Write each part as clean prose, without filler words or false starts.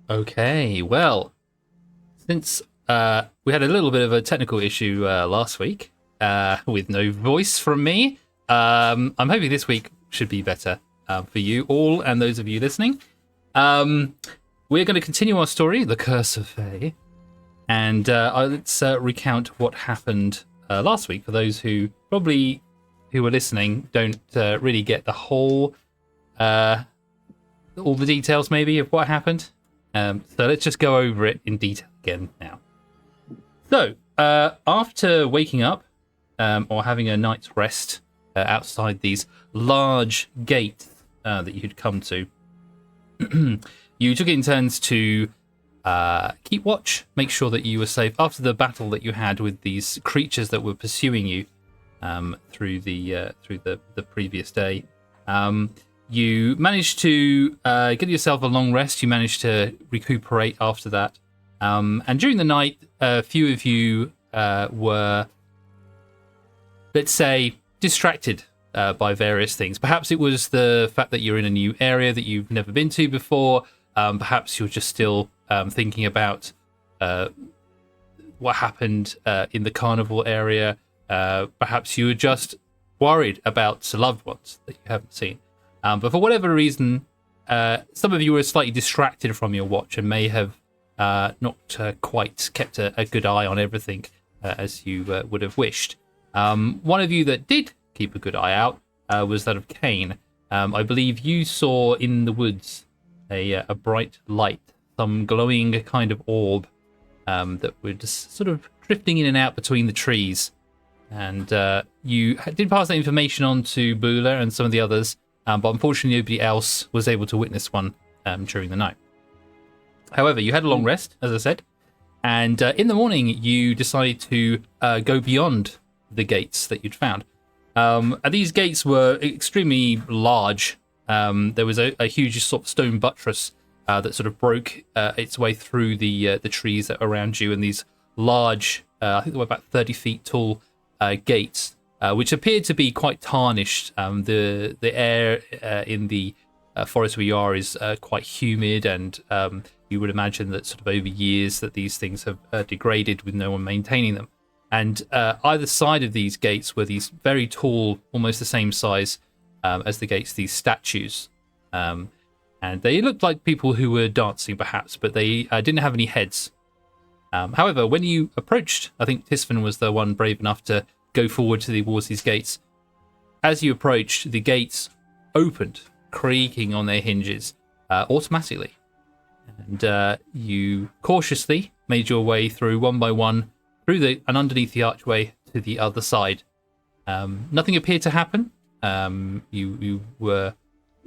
Okay, well, since we had a little bit of a technical issue last week with no voice from me, I'm hoping this week should be better for you all and those of you listening. We're going to continue our story, The Curse of Fey, and let's recount what happened last week for those who were listening don't really get the whole all the details maybe of what happened. So let's just go over it in detail again now. So, after waking up or having a night's rest outside these large gates that you'd come to, you took it in turns to keep watch, make sure that you were safe after the battle that you had with these creatures that were pursuing you through the previous day. You managed to get yourself a long rest. You managed to recuperate after that. And during the night, a few of you were, let's say, distracted by various things. Perhaps it was the fact that you're in a new area that you've never been to before. Perhaps you're just still thinking about what happened in the carnival area. Perhaps you were just worried about loved ones that you haven't seen. But for whatever reason, some of you were slightly distracted from your watch and may have not quite kept a good eye on everything as you would have wished. One of you that did keep a good eye out was that of Kane. I believe you saw in the woods a bright light, some glowing kind of orb that were just sort of drifting in and out between the trees. And you did pass that information on to Bula and some of the others, but unfortunately nobody else was able to witness one during the night. However, you had a long rest, as I said, and in the morning you decided to go beyond the gates that you'd found. And these gates were extremely large. There was a huge sort of stone buttress that sort of broke its way through the trees around you, and these large, I think they were about 30 feet tall gates, which appeared to be quite tarnished. The air in the forest where you are is quite humid, and you would imagine that sort of over years that these things have degraded with no one maintaining them. And either side of these gates were these very tall, almost the same size as the gates, these statues. And they looked like people who were dancing, perhaps, but they didn't have any heads. However, when you approached, I think Tisfin was the one brave enough to go forward towards these gates. As you approached, the gates opened, creaking on their hinges automatically. And you cautiously made your way through one by one, through and underneath the archway to the other side. Nothing appeared to happen. You were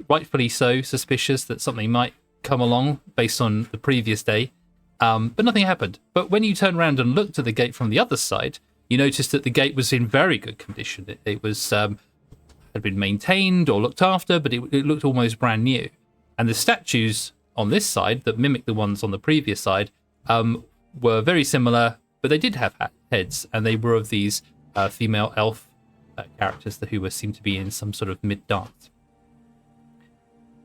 rightfully so suspicious that something might come along based on the previous day. But nothing happened. But when you turned around and looked at the gate from the other side, you noticed that the gate was in very good condition. It was had been maintained or looked after, but it looked almost brand new. And the statues on this side that mimicked the ones on the previous side were very similar, but they did have heads, and they were of these female elf characters who seemed to be in some sort of mid-dance.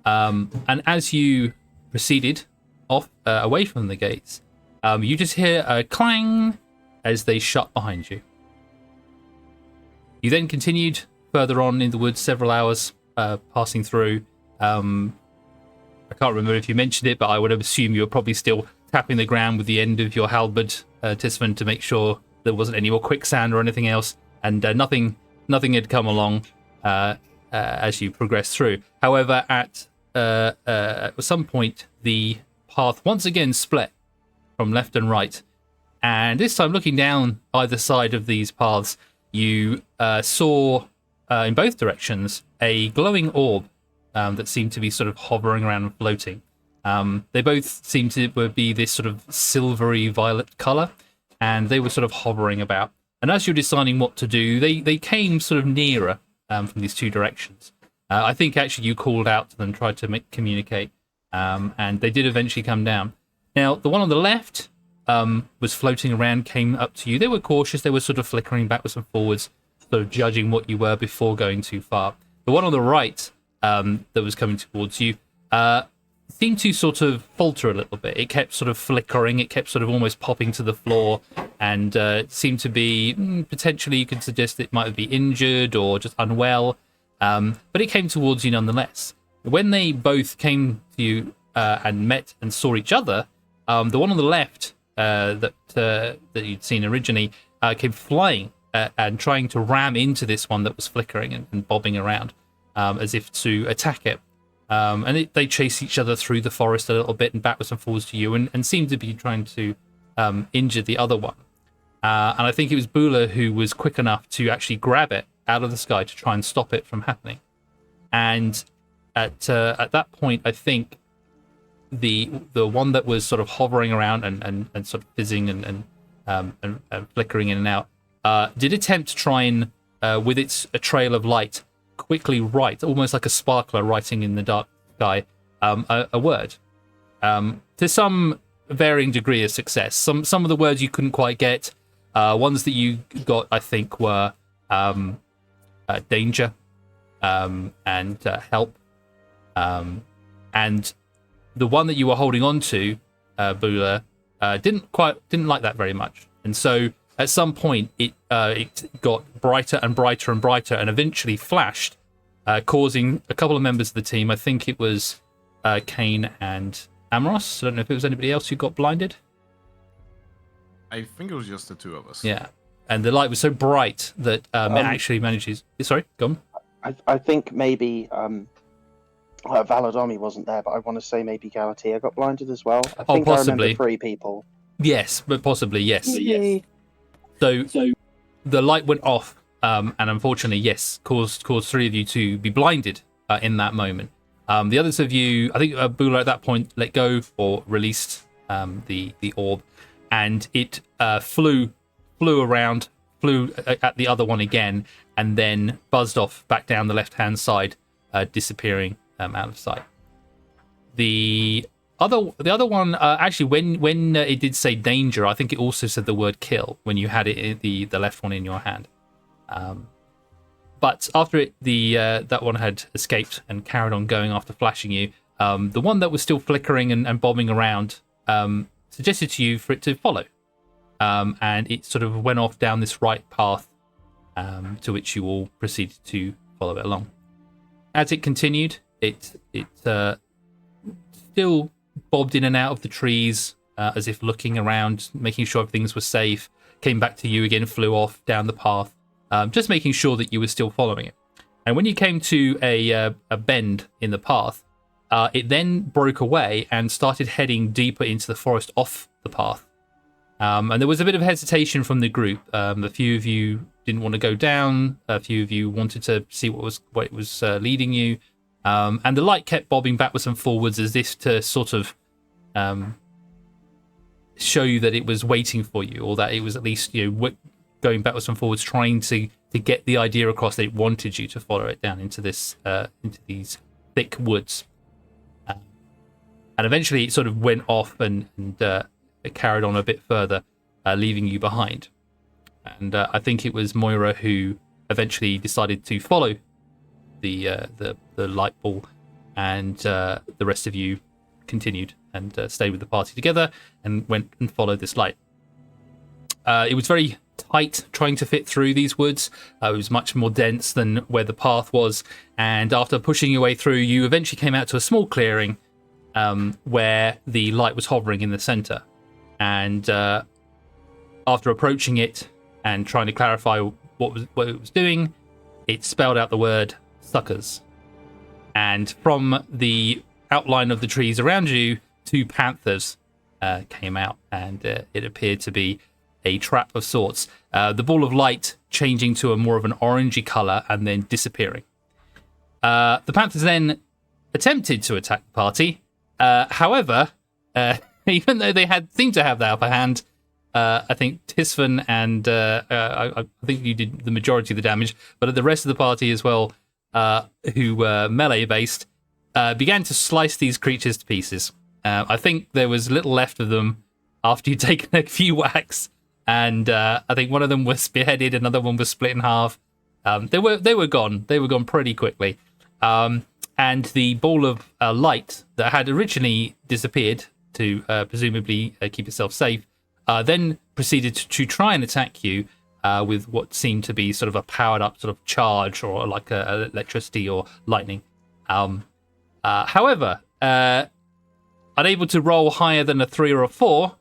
And as you proceeded off away from the gates, you just hear a clang as they shut behind you. You then continued further on in the woods, several hours passing through. I can't remember if you mentioned it, but I would assume you were probably still tapping the ground with the end of your halberd, Tisfin, to make sure there wasn't any more quicksand or anything else, and nothing had come along as you progressed through. However, at some point, the path once again split from left and right, and this time, looking down either side of these paths, you saw in both directions a glowing orb that seemed to be sort of hovering around and floating. They both seemed to be this sort of silvery violet color, and they were sort of hovering about. And as you're deciding what to do, they came sort of nearer from these two directions. I think actually you called out to them, tried to communicate, and they did eventually come down. Now, the one on the left was floating around, came up to you. They were cautious. They were sort of flickering backwards and forwards, sort of judging what you were before going too far. The one on the right that was coming towards you seemed to sort of falter a little bit. It kept sort of flickering. It kept sort of almost popping to the floor, and it seemed to be potentially, you could suggest it might be injured or just unwell. But it came towards you nonetheless. When they both came to you and met and saw each other, the one on the left that you'd seen originally came flying and trying to ram into this one that was flickering and bobbing around as if to attack it. And they chased each other through the forest a little bit and backwards and forwards to you and seemed to be trying to injure the other one. And I think it was Bula who was quick enough to actually grab it out of the sky to try and stop it from happening. And at that point, I think the one that was sort of hovering around and sort of fizzing and flickering in and out did attempt to try and, with its a trail of light, quickly write, almost like a sparkler writing in the dark sky, a word. To some varying degree of success. Some of the words you couldn't quite get. Ones that you got, I think, were danger and help. And the one that you were holding on to, Bula, didn't like that very much. And so at some point it got brighter and brighter and brighter and eventually flashed, causing a couple of members of the team, I think it was Kane and Amros, I don't know if it was anybody else who got blinded. I think it was just the two of us. Yeah. And the light was so bright that it actually manages... Sorry, go on. I think maybe Valadomi wasn't there, but I want to say maybe Galatea got blinded as well. I think possibly. I remember 3 people. Yes, but possibly, yes. Yes. So the light went off, and unfortunately, yes, caused 3 of you to be blinded in that moment. The others of you, I think Bula at that point let go or released the orb, and it flew around, flew at the other one again, and then buzzed off back down the left-hand side, disappearing out of sight. The other one, actually, when it did say danger, I think it also said the word kill when you had it the left one in your hand. But after it, that one had escaped and carried on going after flashing you, the one that was still flickering and bobbing around suggested to you for it to follow. And it sort of went off down this right path, to which you all proceeded to follow it along. As it continued, it still bobbed in and out of the trees, as if looking around, making sure things were safe, came back to you again, flew off down the path, just making sure that you were still following it. And when you came to a bend in the path, it then broke away and started heading deeper into the forest off the path. And there was a bit of hesitation from the group. A few of you didn't want to go down. A few of you wanted to see what it was leading you. And the light kept bobbing backwards and forwards as if to sort of show you that it was waiting for you, or that it was at least going backwards and forwards, trying to get the idea across that it wanted you to follow it down into these thick woods. And eventually it sort of went off and it carried on a bit further, leaving you behind. And I think it was Moira who eventually decided to follow the light ball, and the rest of you continued and stayed with the party together and went and followed this light. It was very tight trying to fit through these woods. It was much more dense than where the path was, and after pushing your way through, you eventually came out to a small clearing where the light was hovering in the center. And after approaching it and trying to clarify what it was doing, it spelled out the word suckers. And from the outline of the trees around you, 2 panthers came out, and it appeared to be a trap of sorts. The ball of light changing to a more of an orangey color and then disappearing. The panthers then attempted to attack the party. However, even though they seemed to have the upper hand, I think Tisvan and I think you did the majority of the damage, but the rest of the party as well, who were melee-based, began to slice these creatures to pieces. I think there was little left of them after you'd taken a few whacks, and I think one of them was spearheaded, another one was split in half. They were gone. They were gone pretty quickly. and the ball of light that had originally disappeared to presumably keep itself safe, then proceeded to try and attack you with what seemed to be sort of a powered up sort of charge or like electricity or lightning. However, unable to roll higher than a 3 or a 4,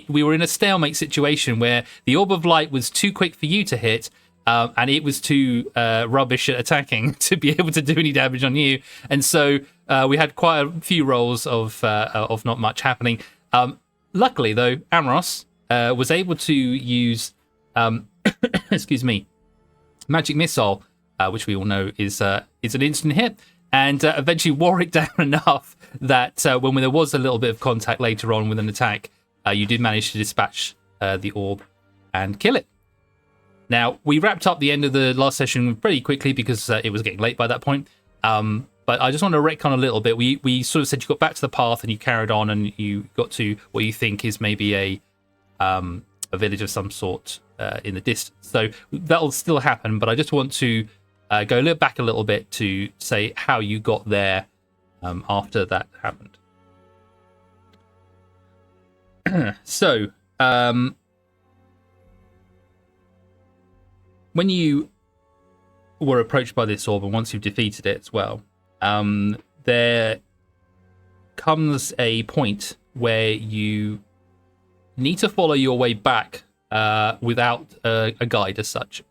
we were in a stalemate situation where the orb of light was too quick for you to hit, and it was too rubbish at attacking to be able to do any damage on you. And so we had quite a few rolls of not much happening. Luckily, though, Amros was able to use, excuse me, magic missile, which we all know is an instant hit, and eventually wore it down enough that when there was a little bit of contact later on with an attack, you did manage to dispatch the orb and kill it. Now, we wrapped up the end of the last session pretty quickly because it was getting late by that point. But I just want to retcon a little bit. We sort of said you got back to the path and you carried on and you got to what you think is maybe a village of some sort in the distance. So that'll still happen, but I just want to go back a little bit to say how you got there after that happened. So, when you were approached by this orb, and once you've defeated it as well, there comes a point where you need to follow your way back without a guide as such.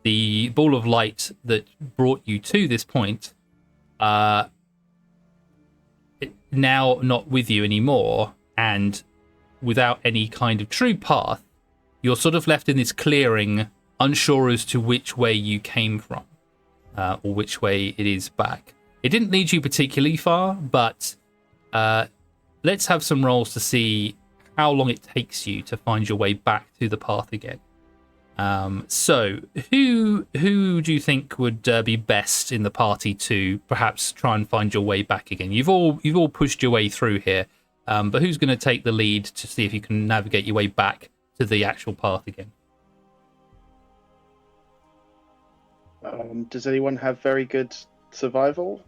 The ball of light that brought you to this point, now not with you anymore, and without any kind of true path, you're sort of left in this clearing, unsure as to which way you came from, or which way it is back. It didn't lead you particularly far, but let's have some rolls to see how long it takes you to find your way back to the path again. So, who do you think would be best in the party to perhaps try and find your way back again? You've all pushed your way through here, but who's going to take the lead to see if you can navigate your way back to the actual path again? Does anyone have very good survival?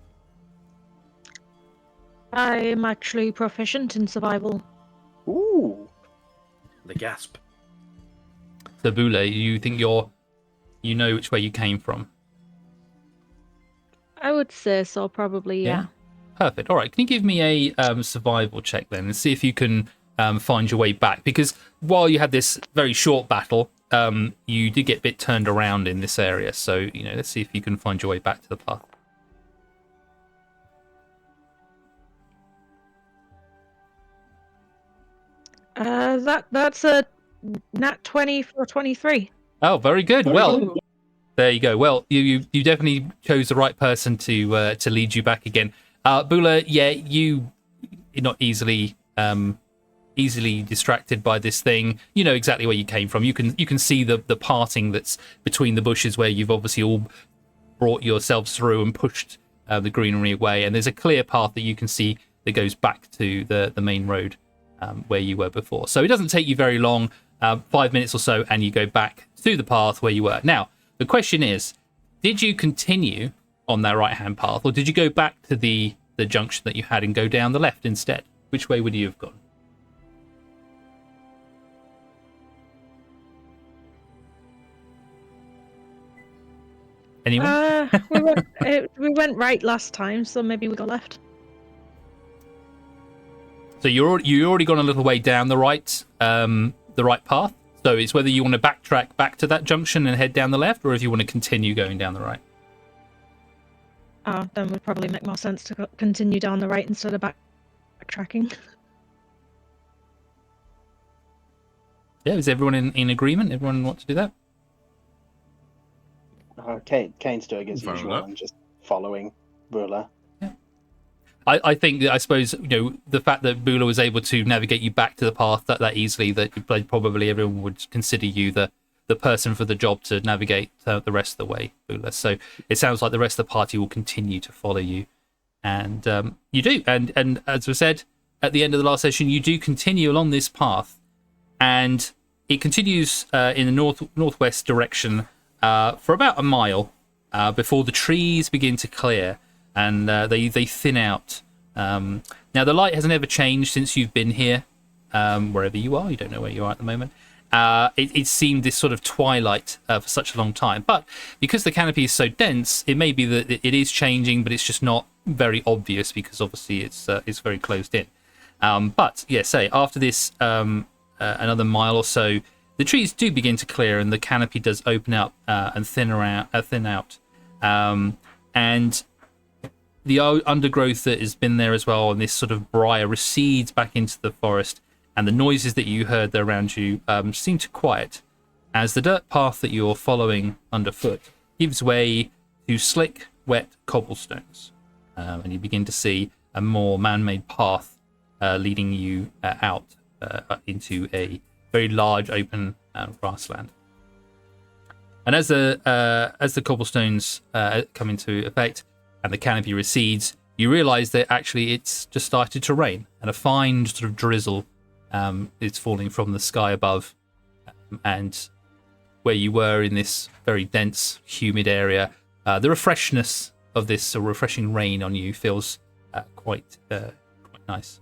I'm actually proficient in survival. Ooh. The gasp. So, Bula, you think you know which way you came from? I would say so, probably, yeah. Perfect. All right. Can you give me a survival check then and see if you can find your way back? Because while you had this very short battle, you did get a bit turned around in this area. So, let's see if you can find your way back to the path. That's a nat 20 for 23. Oh, very good. Well, there you go. Well, you definitely chose the right person to lead you back again. Bula, you're not easily distracted by this thing. You know exactly where you came from. You can see the parting that's between the bushes where you've obviously all brought yourselves through and pushed the greenery away. And there's a clear path that you can see that goes back to the main road where you were before. So it doesn't take you very long, 5 minutes or so, and you go back to the path where you were. Now, the question is, did you continue on that right-hand path, or did you go back to the junction that you had and go down the left instead? Which way would you have gone? Anyone? We went right last time, so maybe we go left. So you already gone a little way down the right path. So it's whether you want to backtrack back to that junction and head down the left, or if you want to continue going down the right. Then would probably make more sense to continue down the right instead of backtracking. Yeah, is everyone in agreement? Everyone want to do that? Kane's doing as Follow usual up. and just following Bula. I think that, I suppose, the fact that Bula was able to navigate you back to the path that easily, that probably everyone would consider you the person for the job to navigate the rest of the way, Bula. So it sounds like the rest of the party will continue to follow you. And you do. And as we said, at the end of the last session, you do continue along this path. And it continues in the northwest direction for about a mile before the trees begin to clear. and they thin out. Now the light hasn't ever changed since you've been here, wherever you are. You don't know where you are at the moment. It seemed this sort of twilight for such a long time, but because the canopy is so dense, it may be that it is changing, but it's just not very obvious because obviously it's very closed in. But yeah, say after this another mile or so, the trees do begin to clear and the canopy does open up and thin out, and the undergrowth that has been there as well, and this sort of briar recedes back into the forest, and the noises that you heard there around you seem to quiet as the dirt path that you're following underfoot gives way to slick, wet cobblestones, and you begin to see a more man-made path leading you out into a very large open grassland. And as the cobblestones come into effect and the canopy recedes, you realise that actually it's just started to rain, and a fine sort of drizzle is falling from the sky above, and where you were in this very dense, humid area, the refreshness of this refreshing rain on you feels quite nice.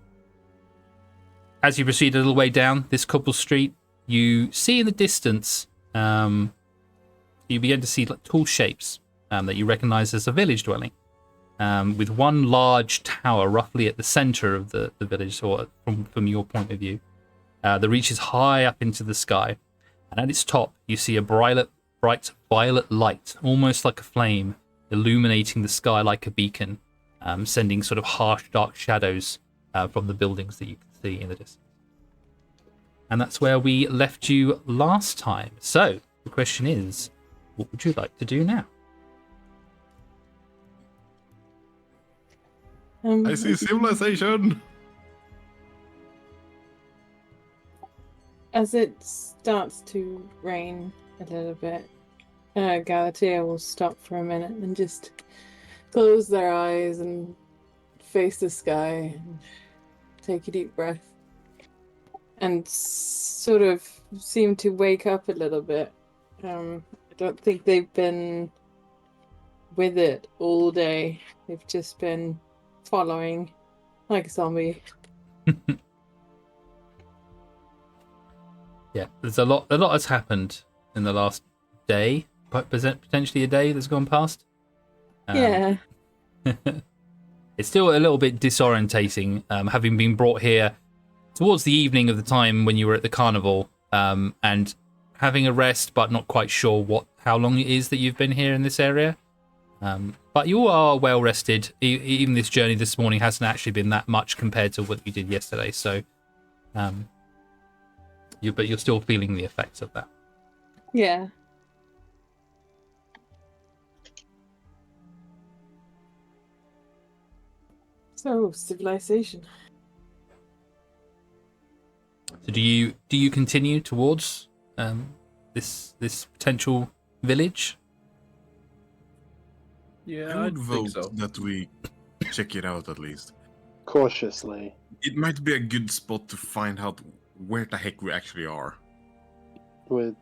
As you proceed a little way down this cobbled street, you see in the distance, you begin to see tall shapes that you recognise as a village dwelling, with one large tower roughly at the centre of the village, or from your point of view, that reaches high up into the sky. And at its top, you see a bright violet light, almost like a flame, illuminating the sky like a beacon, sending sort of harsh, dark shadows from the buildings that you can see in the distance. And that's where we left you last time. So the question is, what would you like to do now? I see civilization. As it starts to rain a little bit, Galatea will stop for a minute and just close their eyes and face the sky and take a deep breath and sort of seem to wake up a little bit. I don't think they've been with it all day. They've just been following like a zombie. Yeah, there's a lot has happened in the last day, potentially a day that's gone past. Yeah. It's still a little bit disorientating, having been brought here towards the evening of the time when you were at the carnival, and having a rest, but not quite sure how long it is that you've been here in this area. But you are well rested. Even this journey this morning hasn't actually been that much compared to what you did yesterday. So, but you're still feeling the effects of that. Yeah. So, civilization. So do you continue towards this potential village? Yeah, I I'd would think vote so. that we check it out at least. Cautiously. It might be a good spot to find out where the heck we actually are. We're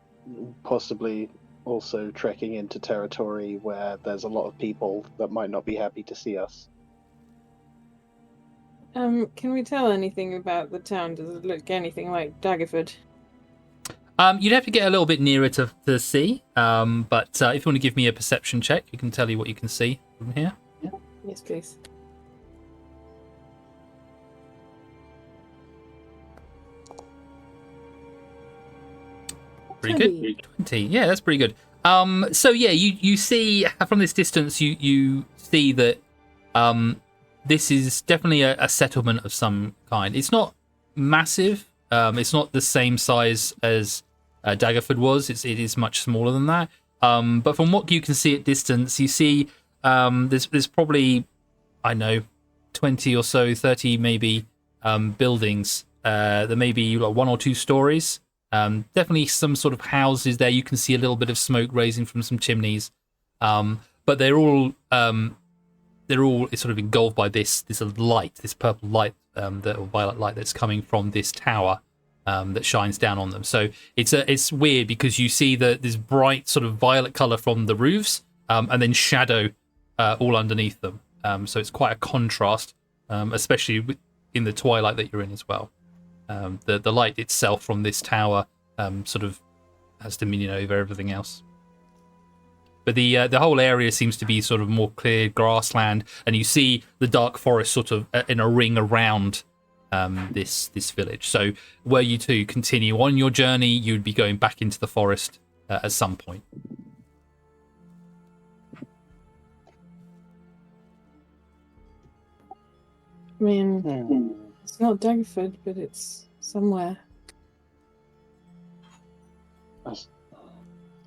possibly also trekking into territory where there's a lot of people that might not be happy to see us. Can we tell anything about the town? Does it look anything like Daggerford? You'd have to get a little bit nearer to see. But if you want to give me a perception check, you can tell you what you can see from here. Yes, please. Pretty good. 20. Yeah, that's pretty good. So yeah, you see from this distance, you see that this is definitely a settlement of some kind. It's not massive. It's not the same size as Daggerford was. It is much smaller than that. But from what you can see at distance, you see there's probably, I know, 20 or so, 30 maybe buildings. There may be like 1 or 2 stories. Definitely some sort of houses there. You can see a little bit of smoke raising from some chimneys. But they're all sort of engulfed by this light, this purple light, or violet light that's coming from this tower that shines down on them. So it's weird because you see this bright sort of violet color from the roofs, and then shadow all underneath them. So it's quite a contrast, especially in the twilight that you're in as well. The light itself from this tower sort of has dominion over everything else. But the whole area seems to be sort of more cleared grassland, and you see the dark forest sort of in a ring around this village. So were you to continue on your journey, you'd be going back into the forest at some point. I mean, it's not Daggerford, but it's somewhere.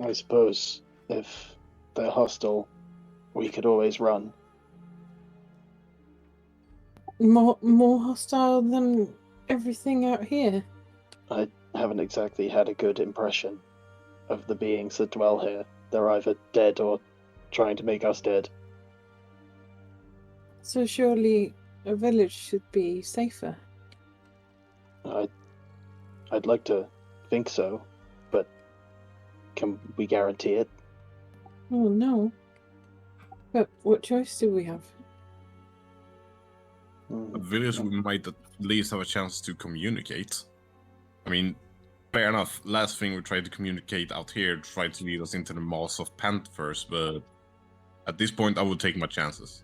I suppose if they're hostile, we could always run. More hostile than everything out here. I haven't exactly had a good impression of the beings that dwell here. They're either dead or trying to make us dead. So surely a village should be safer. I'd like to think so, but can we guarantee it? Oh no. But what choice do we have? A village we might at least have a chance to communicate. I mean, fair enough. Last thing we tried to communicate out here tried to lead us into the maws of panthers, but at this point I would take my chances.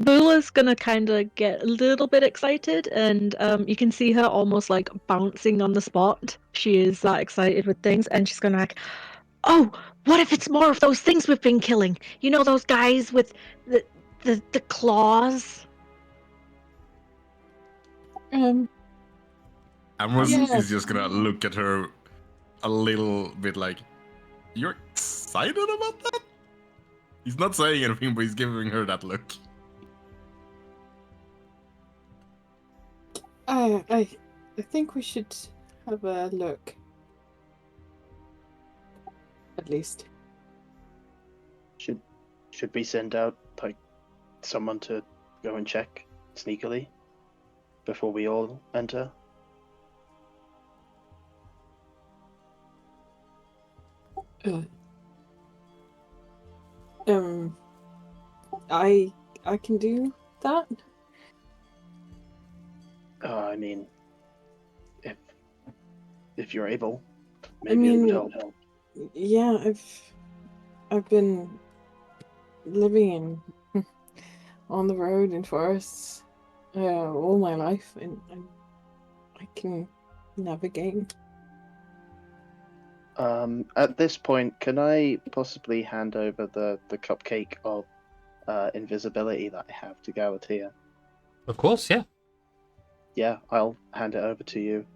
Bula's gonna kind of get a little bit excited, and you can see her almost like bouncing on the spot. She is that excited with things, and she's gonna like, oh, what if it's more of those things we've been killing? You know, those guys with the claws? Ambrose Yeah. is just gonna look at her a little bit like, you're excited about that? He's not saying anything, but he's giving her that look. I think we should have a look. At least. Should we send out like someone to go and check sneakily before we all enter? I can do that. I mean, if you're able, I maybe it mean, would help. Yeah, I've been living in on the road in forests all my life, and I can navigate. At this point, can I possibly hand over the cupcake of invisibility that I have to Galatea? Of course, yeah. Yeah, I'll hand it over to you.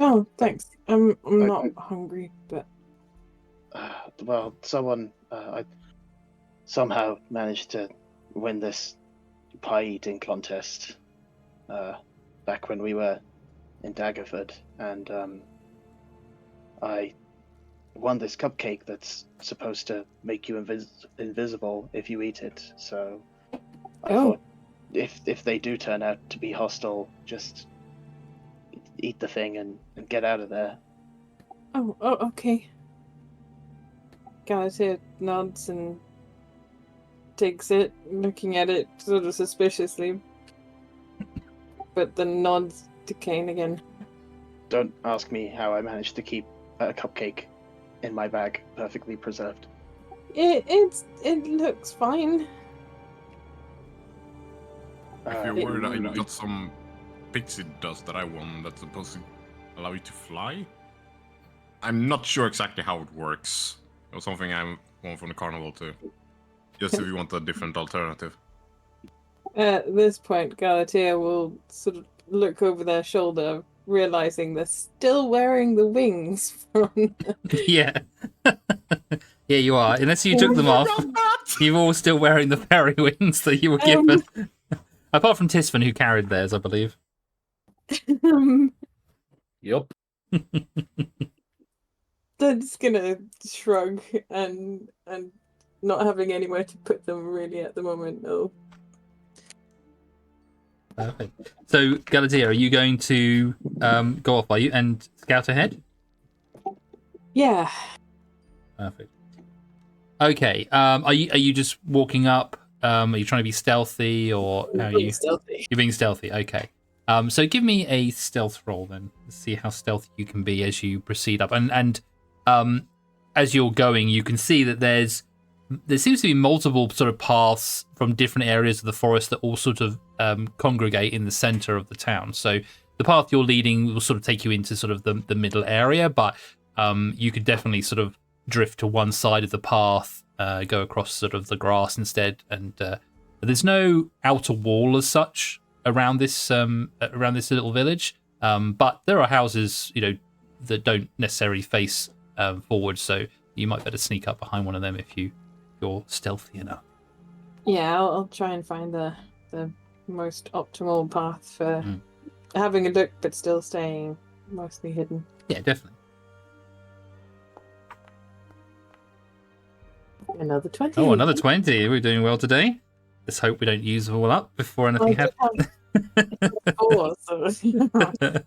Oh, thanks. I'm not hungry, but Well, someone I somehow managed to win this pie eating contest back when we were in Daggerford, and I won this cupcake that's supposed to make you invisible if you eat it. So I thought if they do turn out to be hostile, just eat the thing and get out of there. oh, okay. Galatea nods and takes it, looking at it sort of suspiciously, but then nods to Kane again. Don't ask me how I managed to keep a cupcake in my bag perfectly preserved. It looks fine. If you're It- worried, I got some pixie dust that I won that's supposed to allow you to fly. I'm not sure exactly how it works. It was something I won from the carnival too. Just if you want a different alternative. At this point, Galatea will sort of look over their shoulder, realizing they're still wearing the wings from. Yeah. Yeah, you are. Unless you took them off, you're all still wearing the fairy wings that you were given. Apart from Tisfin, who carried theirs, I believe. Yup. They're just gonna shrug and not having anywhere to put them really at the moment. No. Perfect. So, Galatea, are you going to go off, are you, and scout ahead? Yeah. Perfect. Okay. Are you just walking up? Are you trying to be stealthy, or how are you? Stealthy. You're being stealthy. Okay. So give me a stealth roll then. Let's see how stealthy you can be as you proceed up. And as you're going, you can see that there seems to be multiple sort of paths from different areas of the forest that all sort of congregate in the center of the town. So the path you're leading will sort of take you into sort of the middle area, but you could definitely sort of drift to one side of the path, go across sort of the grass instead, and there's no outer wall as such around this little village, but there are houses, that don't necessarily face forward, so you might better sneak up behind one of them if you're stealthy enough. Yeah, I'll try and find the most optimal path for having a look, but still staying mostly hidden. Yeah, definitely. Another 20. Oh, another 20. We're doing well today. Let's hope we don't use them all up before anything happens. Four, so that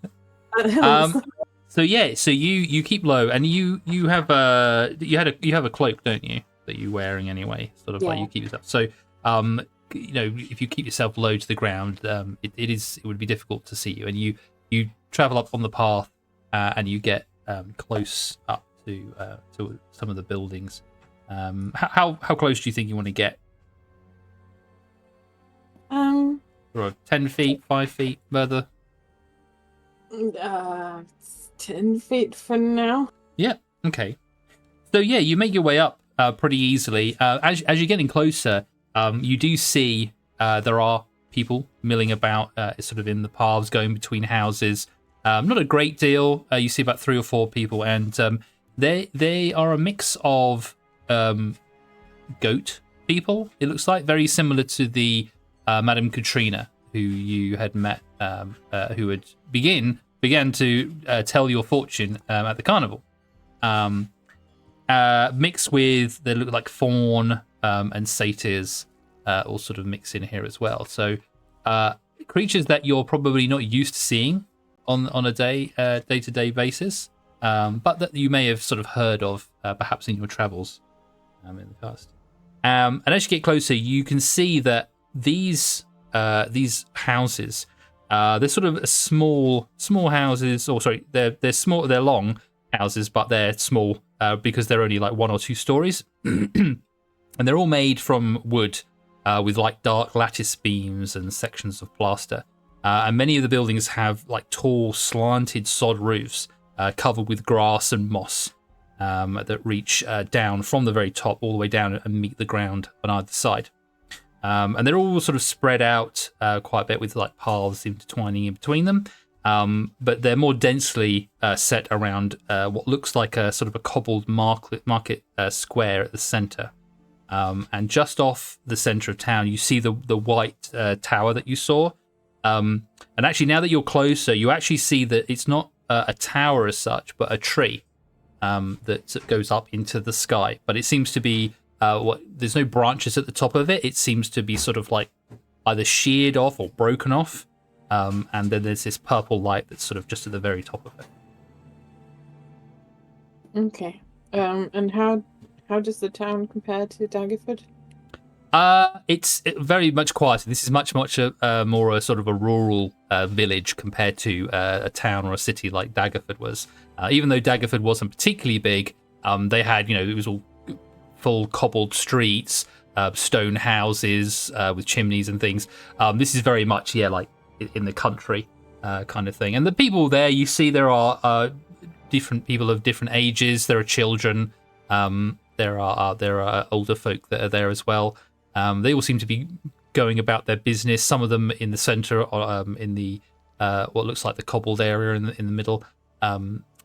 helps. So you keep low, and you have a cloak, don't you, that you're wearing anyway, sort of like you keep yourself. So if you keep yourself low to the ground, it would be difficult to see you, and you travel up on the path, and you get close up to some of the buildings. How close do you think you want to get? Or 10 feet, 5 feet further? 10 feet for now. Yeah. Okay. So yeah, you make your way up pretty easily. As you're getting closer, you do see there are people milling about, sort of in the paths going between houses. Not a great deal. You see about 3 or 4 people, and they are a mix of goat people. It looks like very similar to the Madame Katrina who you had met, who had began to tell your fortune at the carnival. Mixed with, they look like fawn and satyrs, all sort of mix in here as well. So creatures that you're probably not used to seeing on a day-to-day basis, but that you may have sort of heard of perhaps in your travels in the past. And as you get closer, you can see that these houses, they're sort of small houses. Or sorry, they're small. They're long houses, but they're small because they're only like 1 or 2 stories, and they're all made from wood with like dark lattice beams and sections of plaster. And many of the buildings have like tall, slanted sod roofs covered with grass and moss that reach down from the very top all the way down and meet the ground on either side. And they're all sort of spread out quite a bit with like paths intertwining in between them. But they're more densely set around what looks like a sort of a cobbled market square at the center. And just off the center of town, you see the white tower that you saw. And actually, now that you're closer, you actually see that it's not a tower as such, but a tree that goes up into the sky. But it seems to be there's no branches at the top of it. It seems to be sort of like either sheared off or broken off. And then there's this purple light that's sort of just at the very top of it. Okay. And how does the town compare to Daggerford? It's very much quieter. This is much more a sort of a rural village compared to a town or a city like Daggerford was. Even though Daggerford wasn't particularly big, they had, it was all full cobbled streets, stone houses with chimneys and things. This is very much, like in the country kind of thing. And the people there, you see there are different people of different ages. There are children. There are older folk that are there as well. They all seem to be going about their business. Some of them in the center, in the what looks like the cobbled area in the middle.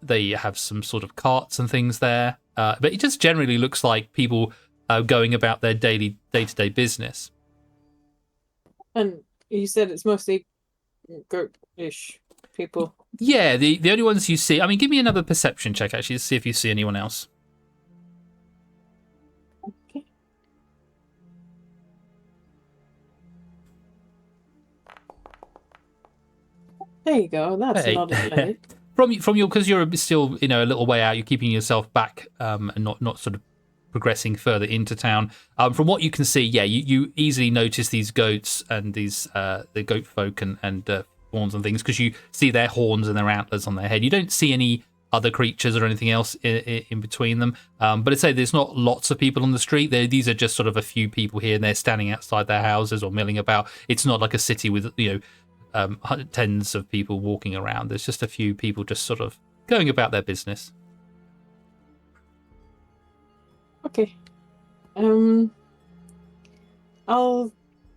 They have some sort of carts and things there. But it just generally looks like people going about their day-to-day business. And you said it's mostly goat-ish people. Yeah, the only ones you see... I mean, give me another perception check, actually, to see if you see anyone else. Okay. There you go. That's not a limit. From your, because you're still a little way out, you're keeping yourself back and not sort of progressing further into town. From what you can see, yeah, you easily notice these goats and these the goat folk and fawns and things, because you see their horns and their antlers on their head. You don't see any other creatures or anything else in between them. But I'd say there's not lots of people on the street. These are just sort of a few people here, and they're standing outside their houses or milling about. It's not like a city with, tens of people walking around. There's just a few people just sort of going about their business. Okay. I'll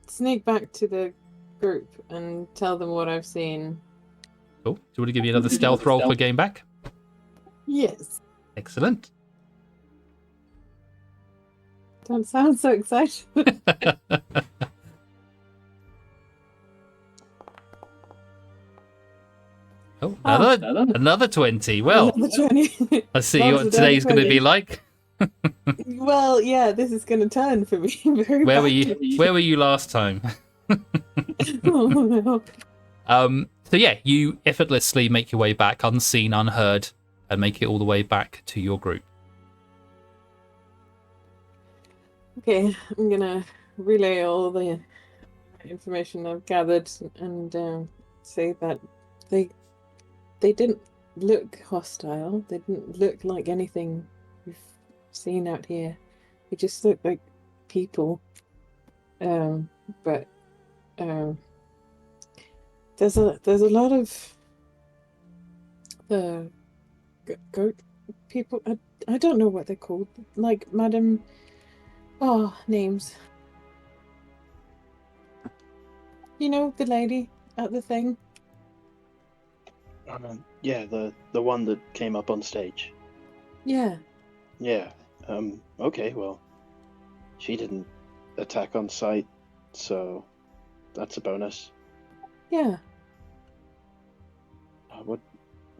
sneak back to the group and tell them what I've seen. Cool. Do you want to give me another stealth roll for getting back? Yes. Excellent. Don't sound so excited. Oh, another 20. Well, Another 20. let's see That was what a today's going to 20. be like. Well, yeah, this is going to turn for me very Where were badly. you? Where were you last time? Oh, no. So yeah, you effortlessly make your way back, unseen, unheard, and make it all the way back to your group. Okay, I'm going to relay all the information I've gathered and say that they didn't look hostile. They didn't look like anything we've seen out here. They just looked like people. But there's a lot of goat people. I don't know what they're called. Like Madam. Oh, names. You know the lady at the thing. Yeah, the one that came up on stage. Yeah. Yeah. Okay, well, she didn't attack on sight, so that's a bonus. Yeah. What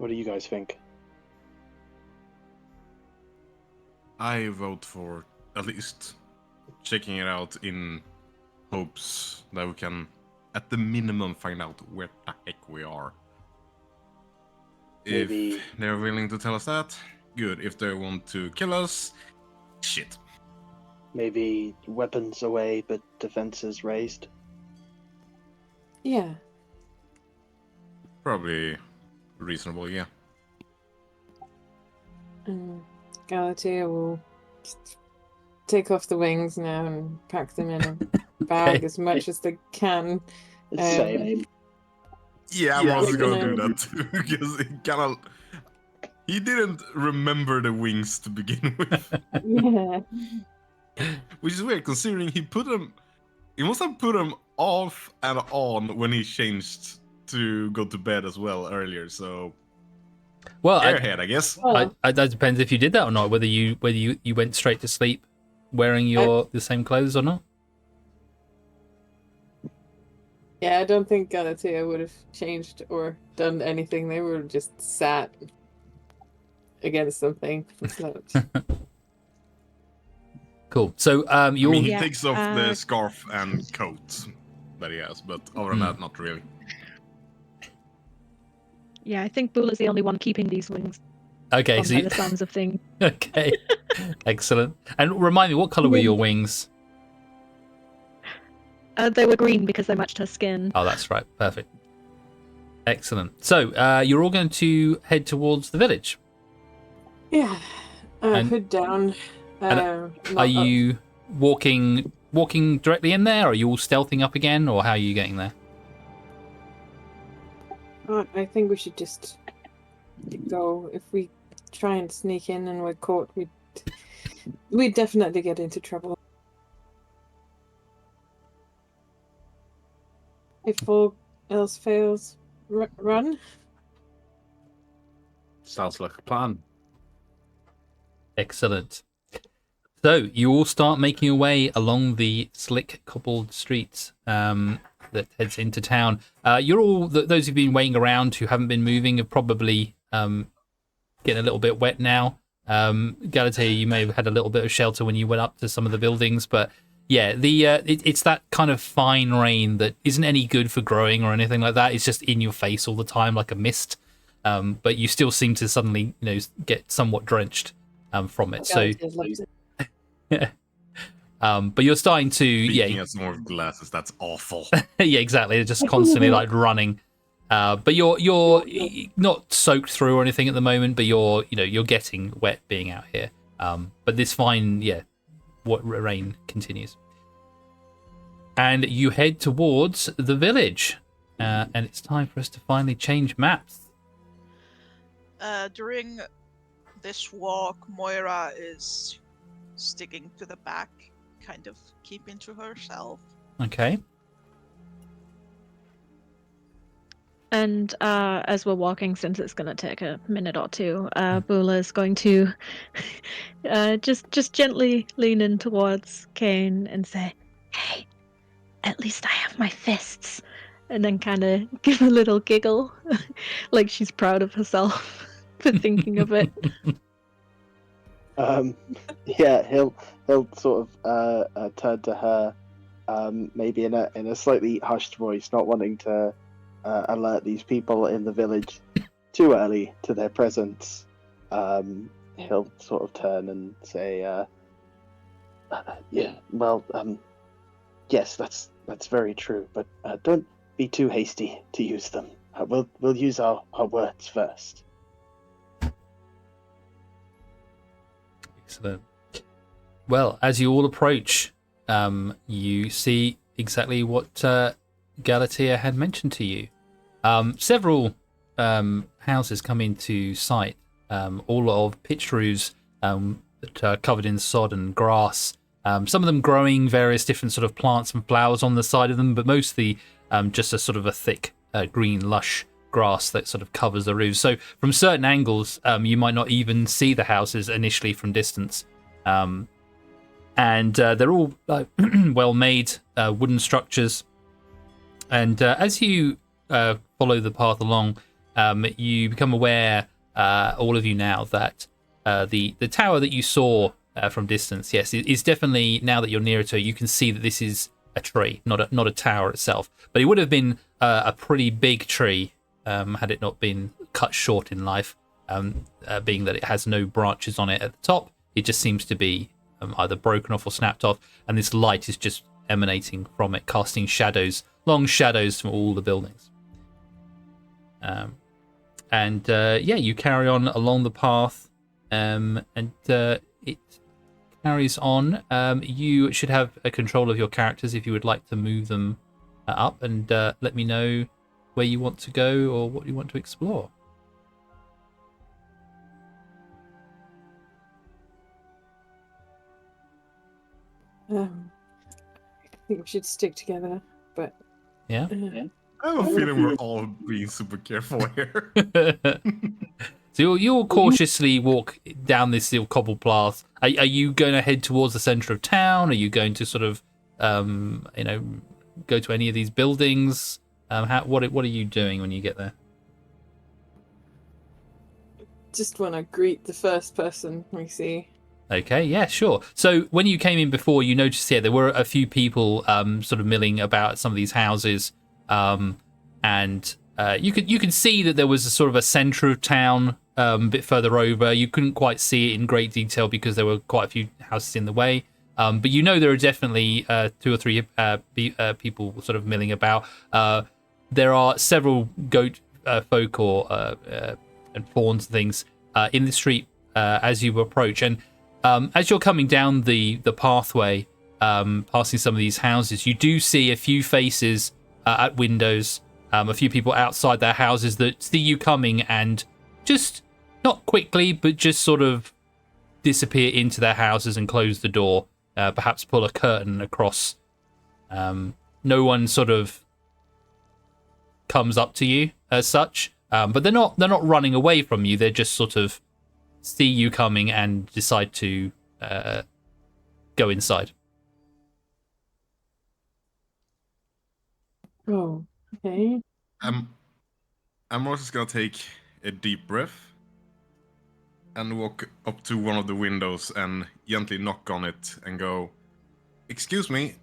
do you guys think? I vote for at least checking it out in hopes that we can, at the minimum, find out where the heck we are. Maybe- If they're willing to tell us that, good. If they want to kill us, shit. Maybe weapons away, but defenses raised? Yeah. Probably reasonable, yeah. Galatea will just take off the wings now and pack them in a bag Okay. as much as they can. Same. Yeah, I Yeah, was we're gonna gonna- do that too, because he didn't remember the wings to begin with. Yeah. Which is weird, considering he must have put them off and on when he changed to go to bed as well earlier, so Well, airhead, I guess. Well, that depends if you did that or not. Whether you went straight to sleep wearing the same clothes or not. yeah, I don't think Galatea would have changed or done anything. They were just sat against something. So, Cool. So I you mean, all he Yeah, takes off the scarf and coat that he has, but other than that, not really. Yeah, I think Bula's the only one keeping these wings okay? on So by you, the sounds of things. okay, excellent. And remind me, what color were your wings? They were green because they matched her skin. Oh, that's right. Perfect. Excellent. So you're all going to head towards the village. yeah. And- Hood down. and not Are up. you walking directly in there? Or are you all stealthing up again, or how are you getting there? I think we should just go. If we try and sneak in and we're caught, we'd definitely get into trouble. If all else fails, run. Sounds like a plan. Excellent. So you all start making your way along the slick cobbled streets that heads into town. You're all those who've been waiting around, who haven't been moving, are probably getting a little bit wet now. Galatea, you may have had a little bit of shelter when you went up to some of the buildings, but yeah, it's that kind of fine rain that isn't any good for growing or anything like that. It's just in your face all the time, like a mist. But you still seem to suddenly, get somewhat drenched from it. So Galatea loves it. But you're starting to, Speaking as someone with glasses, that's awful. yeah, exactly. They're just constantly like running. But you're not soaked through or anything at the moment. But you're getting wet being out here. But this fine, what rain continues, and you head towards the village. And it's time for us to finally change maps. During this walk, Moira is sticking to the back, kind of keeping to herself. Okay. And as we're walking, since it's going to take a minute or two, Bula is going to just gently lean in towards Kane and say, "Hey, at least I have my fists." And then kind of give a little giggle, like she's proud of herself for thinking of it. Yeah, he'll sort of turn to her, maybe in a slightly hushed voice, not wanting to alert these people in the village too early to their presence. He'll sort of turn and say, "Yeah, well, yes, that's very true, but don't be too hasty to use them. We'll use our words first." Excellent. Well, as you all approach, you see exactly what Galatea had mentioned to you. Several houses come into sight, all of pitch roofs that are covered in sod and grass. Some of them growing various different sort of plants and flowers on the side of them, but mostly just a sort of a thick green lush grass that sort of covers the roofs. So from certain angles, you might not even see the houses initially from distance. And they're all well-made wooden structures. And as you follow the path along, you become aware, all of you now, that the tower that you saw from distance, yes, is definitely, now that you're nearer to it, you can see that this is a tree, not a tower itself. But it would have been a pretty big tree had it not been cut short in life, being that it has no branches on it at the top. It just seems to be either broken off or snapped off, and this light is just emanating from it, casting shadows, long shadows from all the buildings. You carry on along the path, and it carries on. You should have a control of your characters if you would like to move them up, and let me know where you want to go or what you want to explore. I think we should stick together, but Yeah. I have a feeling we're all being super careful here. So you'll cautiously walk down this little cobbled path. Are you going to head towards the centre of town? Are you going to sort of, go to any of these buildings? What are you doing when you get there? just want to greet the first person we see. Okay, yeah, sure. So when you came in before, you noticed here there were a few people sort of milling about some of these houses, and you could see that there was a sort of a centre of town a bit further over. You couldn't quite see it in great detail because there were quite a few houses in the way. But you know there are definitely 2 or 3 people sort of milling about. There are several goat folk or and fawns and things in the street as you approach. And as you're coming down the pathway, passing some of these houses, you do see a few faces at windows, a few people outside their houses that see you coming and just, not quickly, but just sort of disappear into their houses and close the door, perhaps pull a curtain across. No one sort of comes up to you as such, but they're not running away from you. They're just sort of see you coming and decide to go inside. Oh, okay. I'm also just gonna take a deep breath and walk up to one of the windows and gently knock on it and go, "Excuse me,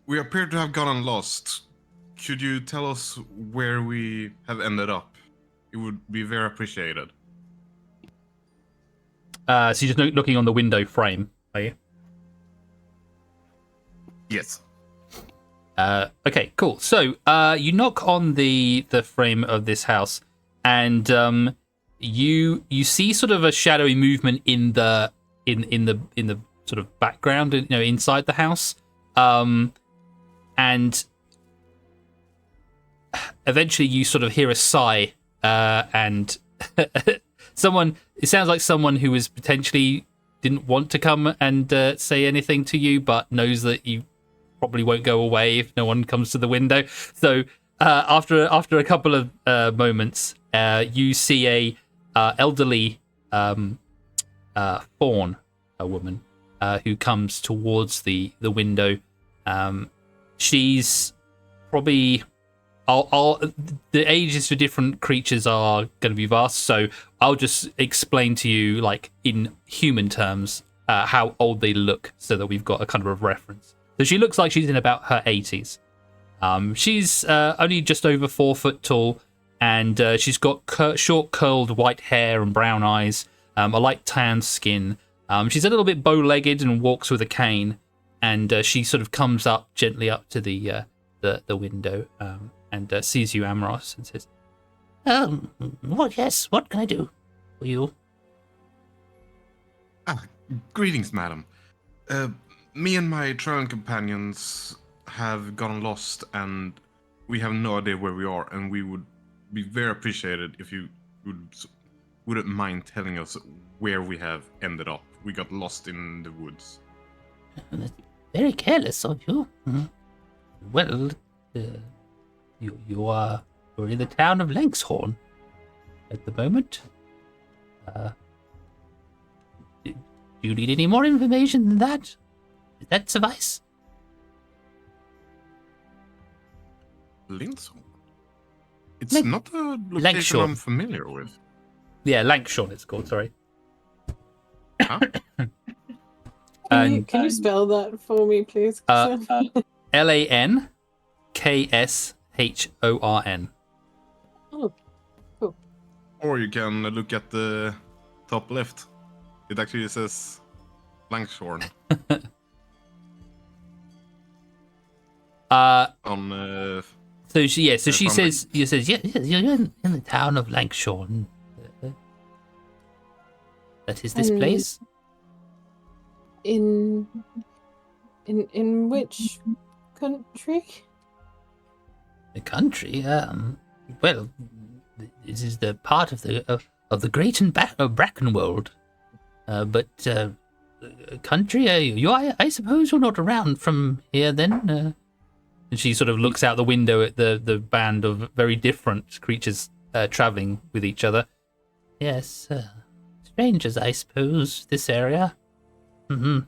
we appear to have gotten lost. Could you tell us where we have ended up? It would be very appreciated." So you're just looking on the window frame, are you? Yes. Okay, cool. So you knock on the frame of this house, and you see sort of a shadowy movement in the sort of background, inside the house, and eventually you sort of hear a sigh, and someone. It sounds like someone who was potentially didn't want to come and say anything to you, but knows that you probably won't go away if no one comes to the window. So after a couple of moments, you see a elderly fawn, a woman, who comes towards the window. She's probably the ages for different creatures are going to be vast, so I'll just explain to you, like in human terms, how old they look, so that we've got a kind of reference. So she looks like she's in about her 80s. She's only just over 4 foot tall, and she's got short curled white hair and brown eyes, a light tan skin. She's a little bit bow-legged and walks with a cane, and she sort of comes up gently up to the window, and sees you, Amros, and says, yes, what can I do for you? Greetings, madam. Me and my traveling companions have gotten lost, and we have no idea where we are, and we would be very appreciated if you wouldn't mind telling us where we have ended up. We got lost in the woods. That's very careless of you. Well, you're in the town of Lankshorn at the moment. Do you need any more information than that? Does that suffice? Linshorn? It's not a location I'm familiar with. Yeah, Lankshorn it's called, sorry. Huh? Can you spell that for me, please? Lankhshorn. Oh, cool. Or you can look at the top left. It actually says Lankshorn. So she says, yeah, you're in the town of Lankshorn. That is this place. In which country? The country, well, this is the part of the great and Brackenwold. But country, I suppose you're not around from here then. And she sort of looks out the window at the band of very different creatures traveling with each other. Yes, strangers, I suppose, this area. Mm-hmm.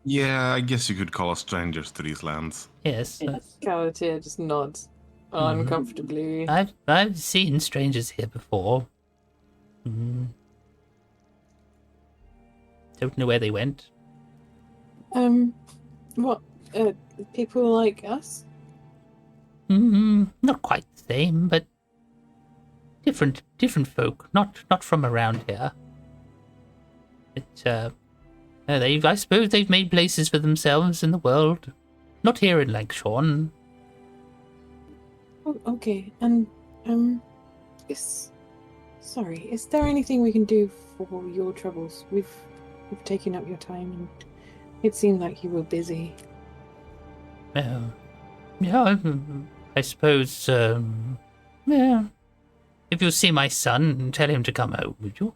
Yeah, I guess you could call us strangers to these lands. Yes. Galatea just nods uncomfortably. I've seen strangers here before. Don't know where they went. What? People like us? Not quite the same, but different folk. Not from around here. But I suppose they've made places for themselves in the world. Not here in Lankshorn. Oh, okay. And is there anything we can do for your troubles? We've taken up your time, and it seemed like you were busy. Yeah, I suppose, yeah. If you'll see my son, tell him to come home, would you?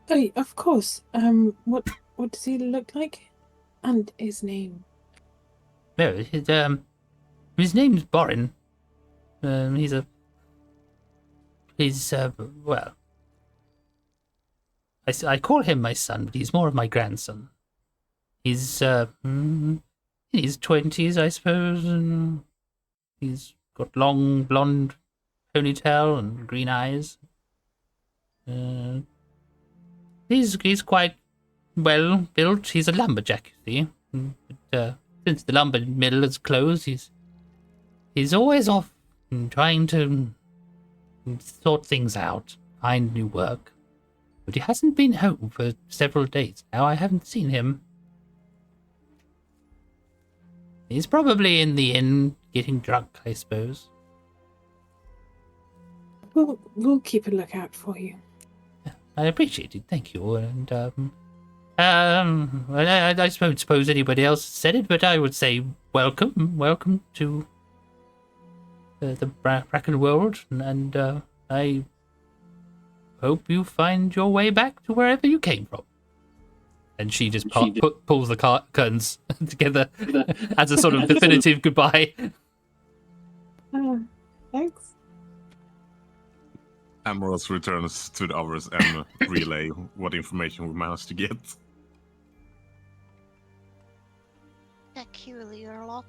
Oh, of course. What does he look like? And his name? No, his name's Borin. Well, I call him my son, but he's more of my grandson. He's in his 20s, I suppose, and he's got long blonde ponytail and green eyes. He's quite well built. He's a lumberjack, you see. But, since the lumber mill is closed, he's always off trying to sort things out, find new work. But he hasn't been home for several days now. I haven't seen him. He's probably in the inn getting drunk, I suppose. We'll keep a lookout for you. I appreciate it, thank you. And I suppose anybody else said it, but I would say welcome to the Bracken world, and I hope you find your way back to wherever you came from. And she just pulls the curtains together as a sort of definitive goodbye. Thanks. Amorous returns to the others and relay what information we managed to get. Peculiar lot.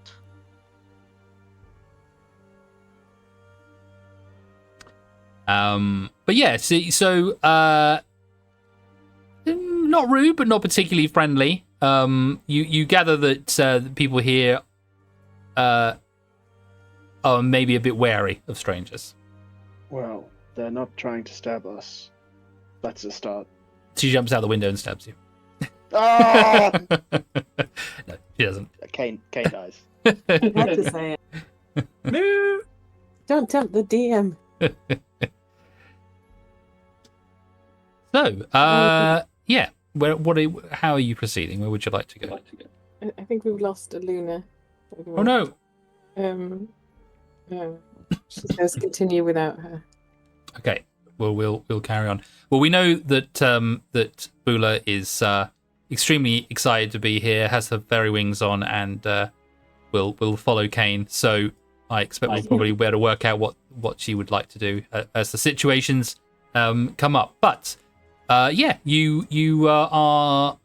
But yeah, so not rude, but not particularly friendly. You gather that the people here are maybe a bit wary of strangers. Well, they're not trying to stab us. That's a start. She jumps out the window and stabs you. Ah! No, she doesn't. Kane dies. I had to say it. No! Don't tempt the DM. So, yeah. How are you proceeding? Where would you like to go? I think we've lost Aluna. Oh no! She says continue without her. Okay. Well, we'll carry on. Well, we know that that Bula is extremely excited to be here, has her fairy wings on, and will follow Kane. So I expect we'll probably be able to work out what she would like to do as the situations come up. But yeah, you are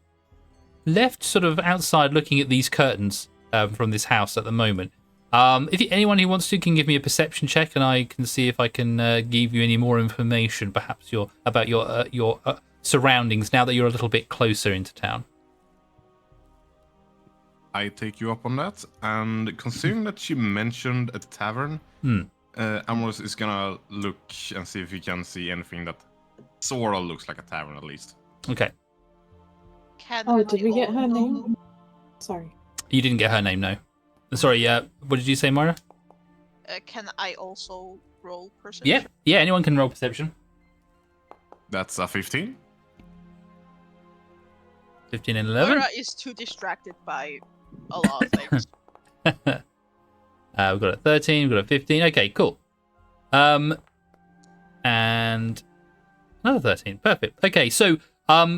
left sort of outside looking at these curtains from this house at the moment. Anyone who wants to can give me a perception check, and I can see if I can give you any more information, perhaps about your surroundings now that you're a little bit closer into town. I take you up on that, and considering that you mentioned a tavern, Amorous is gonna look and see if he can see anything that sort of looks like a tavern at least. Okay. Did we get her name? Sorry. You didn't get her name, no. Sorry, what did you say, Moira? Can I also roll perception? Yeah, anyone can roll perception. That's a 15. 15 and 11. Moira is too distracted by a lot of things. We've got a 13, we've got a 15. Okay, cool. And another 13. Perfect. Okay, so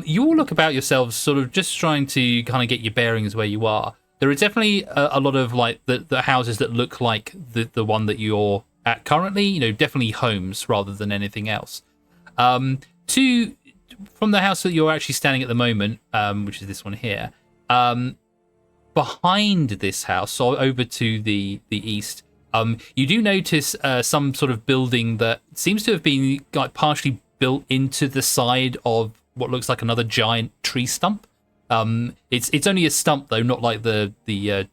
you all look about yourselves, sort of just trying to kind of get your bearings where you are. There are definitely a lot of like the houses that look like the one that you're at currently. You know, definitely homes rather than anything else. From the house that you're actually standing at the moment, which is this one here, behind this house, so over to the east, you do notice some sort of building that seems to have been like partially built into the side of what looks like another giant tree stump. It's only a stump though, not like the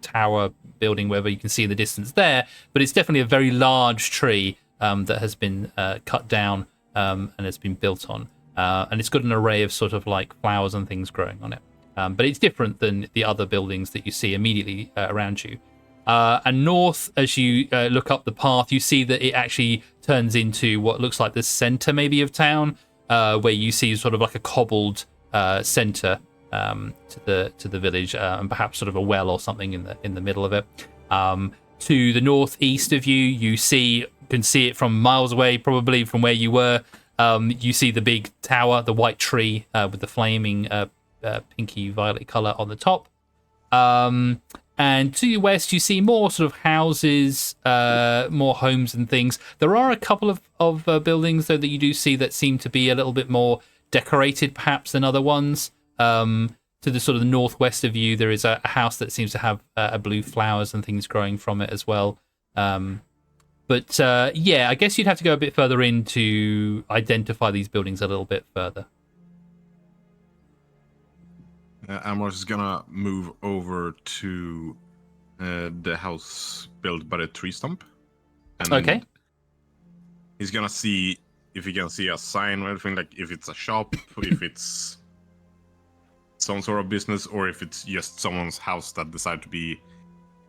tower building wherever you can see in the distance there, but it's definitely a very large tree that has been cut down and has been built on, and it's got an array of sort of like flowers and things growing on it, but it's different than the other buildings that you see immediately around you. And north, as you look up the path, you see that it actually turns into what looks like the center maybe of town, where you see sort of like a cobbled center to the village, and perhaps sort of a well or something in the middle of it. To the northeast of you, you can see it from miles away, probably from where you were. You see the big tower, the white tree with the flaming pinky violet color on the top. And to your west, you see more sort of houses, more homes and things. There are a couple of buildings, though, that you do see that seem to be a little bit more decorated, perhaps, than other ones. To the sort of the northwest of you, there is a house that seems to have blue flowers and things growing from it as well. But yeah, I guess you'd have to go a bit further in to identify these buildings a little bit further. Amorous is gonna move over to the house built by the tree stump. And Okay. he's gonna see if he can see a sign or anything, like if it's a shop, if it's some sort of business, or if it's just someone's house that decided to be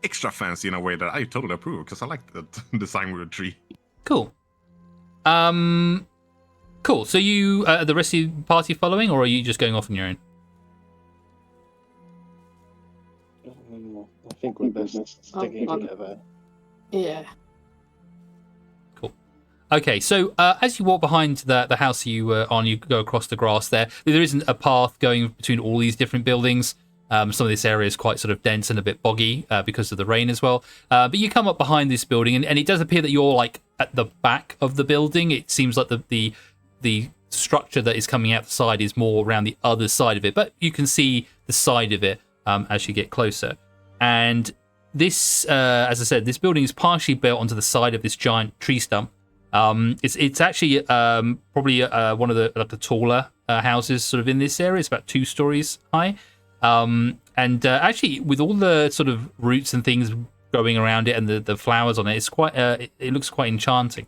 extra fancy in a way that I totally approve because I like that design with a tree. Cool. Cool. So you, the rest of the party following, or are you just going off on your own? I think we're best sticking together. Yeah. Okay, so as you walk behind the house you were on, you go across the grass there. There isn't a path going between all these different buildings. Some of this area is quite sort of dense and a bit boggy because of the rain as well. But you come up behind this building, and it does appear that you're like at the back of the building. It seems like the structure that is coming out the side is more around the other side of it, but you can see the side of it as you get closer. And this, as I said, this building is partially built onto the side of this giant tree stump. It's actually probably one of the taller houses sort of in this area. It's about 2 stories high, and actually with all the sort of roots and things growing around it and the flowers on it, it's quite it looks quite enchanting.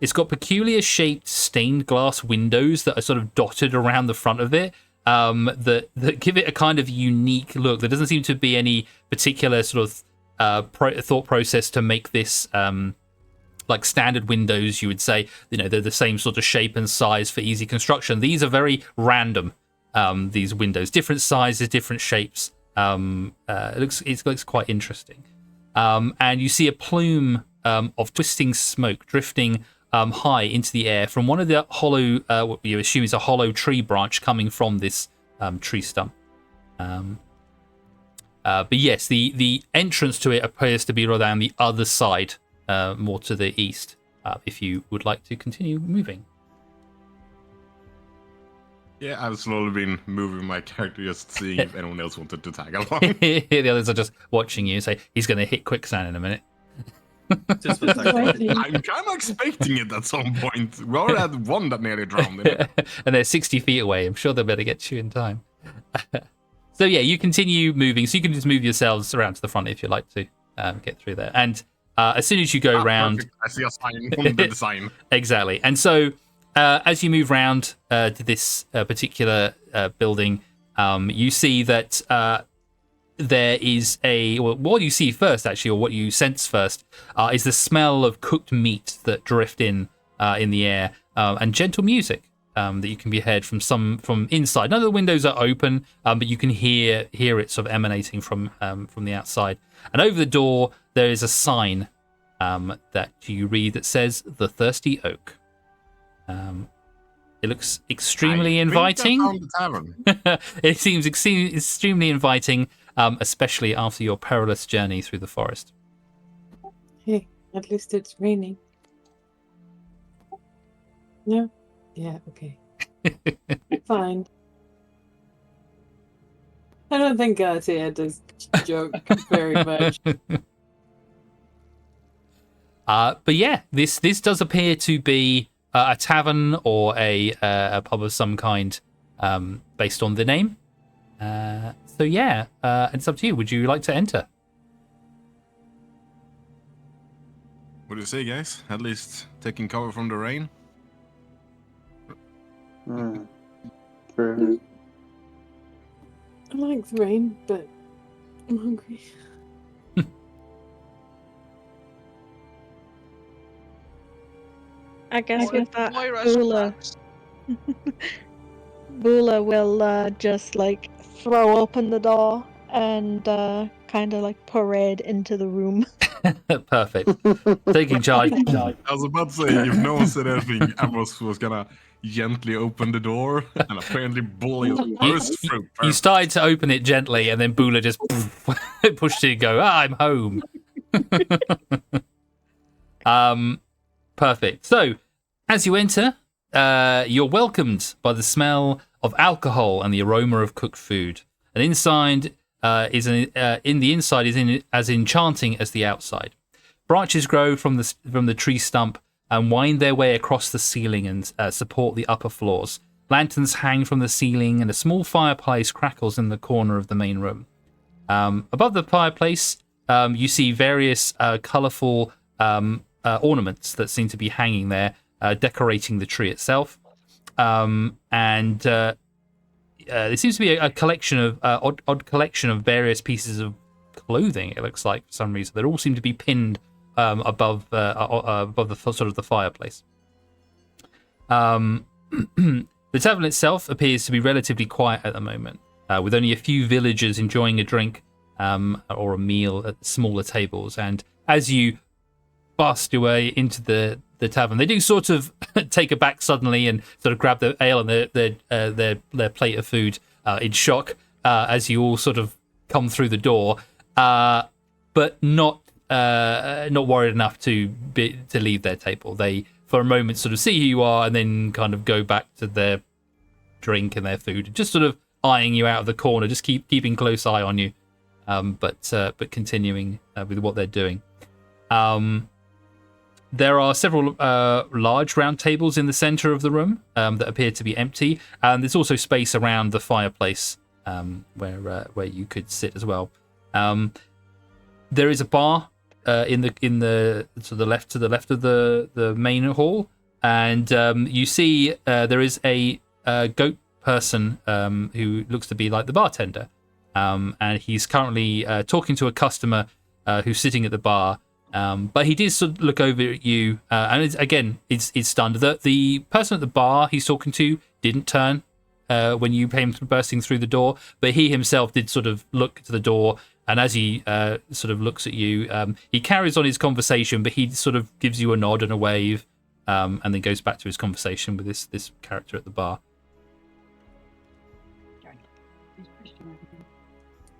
It's got peculiar shaped stained glass windows that are sort of dotted around the front of it, that give it a kind of unique look. There doesn't seem to be any particular sort of thought process to make this like standard windows, you would say. You know, they're the same sort of shape and size for easy construction. These are very random, these windows, different sizes, different shapes. It looks quite interesting. And you see a plume of twisting smoke drifting high into the air from one of the hollow, what you assume is a hollow tree branch coming from this tree stump. But yes, the entrance to it appears to be rather on the other side, more to the east, if you would like to continue moving. Yeah, I've slowly been moving my character, just seeing if anyone else wanted to tag along. The others are just watching you, say he's going to hit quicksand in a minute. Just for Waiting. I'm kind of expecting it at some point. We already had one that nearly drowned in it. And they're 60 feet away. I'm sure they'll better get you in time. So yeah, you continue moving. So you can just move yourselves around to the front if you'd like to get through there. And as soon as you go round, perfect. I see a sign on the design. exactly. And so as you move round to this particular building, you see that there is what you see first, actually, or what you sense first, is the smell of cooked meat that drift in the air, and gentle music that you can be heard from inside. None of the windows are open, but you can hear it sort of emanating from the outside. And over the door there is a sign that you read that says "The Thirsty Oak." It looks extremely inviting. I think I found the tavern. It seems extremely inviting, especially after your perilous journey through the forest. Hey, at least it's raining. No? Yeah, okay. Fine. I don't think Gatia does joke very much. But yeah, this does appear to be a tavern or a pub of some kind, based on the name. So yeah, it's up to you. Would you like to enter? What do you say, guys? At least taking cover from the rain? True. I like the rain, but I'm hungry. I guess with that, Moira's plans. Bula will just like throw open the door and kind of like parade into the room. Perfect. Taking charge. I was about to say, if no one said anything, Amos was gonna gently open the door, and apparently Bully burst through. You started to open it gently, and then Bula just pushed you and go, I'm home. Perfect. So, as you enter, you're welcomed by the smell of alcohol and the aroma of cooked food. And inside is as enchanting as the outside. Branches grow from the tree stump and wind their way across the ceiling and support the upper floors. Lanterns hang from the ceiling, and a small fireplace crackles in the corner of the main room. Above the fireplace, you see various colourful ornaments that seem to be hanging there, decorating the tree itself. There seems to be a collection of odd collection of various pieces of clothing. It looks like for some reason they all seem to be pinned above the sort of the fireplace. The tavern itself appears to be relatively quiet at the moment, with only a few villagers enjoying a drink or a meal at smaller tables. And as you bust your way into the tavern, they do sort of take a back suddenly and sort of grab their ale and their plate of food in shock as you all sort of come through the door, but not worried enough to leave their table. They, for a moment, sort of see who you are and then kind of go back to their drink and their food, just sort of eyeing you out of the corner, just keeping close eye on you, but continuing with what they're doing. There are several large round tables in the center of the room that appear to be empty, and there's also space around the fireplace where you could sit as well. There is a bar in the to the left of the main hall, and you see there is a goat person who looks to be like the bartender, and he's currently talking to a customer who's sitting at the bar. But he did sort of look over at you, and it's stunned. The person at the bar he's talking to didn't turn when you came bursting through the door, but he himself did sort of look to the door, and as he sort of looks at you, he carries on his conversation, but he sort of gives you a nod and a wave, and then goes back to his conversation with this character at the bar.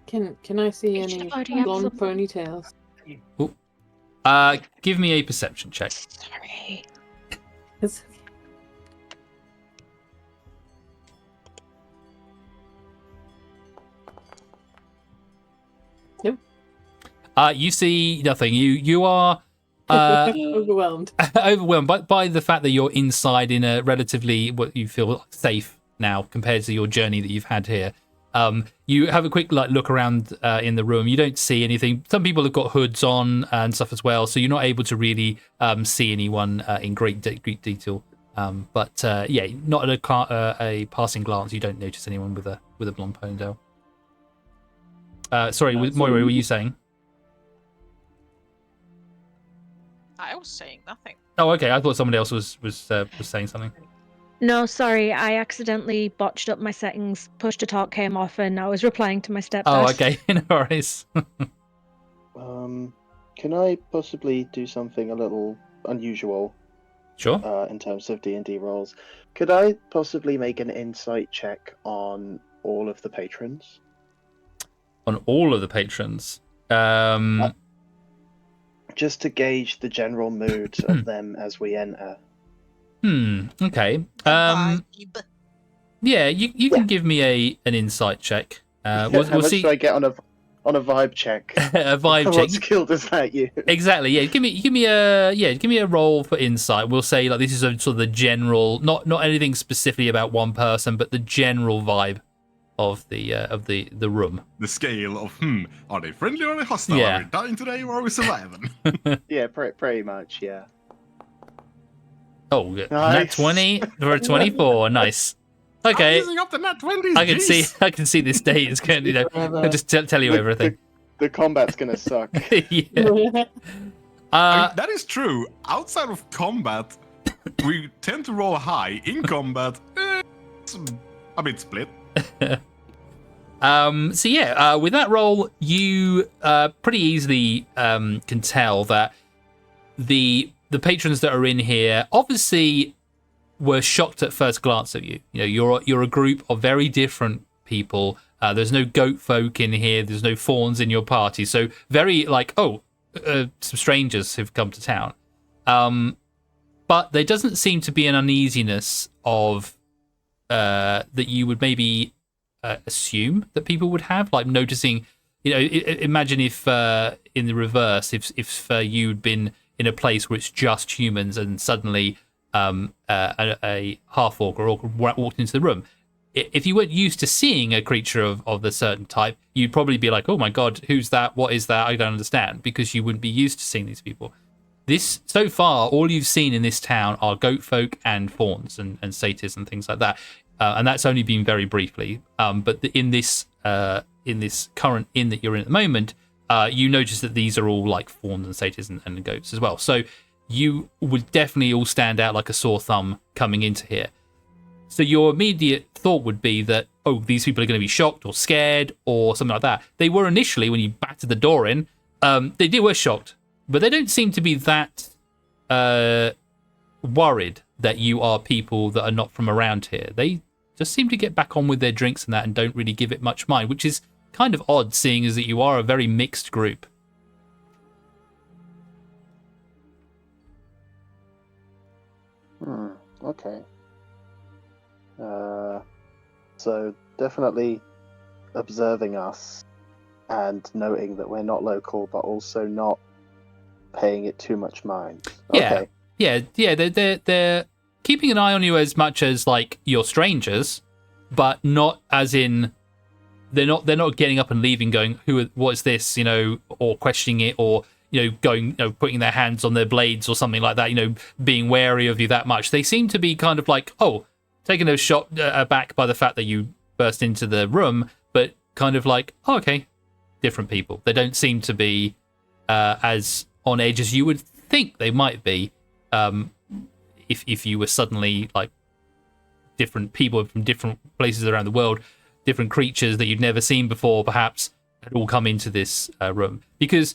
Can I see any blonde ponytails? Ooh. Give me a perception check. Sorry. Nope. You see nothing. You are overwhelmed. Overwhelmed by the fact that you're inside in a relatively what you feel safe now compared to your journey that you've had here. You have a quick look around in the room. You don't see anything. Some people have got hoods on and stuff as well, so you're not able to really see anyone in great detail. But not at a passing glance, you don't notice anyone with a blonde ponytail. Sorry, Moira, were you saying? I was saying nothing. Oh, okay. I thought somebody else was saying something. No, sorry, I accidentally botched up my settings. Push to talk came off, and I was replying to my stepdad. Oh, okay. No worries. Can I possibly do something a little unusual? Sure. In terms of D&D roles, could I possibly make an insight check on all of the patrons? On all of the patrons? Just to gauge the general mood of them as we enter. Okay. Vibe. Yeah, you can give me an insight check. How much do I get on a vibe check? A vibe check. What skill does that use? Exactly. Yeah. Give me a roll for insight. We'll say like this is a sort of the general, not anything specifically about one person, but the general vibe of the room. The scale of are they friendly or are they hostile? Yeah. Are we dying today or are we surviving? Yeah, pretty much. Yeah. Oh, Nice. nat 20 for a 24. Nice. Okay. I'm using up the nat 20s. I can see this day is going to, I'll just tell you everything. The combat's gonna suck. Yeah. That is true. Outside of combat, we tend to roll high. In combat, it's a bit split. With that roll, you pretty easily can tell that the patrons that are in here obviously were shocked at first glance at you. You know, you're a group of very different people. There's no goat folk in here. There's no fawns in your party. So very some strangers have come to town. But there doesn't seem to be an uneasiness of that you would maybe assume that people would have, like noticing. Imagine if in the reverse, if you'd been in a place where it's just humans and suddenly a half-orc or orc walked into the room. If you weren't used to seeing a creature of a certain type, you'd probably be like, oh my god, who's that? What is that? I don't understand, because you wouldn't be used to seeing these people. So far, all you've seen in this town are goat folk and fawns and satyrs and things like that. And that's only been very briefly. But in this current inn that you're in at the moment, you notice that these are all like fawns and satyrs and goats as well. So you would definitely all stand out like a sore thumb coming into here. So your immediate thought would be that, oh, these people are going to be shocked or scared or something like that. They were initially, when you battered the door in, they were shocked, but they don't seem to be that worried that you are people that are not from around here. They just seem to get back on with their drinks and that and don't really give it much mind, which is kind of odd, seeing as that you are a very mixed group. Okay. So definitely observing us and noting that we're not local, but also not paying it too much mind. Okay. Yeah. They're keeping an eye on you as much as like you're strangers, but not as in they're not getting up and leaving, going, what is this, or questioning it, or going, putting their hands on their blades or something like that, being wary of you that much. They seem to be kind of like, taking a shot aback by the fact that you burst into the room, but kind of like, okay, different people. They don't seem to be as on edge as you would think they might be if you were suddenly like different people from different places around the world, different creatures that you'd never seen before, perhaps, had all come into this room. Because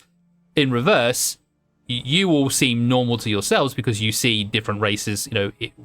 in reverse, you all seem normal to yourselves because you see different races,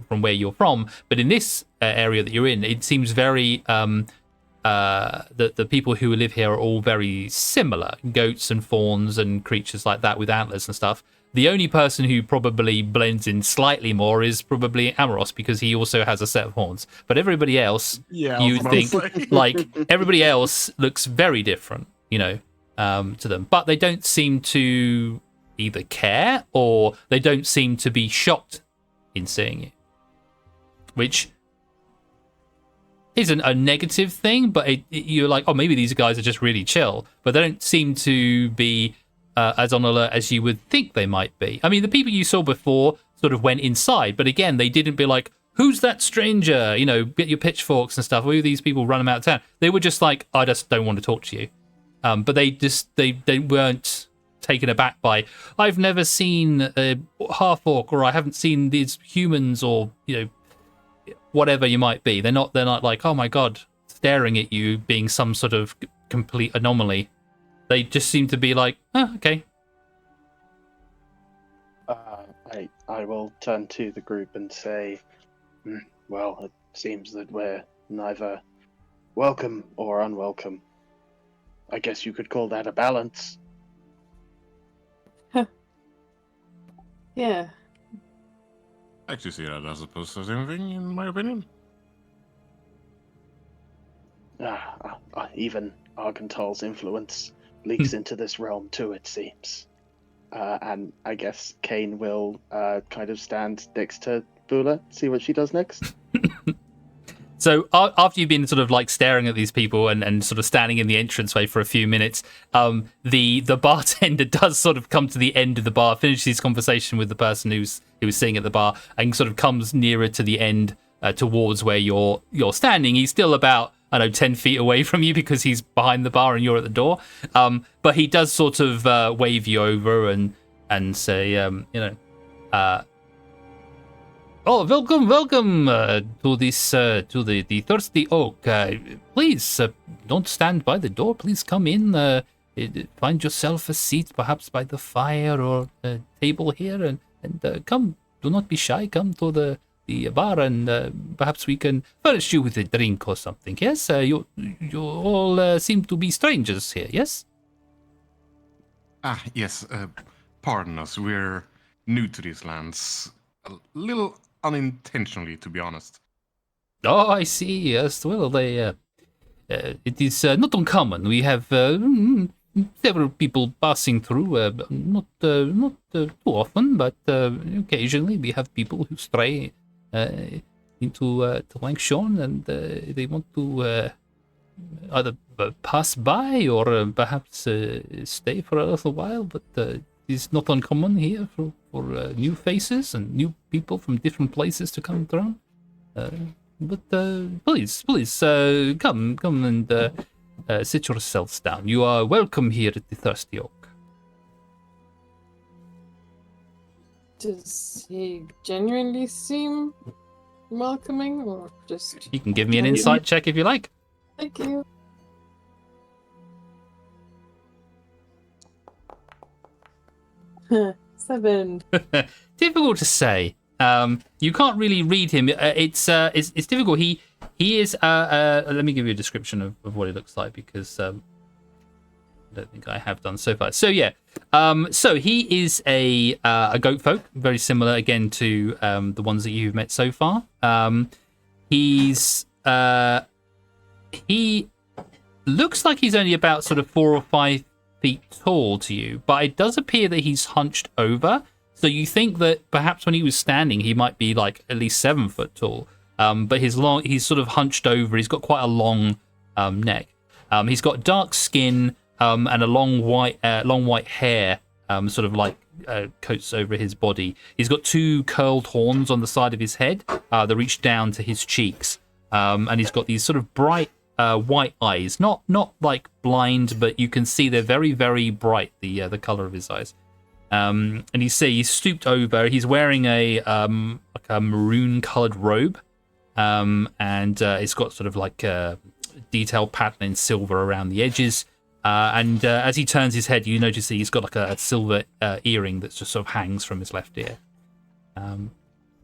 from where you're from. But in this area that you're in, it seems very the people who live here are all very similar. Goats and fawns and creatures like that with antlers and stuff. The only person who probably blends in slightly more is probably Amoros, because he also has a set of horns. But everybody else, you think, like, everybody else looks very different, to them. But they don't seem to either care, or they don't seem to be shocked in seeing you. Which isn't a negative thing, but you're like, oh, maybe these guys are just really chill. But they don't seem to be as on alert as you would think they might be. I mean, the people you saw before sort of went inside, but again, they didn't be like, who's that stranger? Get your pitchforks and stuff. Who are these people, run them out of town? They were just like, I just don't want to talk to you. But they weren't taken aback by, I've never seen a half-orc, or I haven't seen these humans, or, whatever you might be. They're not like, oh my God, staring at you, being some sort of complete anomaly. They just seem to be like, okay. I will turn to the group and say, well, it seems that we're neither welcome or unwelcome. I guess you could call that a balance. Yeah. I actually see that as opposed to anything, in my opinion. Even Argental's influence leaks into this realm too, it seems. And I guess Kane will kind of stand next to Bula, see what she does next. So after you've been sort of like staring at these people and sort of standing in the entranceway for a few minutes, the bartender does sort of come to the end of the bar, finish his conversation with the person who was sitting at the bar, and sort of comes nearer to the end towards where you're standing. He's still about, 10 feet away from you because he's behind the bar and you're at the door. But he does sort of wave you over and say, welcome to this to the Thirsty Oak. Please don't stand by the door. Please come in. Find yourself a seat, perhaps by the fire or a table here, and come. Do not be shy. Come to the bar, and perhaps we can furnish you with a drink or something. Yes, you all seem to be strangers here. Yes. Yes. Pardon us. We're new to these lands. A little unintentionally, to be honest. Oh, I see. Yes. Well, it is not uncommon. We have several people passing through. Not too often, but occasionally we have people who stray into Langshorn, and they want to either pass by or perhaps stay for a little while. But it's not uncommon here for new faces and new people from different places to come through. But please, come and sit yourselves down. You are welcome here at the Thirsty Oak. Does he genuinely seem welcoming, or just... You can give me an insight check if you like. Thank you. Seven. Difficult to say. You can't really read him. It's difficult. He is. Let me give you a description of what he looks like, because I don't think I have done so far. So yeah. So he is a goat folk, very similar again to the ones that you've met so far. He looks like he's only about sort of 4 or 5 feet tall to you, but it does appear that he's hunched over. So you think that perhaps when he was standing, he might be like at least 7 foot tall. But he's sort of hunched over. He's got quite a long neck. He's got dark skin and a long white hair, sort of like coats over his body. He's got 2 curled horns on the side of his head that reach down to his cheeks, and he's got these sort of bright white eyes. Not like blind, but you can see they're very, very bright. The color of his eyes. And you see he's stooped over. He's wearing a maroon-colored robe, and it's got sort of like a detailed pattern in silver around the edges. And as he turns his head, you notice that he's got like a silver earring that just sort of hangs from his left ear.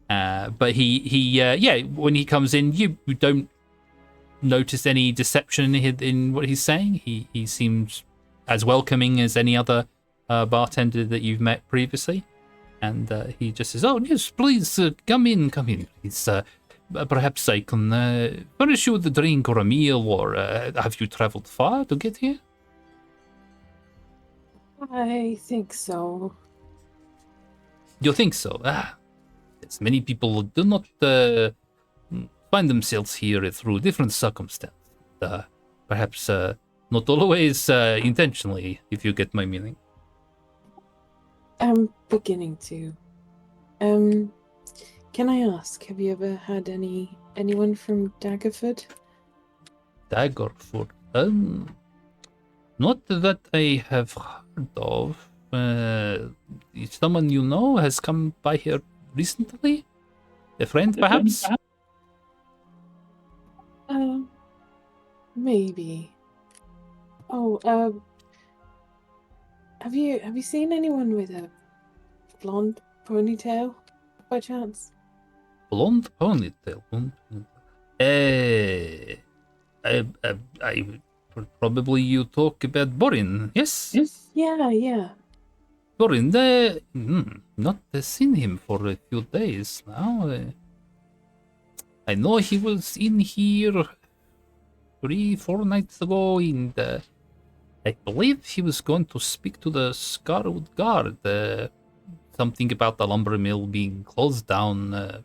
But he when he comes in, you don't notice any deception in what he's saying. He seems as welcoming as any other bartender that you've met previously, and he just says, "Oh yes, please come in, please. Perhaps I can furnish you with a drink or a meal, or have you traveled far to get here?" I think so. You think so? Yes, many people do not find themselves here through different circumstances. Perhaps not always intentionally, if you get my meaning. I'm beginning to. Can I ask, have you ever had anyone from Daggerford? Daggerford? Not that I have heard of. Someone you know has come by here recently? A friend, perhaps? Maybe. Oh, have you seen anyone with a blonde ponytail, by chance? Blonde ponytail? Probably you talk about Borin, yes? Yes. Yeah. Borin, not seen him for a few days now. I know he was in here 3-4 nights ago, and I believe he was going to speak to the Scarwood Guard. Something about the lumber mill being closed down.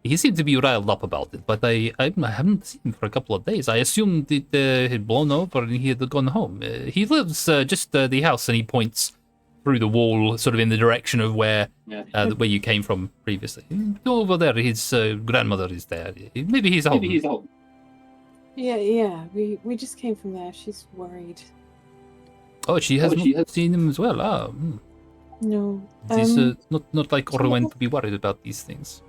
He seemed to be riled up about it, but I haven't seen him for a couple of days. I assumed it had blown over and he had gone home. He lives just the house, and he points through the wall, sort of in the direction of where you came from previously. Over there, his grandmother is there. Maybe he's home. Yeah. We just came from there. She's worried. Oh, she has seen him as well. No. It's not like Orwen to be worried about these things.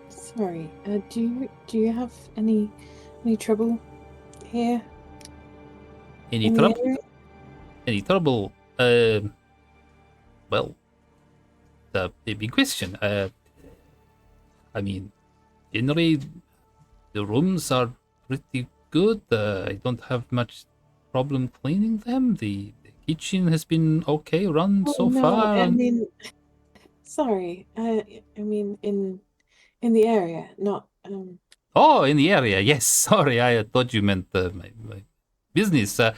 Sorry. Do you have any trouble here? Any trouble? Any trouble? Well, the big question. I mean, generally, the rooms are pretty good. I don't have much problem cleaning them. The kitchen has been okay run so far. I mean, sorry. I mean, in the area, not. Oh, in the area. Yes. Sorry, I thought you meant my business. No,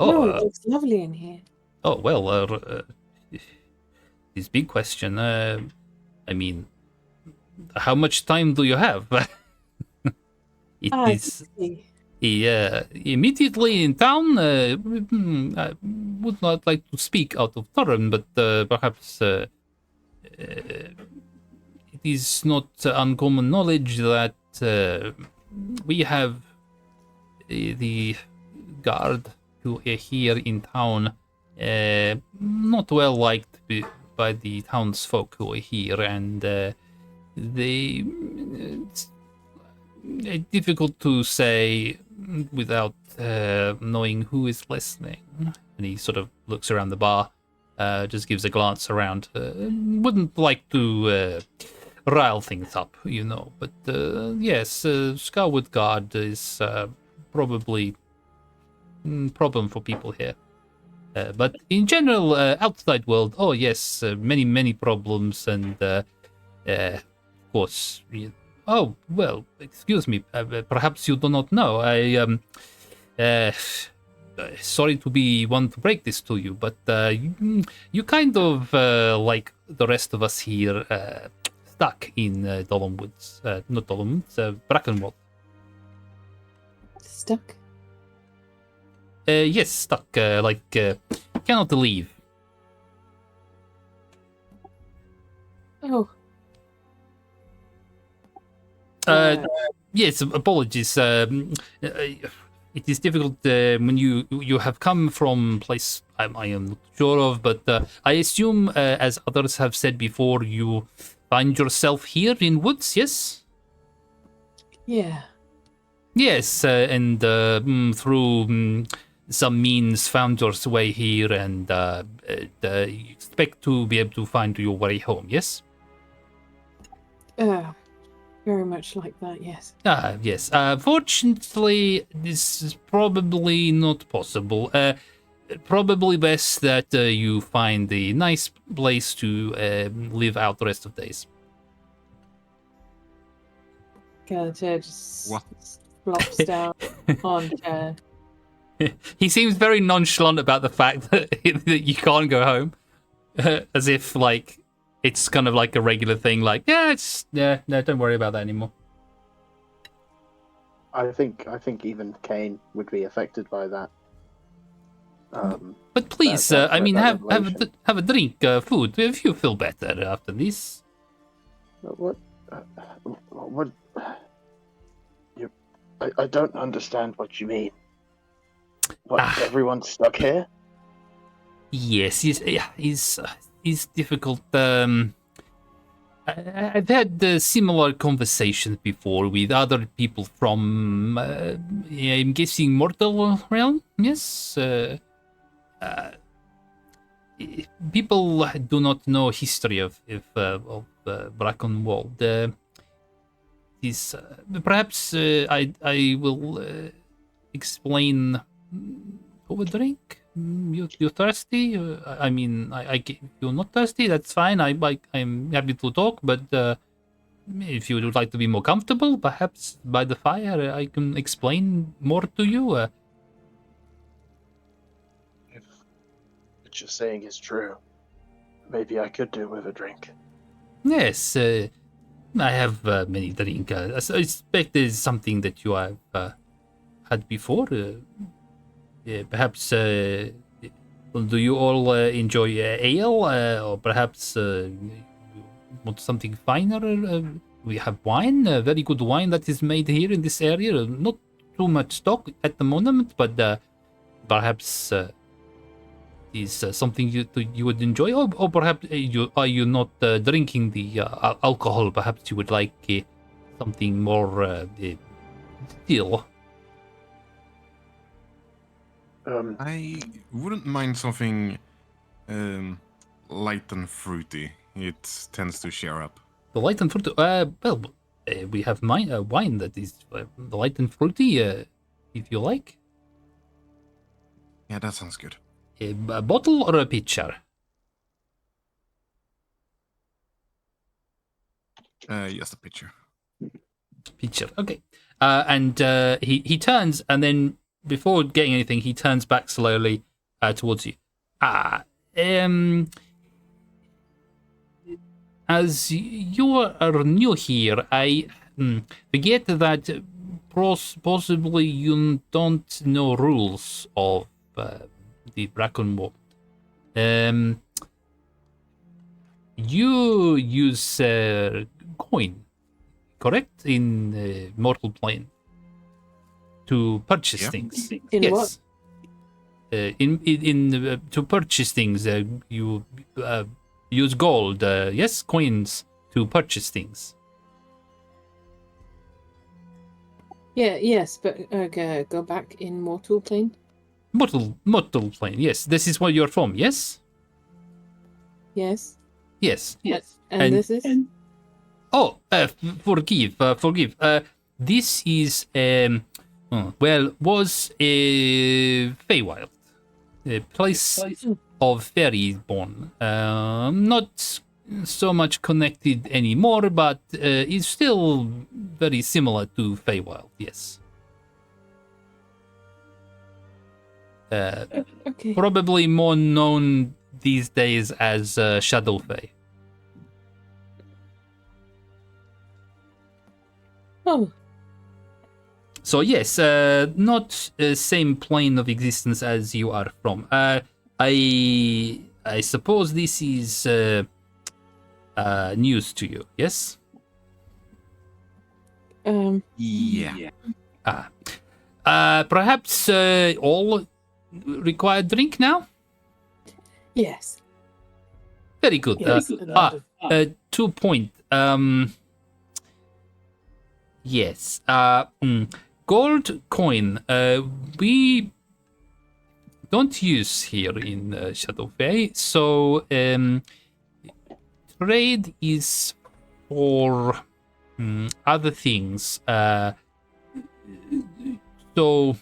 it looks lovely in here. Oh well. This big question. I mean, how much time do you have? Immediately in town. I would not like to speak out of turn, but perhaps it is not uncommon knowledge that we have the guard who are here in town, not well liked by the townsfolk who are here, and they it's difficult to say without knowing who is listening. And he sort of looks around the bar, just gives a glance around. Wouldn't like to rile things up, you know. But yes, Scarwood Guard is probably problem for people here. But in general, outside world, oh yes, many problems, and of course. Oh well, excuse me. Perhaps you do not know. Sorry to be one to break this to you, but you kind of like the rest of us here, stuck in Dolomwoods, not Dolomwoods, Brackenwold. Stuck? Yes, stuck. Cannot leave. Oh. Yes, apologies. It is difficult when you have come from place I am not sure of, but I assume, as others have said before, you find yourself here in woods, yes? Yeah. Yes, and through some means found your way here, and you expect to be able to find your way home, yes? Very much like that, yes. Yes. Fortunately, this is probably not possible. Probably best that you find a nice place to live out the rest of the days. Galatea just What? flops down on chair. He seems very nonchalant about the fact that you can't go home, as if like it's kind of like a regular thing. Like, no, don't worry about that anymore. I think even Kane would be affected by that. But please, that have a drink, food, if you feel better after this. What? I don't understand what you mean. What? Everyone's stuck here? Yes, it's difficult. I've had similar conversations before with other people from, I'm guessing, Mortal Realm. Yes. People do not know history of Brackenwold. Perhaps I will explain over drink. You thirsty? I mean, you're not thirsty. That's fine. I'm happy to talk. But if you would like to be more comfortable, perhaps by the fire, I can explain more to you. If what you're saying is true, maybe I could do with a drink. Yes, I have many drink. I suspect it's something that you have had before. Perhaps do you all enjoy ale, or perhaps want something finer? We have wine, very good wine that is made here in this area. Not too much stock at the moment, but perhaps is something you would enjoy, or perhaps are you not drinking the alcohol? Perhaps you would like something more still. I wouldn't mind something light and fruity. It tends to cheer up. The light and fruity. We have wine that is light and fruity. If you like. Yeah, that sounds good. A bottle or a pitcher? Just a pitcher. Pitcher. Okay. And he turns, and then before getting anything, he turns back slowly towards you. As you are new here, I forget that possibly you don't know rules of the Brackenwold. You use coin, correct, in Mortal Plane to purchase things. In yes. what? to purchase things, you use gold, yes, coins to purchase things. Yeah, yes, but go back in mortal plane. Mortal plane, yes. This is where you're from, yes? Yes. Yes. And this is. Oh, forgive. This is was a Feywild, a place of fairies born. Not so much connected anymore, but is still very similar to Feywild. Yes. Okay. Probably more known these days as Shadow Fey. Oh. So yes, not same plane of existence as you are from. I suppose this is news to you. Yes. Yeah. Perhaps all require drink now. Yes. Very good. Yes. 2 point. Yes. Gold coin. We don't use here in Shadow Fey. So trade is for other things. So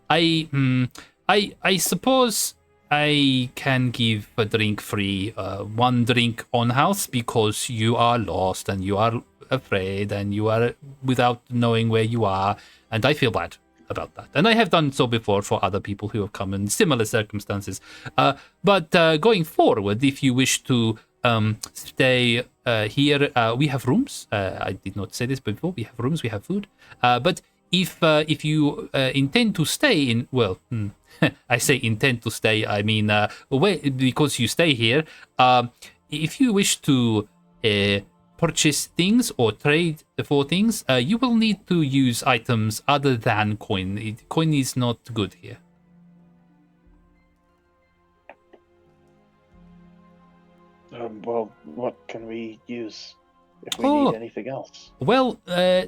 I suppose I can give a drink free, one drink on house, because you are lost and you are afraid and you are without knowing where you are, and I feel bad about that. And I have done so before for other people who have come in similar circumstances. But going forward, if you wish to stay here, we have rooms. I did not say this before. We have rooms, we have food. But if you intend to stay in, well, I say intend to stay, I mean, because you stay here, if you wish to purchase things or trade for things, you will need to use items other than coin. Coin is not good here. Well, what can we use if we need anything else? Well,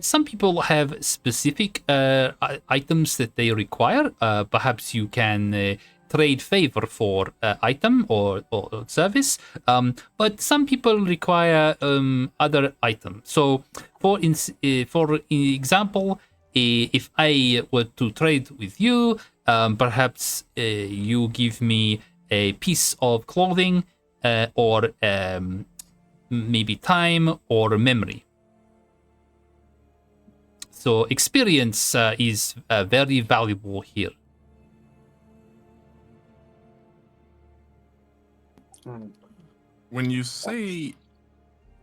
some people have specific items that they require. Perhaps you can trade favor for item or service, but some people require other items. So, for example, if I were to trade with you, perhaps you give me a piece of clothing or maybe time or memory. So experience is very valuable here. When you say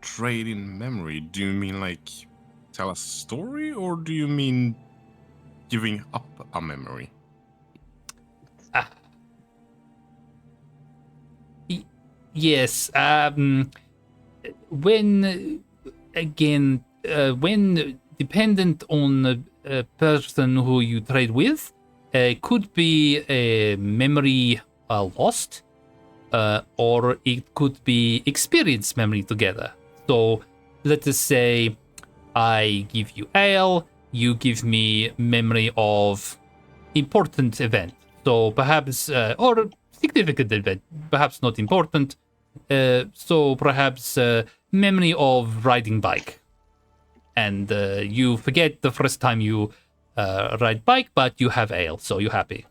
trade in memory, do you mean like tell a story, or do you mean giving up a memory? Yes. When dependent on a person who you trade with, could be a memory lost, or it could be experience memory together. So let us say I give you ale, you give me memory of important event. So perhaps, or significant event, perhaps not important. So perhaps memory of riding bike. And you forget the first time you ride bike, but you have ale, so you're happy.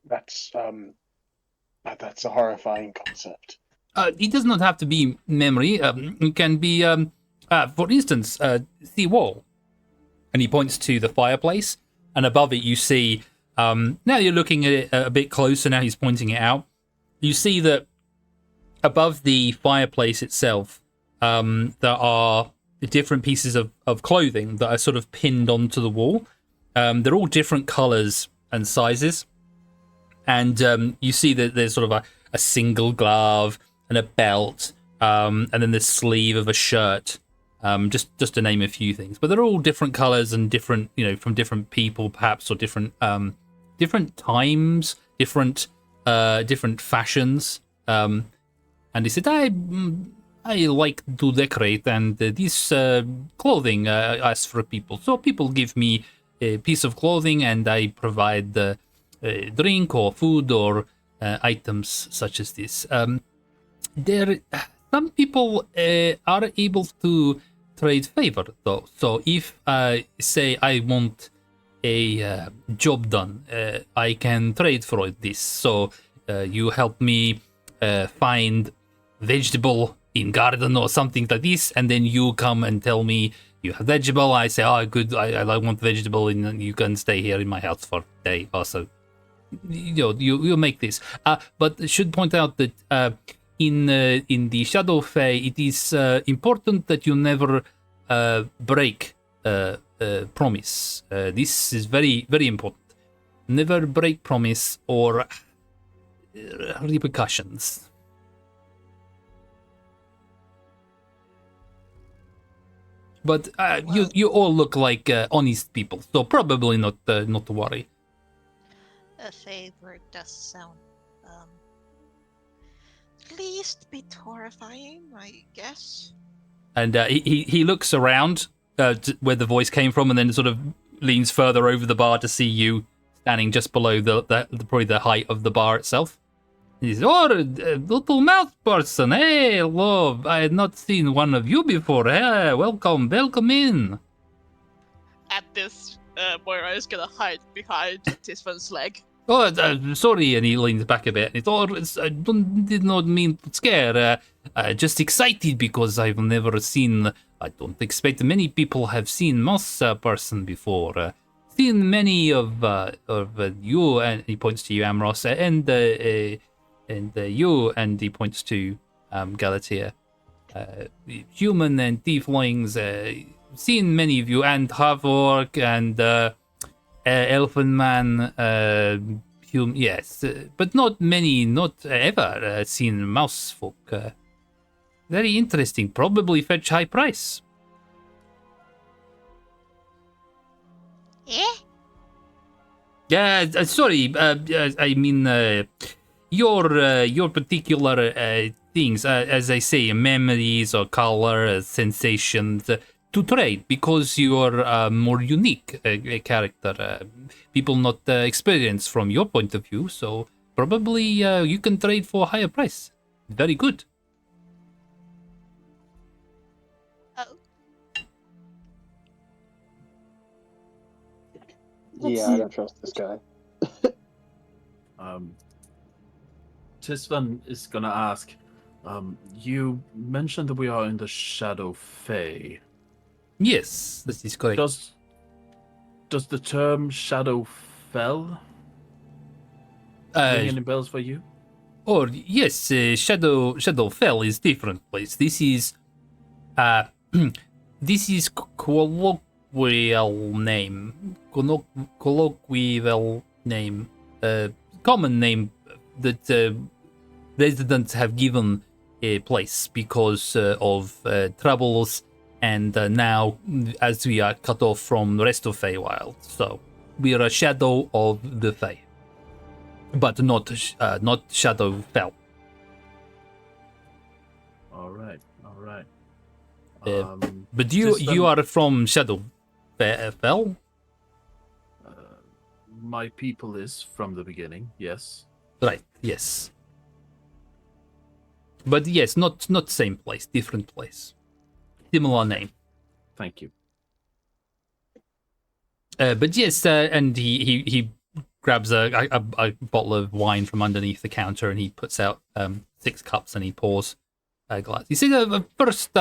That's a horrifying concept. It does not have to be memory. It can be, for instance, see wall. And he points to the fireplace, and above it you see, now you're looking at it a bit closer, now he's pointing it out. You see that above the fireplace itself, there are different pieces of clothing that are sort of pinned onto the wall. They're all different colors and sizes. And you see that there's sort of a single glove and a belt, and then the sleeve of a shirt. Just to name a few things, but they're all different colors and different, from different people, perhaps, or different times, different fashions. And he said, I like to decorate, and this clothing I ask for people. So people give me a piece of clothing, and I provide drink or food or items such as this. Some people are able to trade favor, though. So if say I want a job done, I can trade for this. So you help me find vegetable in garden or something like this, and then you come and tell me you have vegetable. I say, oh, good, I want vegetable, and you can stay here in my house for a day. Also, you make this. But I should point out that in the Shadow Fey, it is important that you never break promise. This is very, very important. Never break promise or repercussions. But you all look like honest people, so probably not to worry. A favor does sound least bit horrifying, I guess. And he looks around where the voice came from, and then sort of leans further over the bar to see you standing just below the probably the height of the bar itself. He says, "Oh, little mouse person, hey, hello! I had not seen one of you before. Hey, welcome in." At this, Moira is gonna hide behind Tisfan's leg. Oh, sorry, and he leans back a bit. I did not mean to scare. Just excited because I've never seen. I don't expect many people have seen mouse person before. Seen many of you, and he points to you, Amros, and you, and he points to Galatea. Human and tieflings. Seen many of you, and Havork, and Elfin Man, yes, but not many, not ever seen mouse folk. Very interesting, probably fetch high price. Eh? Yeah, sorry, I mean, your particular things, as I say, memories or color, sensations, to trade, because you are a more unique character. People not experience from your point of view, so probably you can trade for a higher price. Very good. Oh. Yeah, I don't trust this guy. Tisvan is gonna ask, you mentioned that we are in the Shadow Fey. Yes, this is correct. Does the term Shadow Fell ring any bells for you? Or yes, Shadow Fell is different place. This is this is colloquial name, colloquial name, common name that residents have given a place because of troubles. And now, as we are cut off from the rest of Feywild, so we are a shadow of the Fey, but not Shadow Fell. All right. But you are from Shadow Fell? My people is from the beginning, yes. Right, yes. But yes, not same place, different place. Similar name. Thank you. But yes, and he grabs a bottle of wine from underneath the counter, and he puts out 6 cups, and he pours a glass. He says, first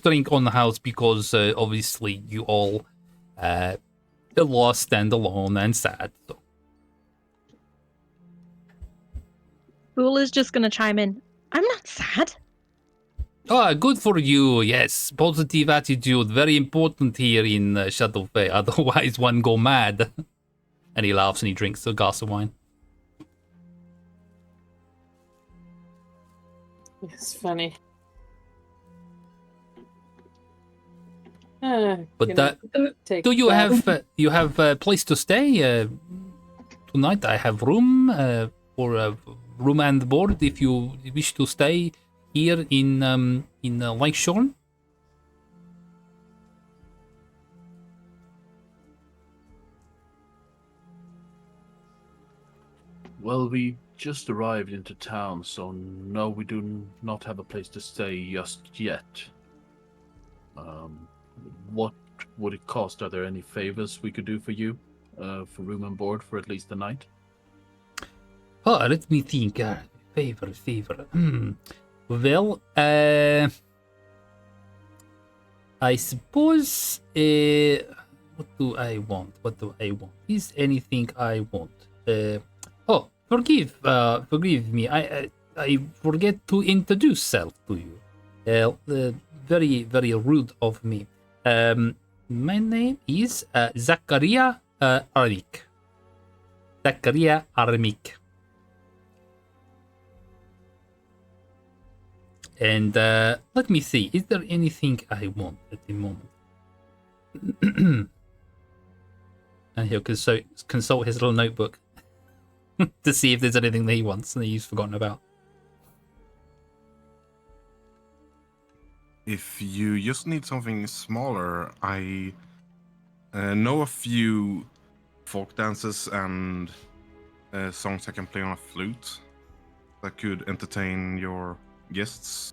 drink on the house, because obviously you all are lost and alone and sad. So. Fool is just gonna chime in. I'm not sad. Oh, good for you. Yes, positive attitude, very important here in Shadow Fey. Otherwise, one go mad. And he laughs and he drinks a glass of wine. It's funny. But take do you that. have a place to stay tonight? I have room for room and board if you wish to stay here in Lakeshore. Well, we just arrived into town, so no, we do not have a place to stay just yet. What would it cost? Are there any favors we could do for you, for room and board for at least the night? Oh, let me think. Favor. Well, I suppose. What do I want? Is anything I want? Forgive me. I forget to introduce self to you. Very, very rude of me. My name is Zakaria Armik. Zakaria Armik. And let me see. Is there anything I want at the moment? And he'll consult his little notebook to see if there's anything that he wants that he's forgotten about. If you just need something smaller, I know a few folk dances and songs I can play on a flute that could entertain your guests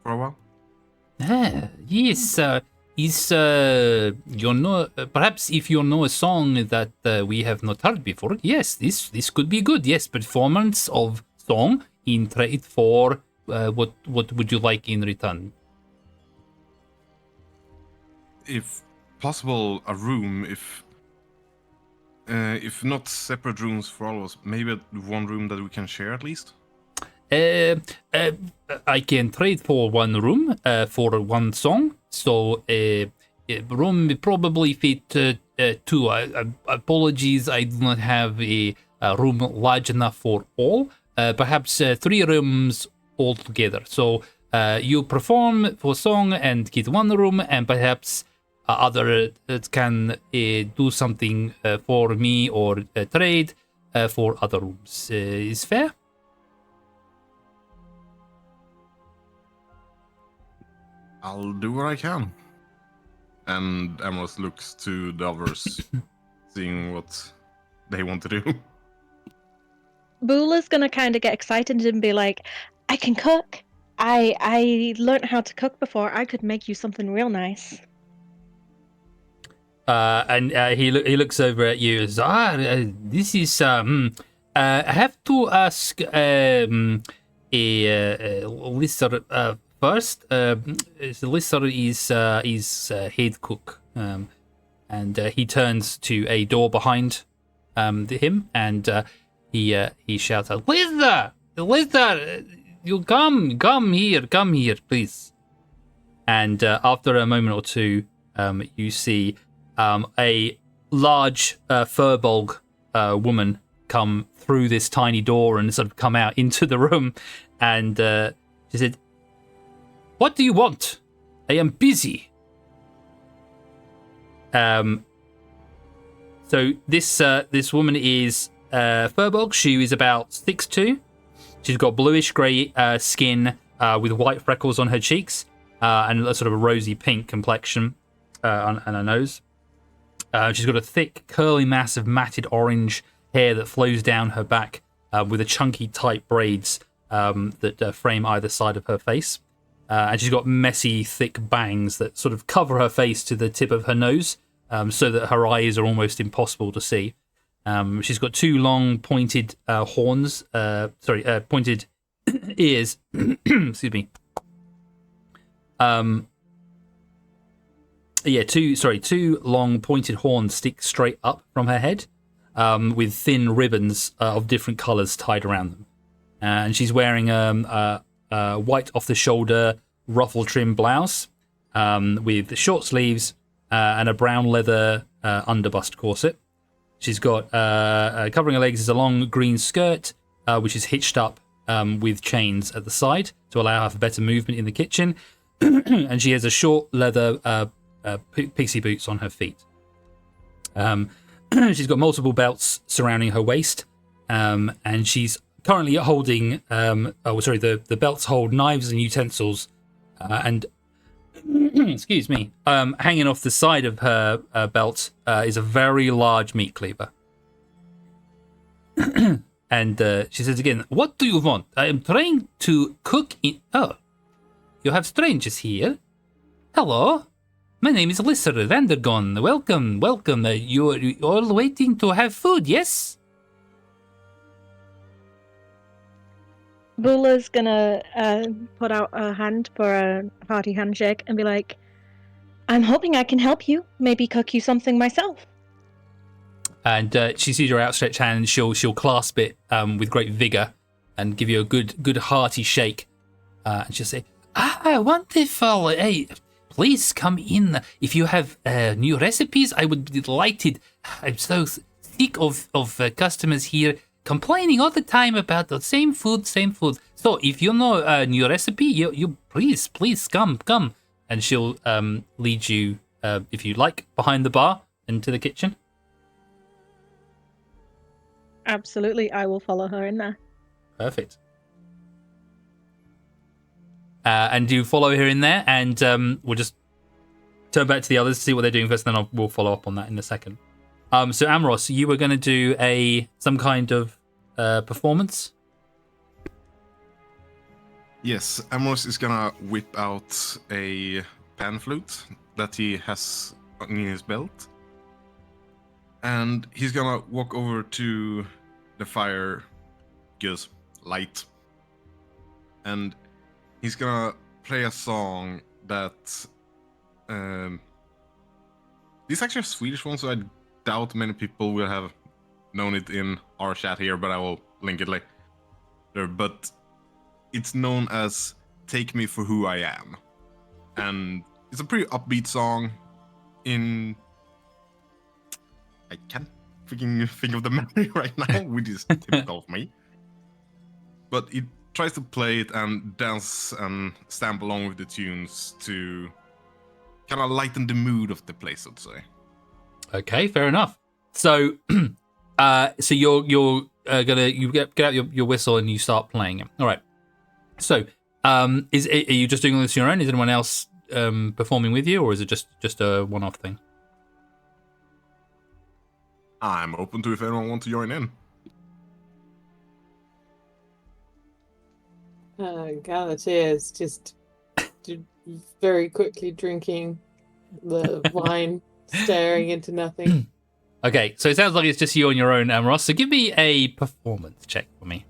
for a while. Yes. Perhaps if you know a song that we have not heard before, yes, this could be good. Yes, performance of song in trade for what would you like in return? If possible, a room. If not separate rooms for all of us, maybe one room that we can share at least. I can trade for one room for one song. So room probably fit two. Apologies, I do not have a room large enough for all. Perhaps 3 rooms altogether. So you perform for song and get one room, and perhaps other can do something for me or trade for other rooms. Is fair? I'll do what I can. And Amos looks to the others, seeing what they want to do. Boola's gonna kind of get excited and be like, I can cook. I learned how to cook before. I could make you something real nice. And he looks over at you as this is I have to ask Lisser first. Lisser is head cook, and he turns to a door behind him, and he shouts out, Lisser, you come here, please. And after a moment or two, you see a large furbolg woman come through this tiny door and sort of come out into the room, and she said, "What do you want? I am busy." So this woman is furbolg. She is about 6'2". She's got bluish grey skin with white freckles on her cheeks and a sort of a rosy pink complexion on her nose. She's got a thick, curly mass of matted orange hair that flows down her back with a chunky, tight braids that frame either side of her face. And she's got messy, thick bangs that sort of cover her face to the tip of her nose so that her eyes are almost impossible to see. She's got 2 long, pointed pointed ears. Excuse me. Two long pointed horns stick straight up from her head, with thin ribbons of different colours tied around them. And she's wearing a white off-the-shoulder ruffle trim blouse with short sleeves and a brown leather underbust corset. She's got covering her legs is a long green skirt, which is hitched up with chains at the side to allow her for better movement in the kitchen. And she has a short leather pixie boots on her feet. She's got multiple belts surrounding her waist, and she's currently holding. The belts hold knives and utensils, and excuse me, hanging off the side of her belt is a very large meat cleaver. And she says again, "What do you want? I am trying to cook in." Oh, you have strangers here. Hello, my name is Lisser Vandergon. Welcome. You're all waiting to have food, yes? Bula's gonna put out a hand for a hearty handshake and be like, "I'm hoping I can help you. Maybe cook you something myself." And she sees your outstretched hand, and she'll clasp it with great vigor and give you a good hearty shake. And she'll say, wonderful. Hey, please come in. If you have new recipes, I would be delighted. I'm so sick of customers here complaining all the time about the same food. So if you know a new recipe, you please come. And she'll lead you, if you like, behind the bar into the kitchen. Absolutely, I will follow her in there. Perfect. And you follow her in there, and we'll just turn back to the others to see what they're doing first, and then we'll follow up on that in a second. So Amros, you were going to do some kind of performance? Yes, Amros is gonna whip out a pan flute that he has in his belt. And he's gonna walk over to the fire, goes light. And he's gonna play a song that... This is actually a Swedish one, so I doubt many people will have known it in our chat here, but I will link it later. But it's known as Take Me For Who I Am. And it's a pretty upbeat song in... I can't freaking think of the memory right now, which is typical of me. But it tries to play it and dance and stamp along with the tunes to kind of lighten the mood of the place, I'd say. Okay, fair enough. So, so you're gonna get out your whistle and you start playing it. All right. So, are you just doing this on your own? Is anyone else performing with you, or is it just a one-off thing? I'm open to if anyone wants to join in. Galatea is just very quickly drinking the wine, staring into nothing. Okay, so it sounds like it's just you on your own, Amros. So give me a performance check for me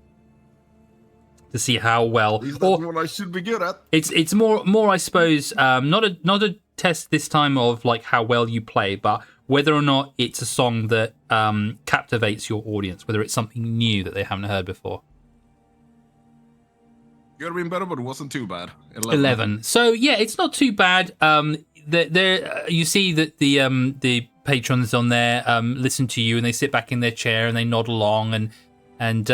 to see how well. That's what I should be good at. It's more I suppose, not a test this time of like how well you play, but whether or not it's a song that captivates your audience, whether it's something new that they haven't heard before. Could have been better, but it wasn't too bad. 11. So yeah, it's not too bad. There you see that the patrons on there listen to you, and they sit back in their chair and they nod along, and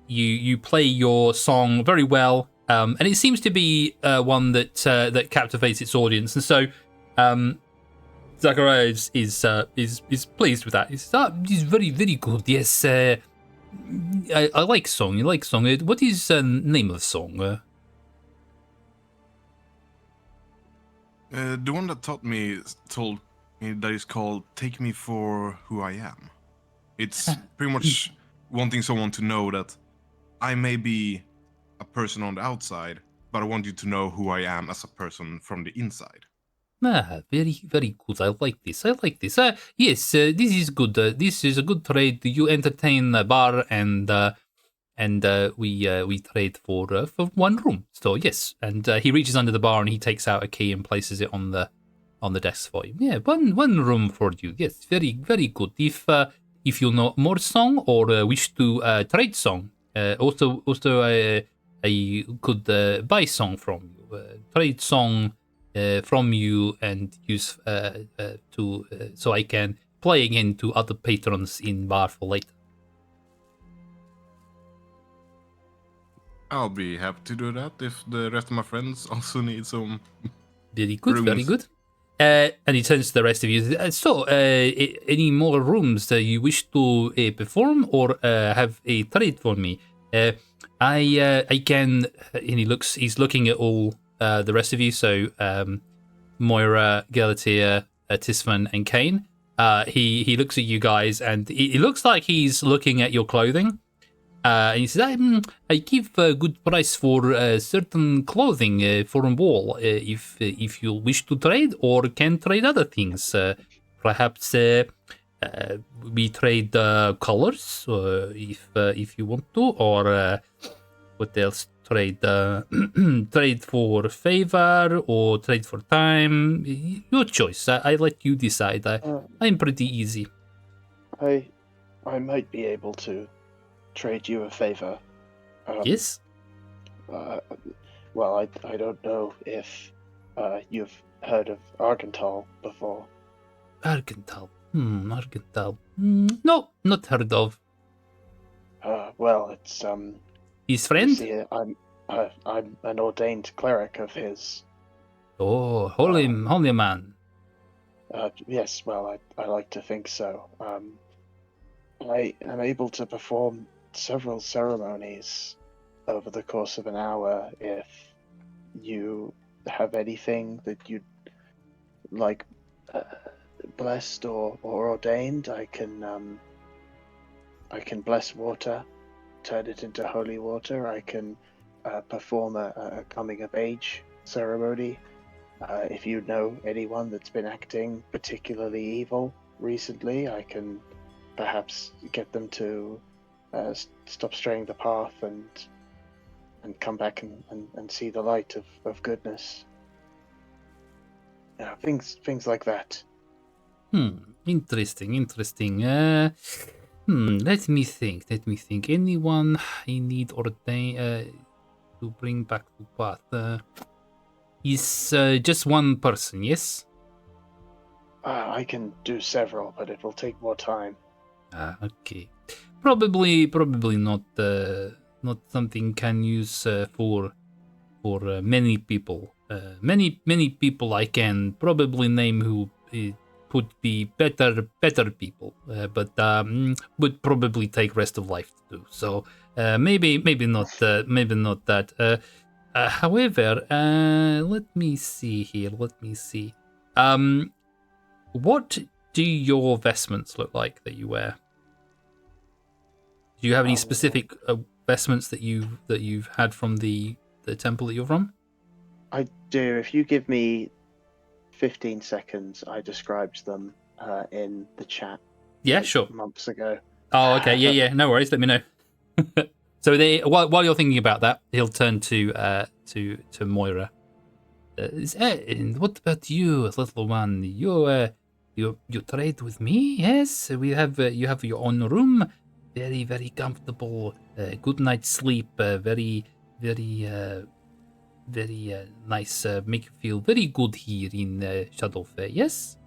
you play your song very well, and it seems to be one that captivates its audience, and so Zachariah is pleased with that. He's very, very good. Yes, I like song. You like song. What is the name of the song? The one that told me that is called "Take Me For Who I Am." It's pretty much wanting someone to know that I may be a person on the outside, but I want you to know who I am as a person from the inside. Very, very good. I like this. Yes, this is good. This is a good trade. You entertain the bar, and we trade for one room. So yes, and he reaches under the bar and he takes out a key and places it on the desk for you. Yeah, one room for you. Yes, very, very good. If you know more song or wish to trade song, also I could buy song from you. Trade song. From you and use so I can play again to other patrons in bar for later. I'll be happy to do that if the rest of my friends also need some. Very good, rooms. very good. And he turns to the rest of you. So, any more rooms that you wish to perform or have a trade for me? I can. And he's looking at all the rest of you. So, Moira, Galatea, Tisvan, and Kane. He looks at you guys, and he looks like he's looking at your clothing. And he says, I give a good price for certain clothing for a wall if you wish to trade or can trade other things. Perhaps we trade colors if you want to, or what else? Trade trade for favor or trade for time. Your choice. I let you decide. I'm pretty easy. I might be able to trade you a favor. Yes? Well, I don't know if you've heard of Argental before. Argental. Argental. No, not heard of. Well, it's His you friend? see, I'm an ordained cleric of his. Oh, holy man. Yes, well, I like to think so. I am able to perform several ceremonies over the course of an hour if you have anything that you'd like blessed or ordained. I can bless water, turn it into holy water. I can perform a coming of age ceremony. If you know anyone that's been acting particularly evil recently, I can perhaps get them to stop straying the path and come back and see the light of goodness. Things like that. Interesting. Let me think. Anyone I need ordain to bring back to path? Is just one person, yes? I can do several, but it will take more time. Okay. Probably not something can use for many people. Many people I can probably name who would be better people, but would probably take rest of life to do. So maybe not that. However, let me see here. What do your vestments look like that you wear? Do you have any specific vestments that you've had from the temple that you're from? I do. If you give me 15 seconds, I described them in the chat. Yeah, sure. Months ago. Oh, okay. Yeah. No worries. Let me know. So while you're thinking about that, he'll turn to Moira. What about you, little one? You trade with me? Yes, you have your own room, very very comfortable, good night's sleep, very nice, make you feel very good here in Shadow Fey. Yes.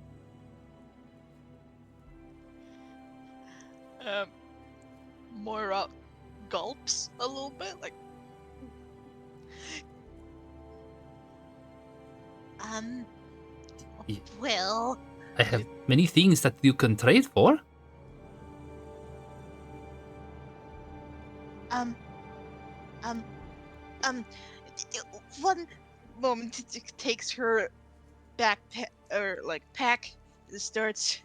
Moira gulps a little bit, like. Yeah. Well. I have many things that you can trade for. One moment, it takes her backpack pack, starts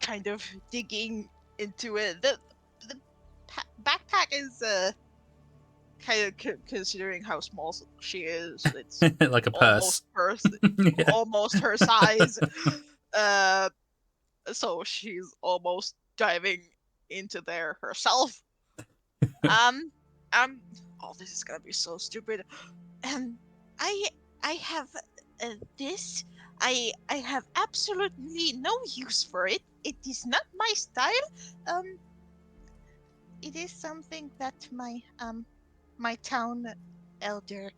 kind of digging into it. The backpack is kind of considering how small she is. It's like a purse, almost her size. So she's almost diving into there herself. Oh, this is gonna be so stupid. I have this. I have absolutely no use for it. It is not my style. It is something that my town elder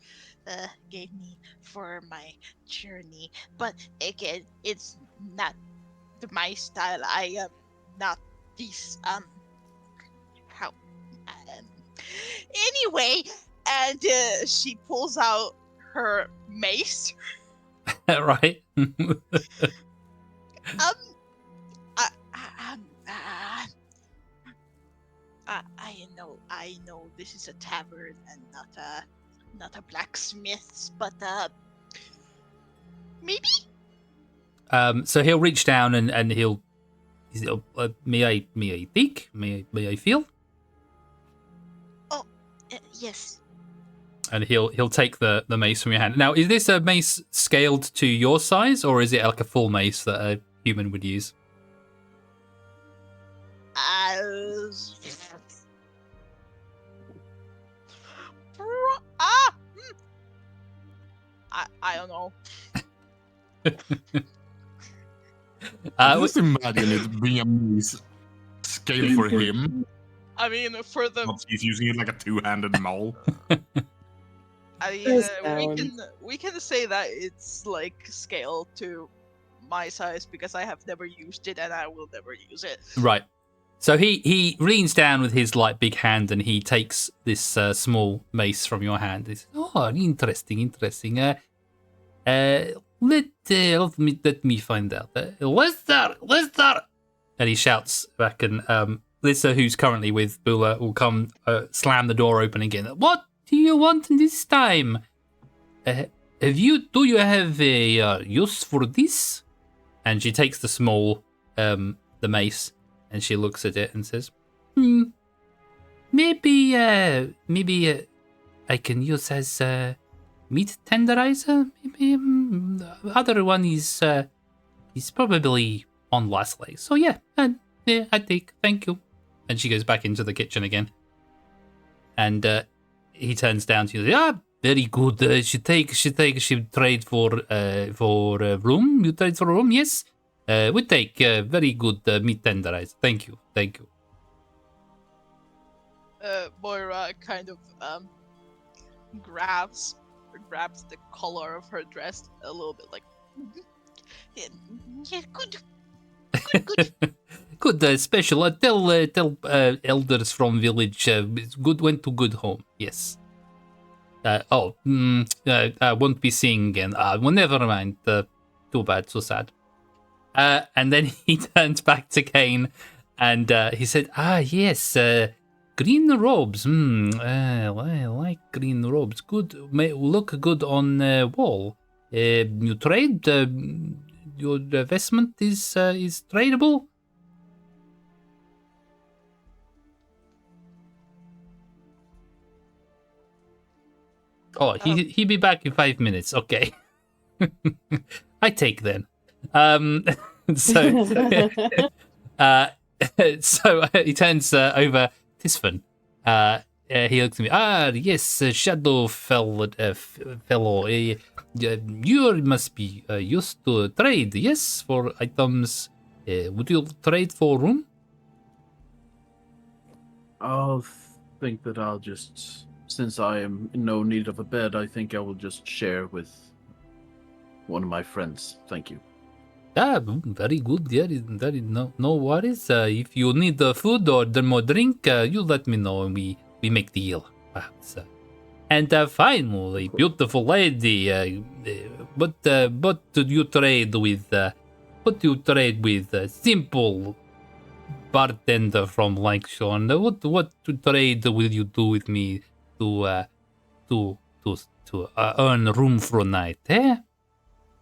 gave me for my journey. But again, it's not my style. I am not this how anyway, and she pulls out her mace Right. I know this is a tavern and not a blacksmith's, but maybe. So he'll reach down and he'll may I think? May I feel? Oh, yes. And he'll take the mace from your hand. Now, is this a mace scaled to your size, or is it like a full mace that a human would use? I don't know. I just imagine it being a mace scale for him. I mean, for the Not he's using it like a two-handed maul. I mean, we can say that it's like scaled to my size because I have never used it and I will never use it. Right. So he leans down with his like big hand and he takes this small mace from your hand. He says, "Oh, interesting. Let me find out. Lester!" And he shouts back, and Lissa, who's currently with Bula, will come slam the door open again. "What do you want this time? Do you have a use for this?" And she takes the small the mace and she looks at it and says, maybe I can use as meat tenderizer. Maybe the other one is probably on last leg. So yeah, I take. Thank you. And she goes back into the kitchen again. And he turns down to you. "Yeah, very good. She trade for room. You trade for room, yes. We take very good meat tenderizer. Thank you. Moira kind of grabs the collar of her dress a little bit, like, yeah, good. Good, special. Tell elders from village. Good went to good home. Yes. I won't be seeing again. Well, never mind. Too bad. So sad. And then he turned back to Kane, and he said, yes, green robes. I like green robes. Good, may look good on wall. You trade. Your investment is tradable." Oh, he'll be back in 5 minutes. Okay. I take then. So he turns over Tisfin. He looks at me. Yes, Shadow fellow. You must be used to trade, yes, for items. Would you trade for room? I'll think that I'll just, since I am in no need of a bed, I think I will just share with one of my friends. Thank you. Very good. There is no worries. If you need food or more drink, you let me know and we make deal. Perhaps. And finally, beautiful lady. But you trade with? What you trade with? Simple bartender from Lakeshore. What trade will you do with me to earn room for a night?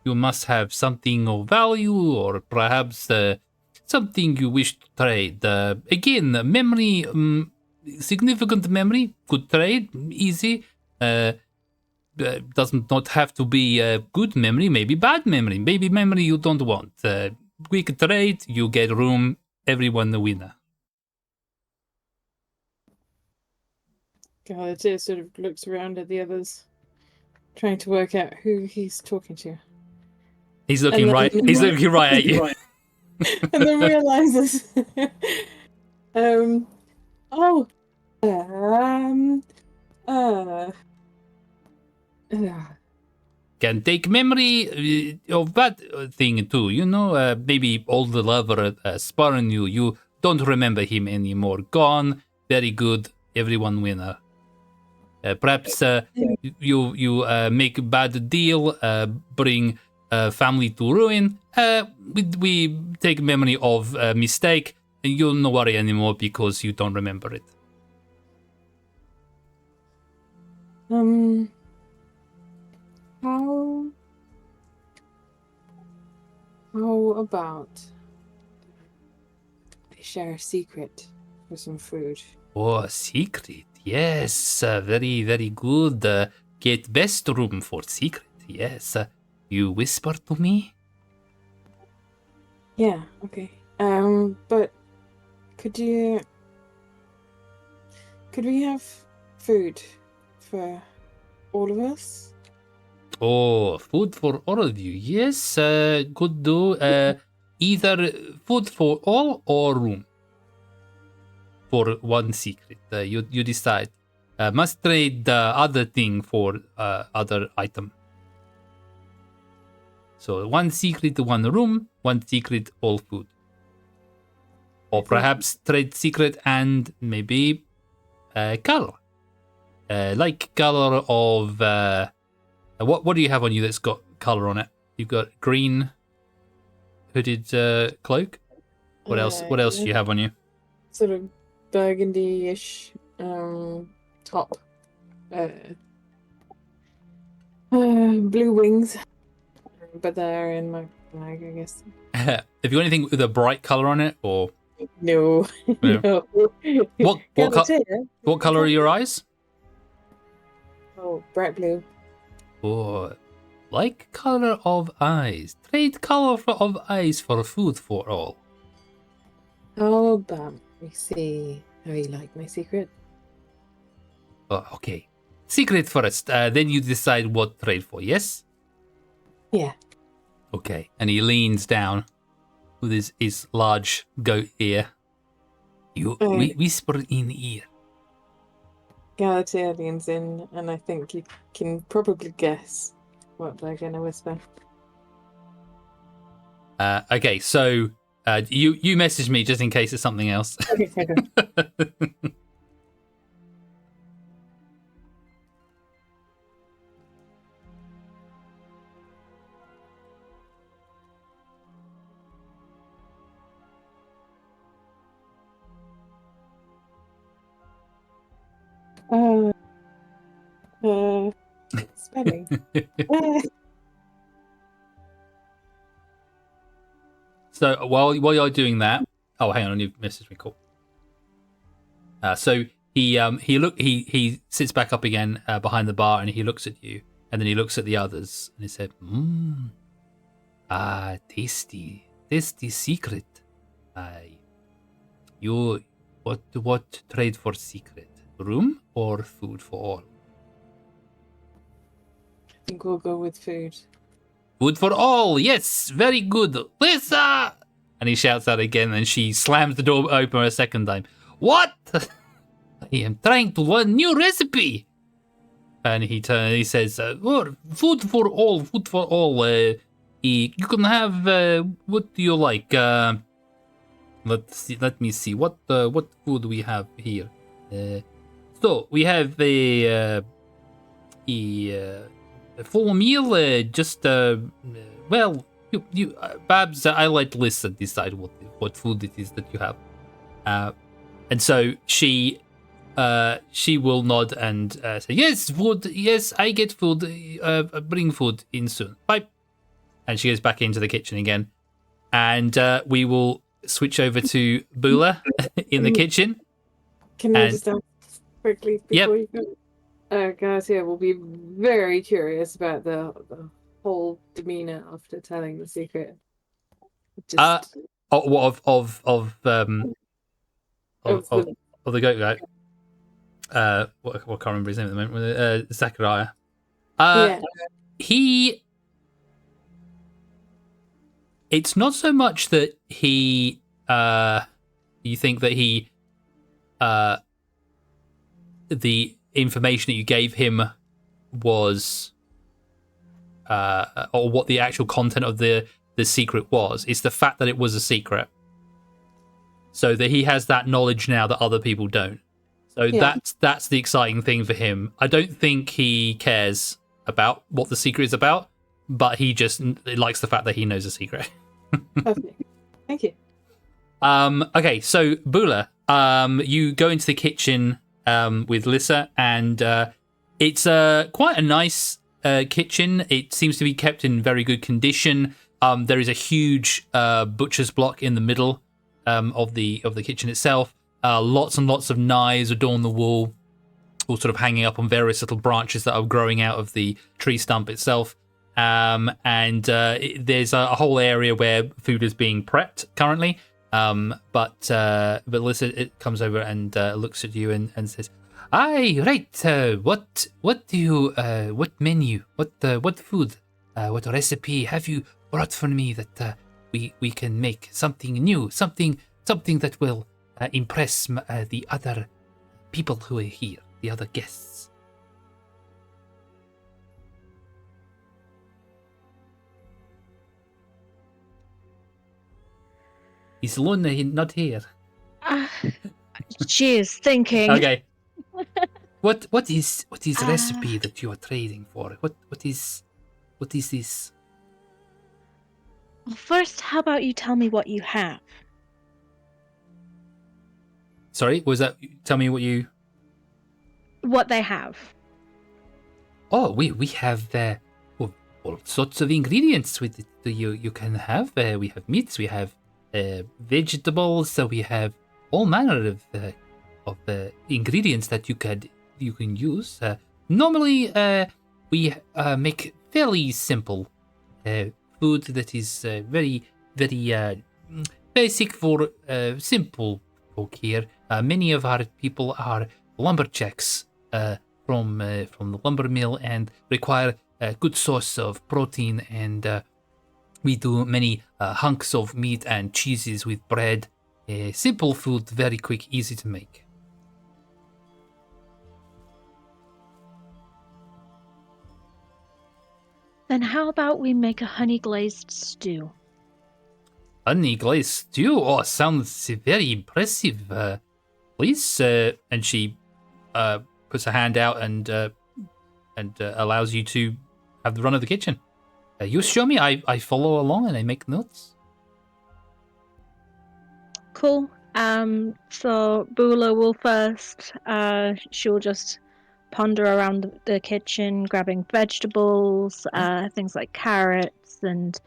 You must have something of value, or perhaps something you wish to trade. Again, memory, significant memory, good trade, easy. Doesn't not have to be good memory, maybe bad memory, maybe memory you don't want. Quick trade, you get room, everyone the winner. Galatea sort of looks around at the others, trying to work out who he's talking to. He's looking right. He's looking right at you. And then realizes, Can take memory of that thing too. You know, maybe old lover spurring you. You don't remember him anymore. Gone. Very good. Everyone winner. Perhaps you make a bad deal. Bring family to ruin, we take memory of a mistake, and you'll not worry anymore because you don't remember it. How about we share a secret for some food? Oh, secret. Yes, very, very good. Get best room for secret. Yes. You whisper to me? Yeah, okay. But could we have food for all of us? Oh, food for all of you. Yes, could do. Either food for all or room for one secret. You decide. Must trade the other thing for other item. So one secret, one room, one secret, all food. Or perhaps trade secret and maybe color. Like color of what do you have on you that's got color on it? You've got green hooded cloak. What else? What else do you have on you? Sort of burgundy-ish top. Blue wings. But they're in my bag, I guess. Have you got anything with a bright color on it, or No. No. No. What color are your eyes? Oh, bright blue. Oh, like color of eyes. Trade color of eyes for food for all. How about we see how you like my secret? Oh, okay. Secret first. Then you decide what trade for. Yes. Yeah. Okay. And he leans down with his large goat ear. You whisper in ear. Galatea leans in, and I think you can probably guess what they're going to whisper. Okay, so you message me just in case it's something else. Okay. Spelling. So while you're doing that, oh, hang on, you messaged me. Cool. So he sits back up again behind the bar, and he looks at you, and then he looks at the others, and he said, tasty secret. You what trade for secret? Room or food for all? I think we'll go with food. Food for all, yes, very good. Lisa! And he shouts out again, and she slams the door open a second time. What? I am trying to learn new recipe. And he says, food for all, food for all. You can have, what do you like? Let me see, what food we have here? So we have a full meal, just well, you Babs, I let Lisa decide what food it is that you have, and so she will nod and say yes, food, yes, I get food, bring food in soon, bye. And she goes back into the kitchen again, and we will switch over to Bula in the kitchen. Can I just ask quickly before you go? Guys here will be very curious about the whole demeanor after telling the secret. Just of the goat guy. I can't remember his name at the moment. Zachariah. yeah. It's not so much that he. You think that he. The information that you gave him was, or what the actual content of the secret was. It's the fact that it was a secret, so that he has that knowledge now that other people don't. So that's the exciting thing for him. I don't think he cares about what the secret is about, but he just likes the fact that he knows a secret. Okay. Thank you. Okay, so Bula, you go into the kitchen with Lissa, and it's quite a nice kitchen. It seems to be kept in very good condition. There is a huge butcher's block in the middle of the kitchen itself. Lots and lots of knives adorn the wall, all sort of hanging up on various little branches that are growing out of the tree stump itself. And there's a whole area where food is being prepped currently. But Lissa it comes over and looks at you and says, "Aye, right. What do you what menu? What food? What recipe have you brought for me that we can make something new, something that will impress the other people who are here, the other guests?" Is Luna not here? She is thinking. Okay. What is recipe that you are trading for? What is this? Well, first, how about you tell me what you have? Sorry, was that? Tell me what you. What they have. Oh, we have all sorts of ingredients with it. You can have. We have meats. We have vegetables. So we have all manner of ingredients that you can use. Normally, we make fairly simple food that is very basic for simple folk here. Many of our people are lumberjacks from the lumber mill and require a good source of protein, and we do many hunks of meat and cheeses with bread. Simple food, very quick, easy to make. Then how about we make a honey glazed stew? Honey glazed stew? Oh, sounds very impressive. Please, and she puts her hand out and allows you to have the run of the kitchen. You show me, I follow along and I make notes. Cool. So Bula will first, she'll just ponder around the kitchen, grabbing vegetables, things like carrots and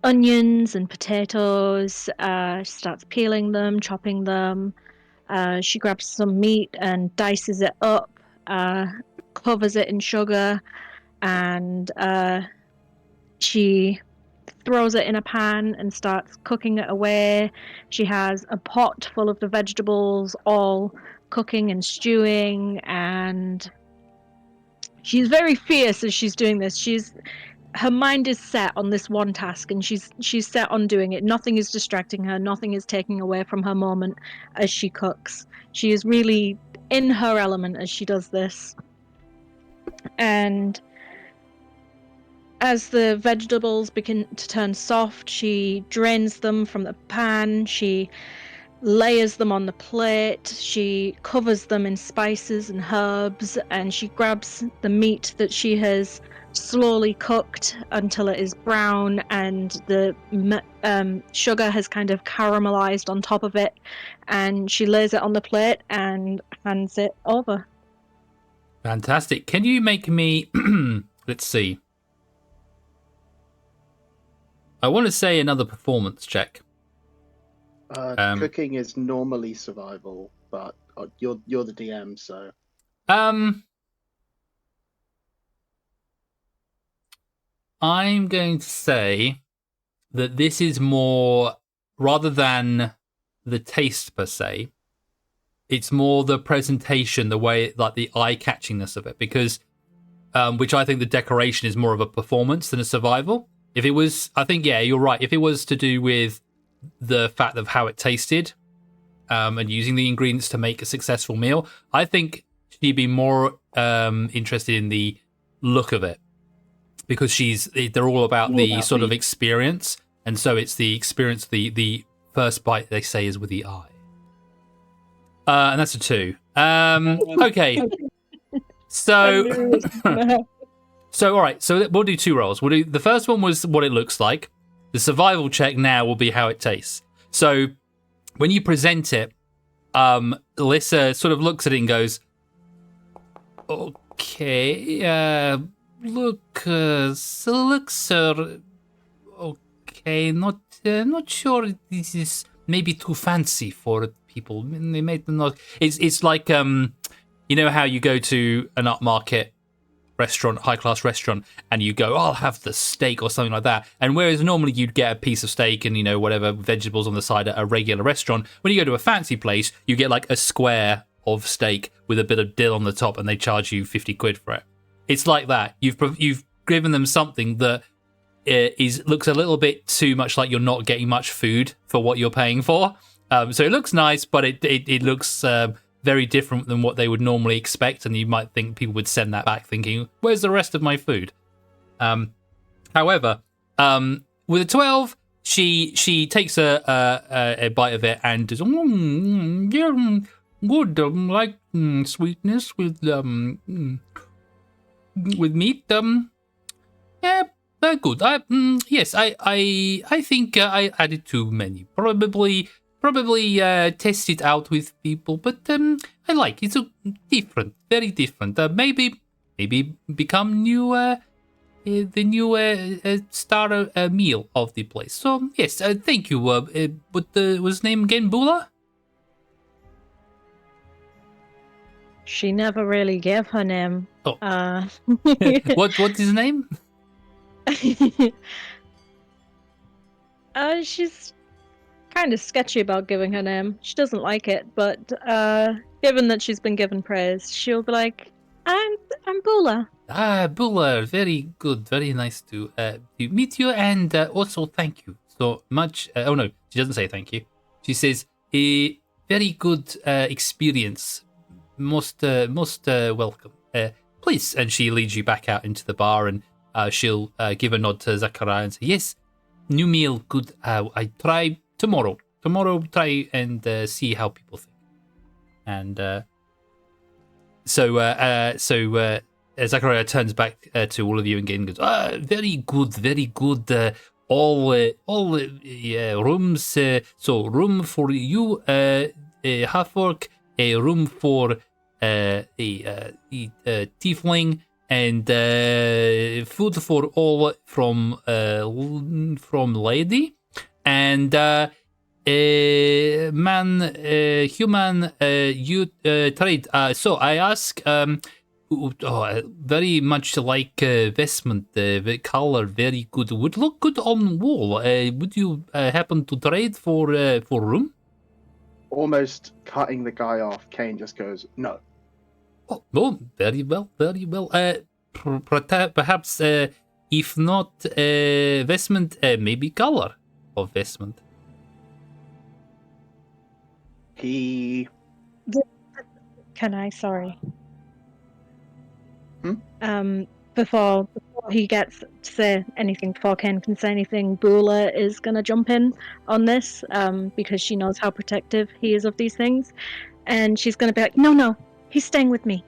onions and potatoes. She starts peeling them, chopping them. She grabs some meat and dices it up, covers it in sugar, and she throws it in a pan and starts cooking it away. She has a pot full of the vegetables, all cooking and stewing, and she's very fierce as she's doing this. Her mind is set on this one task, and she's set on doing it. Nothing is distracting her. Nothing is taking away from her moment as she cooks. She is really in her element as she does this. And as the vegetables begin to turn soft, she drains them from the pan. She layers them on the plate. She covers them in spices and herbs, and she grabs the meat that she has slowly cooked until it is brown and the sugar has kind of caramelized on top of it, and she lays it on the plate and hands it over. Fantastic. Can you make me let's see, I want to say another performance check. Cooking is normally survival, but you're the DM, so I'm going to say that this is more, rather than the taste per se, it's more the presentation, the way, like the eye-catchingness of it, because which I think the decoration is more of a performance than a survival. If it was, I think, yeah, you're right. If it was to do with the fact of how it tasted and using the ingredients to make a successful meal, I think she'd be more interested in the look of it, because they're all about the sort of experience, and so it's the experience. The first bite, they say, is with the eye, and that's a 2. Okay, so So, all right. So we'll do 2 rolls. We'll do the first one was what it looks like. The survival check now will be how it tastes. So when you present it, Alyssa sort of looks at it and goes, "Okay, looks okay. Not sure this is maybe too fancy for people. They made them not. It's like you know how you go to an upmarket restaurant, high class restaurant, and you go, I'll have the steak or something like that. And whereas normally you'd get a piece of steak and, you know, whatever vegetables on the side at a regular restaurant, when you go to a fancy place, you get like a square of steak with a bit of dill on the top and they charge you 50 quid for it. It's like that. You've given them something that looks a little bit too much like you're not getting much food for what you're paying for. So it looks nice, but it looks very different than what they would normally expect, and you might think people would send that back thinking, where's the rest of my food? However, with a 12, she takes a bite of it and is yeah, good, like sweetness with meat. Yeah, good. Yes, I think I added too many. Probably test it out with people, but I like it. It's different, very different. Maybe become the new star meal of the place. So yes, thank you. But was his name again? Bula? She never really gave her name. Oh. What's his name? She's kind of sketchy about giving her name. She doesn't like it, but given that she's been given praise, she'll be like, I'm Bula. Bula, very good, very nice to meet you, and also thank you so much. Oh no, she doesn't say thank you. She says a very good experience, most welcome. Please, and she leads you back out into the bar, and she'll give a nod to Zachariah and say, yes, new meal, good. I try tomorrow. Try and see how people think. And so Zachariah turns back to all of you again and goes, very good. All rooms. So room for you, half-orc, a room for a tiefling, and food for all from lady, and human, you trade. So I ask, very much like vestment, the color very good. Would look good on wall. Would you happen to trade for room? Almost cutting the guy off, Kane just goes, no. Oh, very well. Perhaps, if not vestment, maybe color of vestment. He... Can I? Sorry. Before he gets to say anything, before Ken can say anything, Bula is gonna jump in on this, because she knows how protective he is of these things, and she's gonna be like, no, he's staying with me.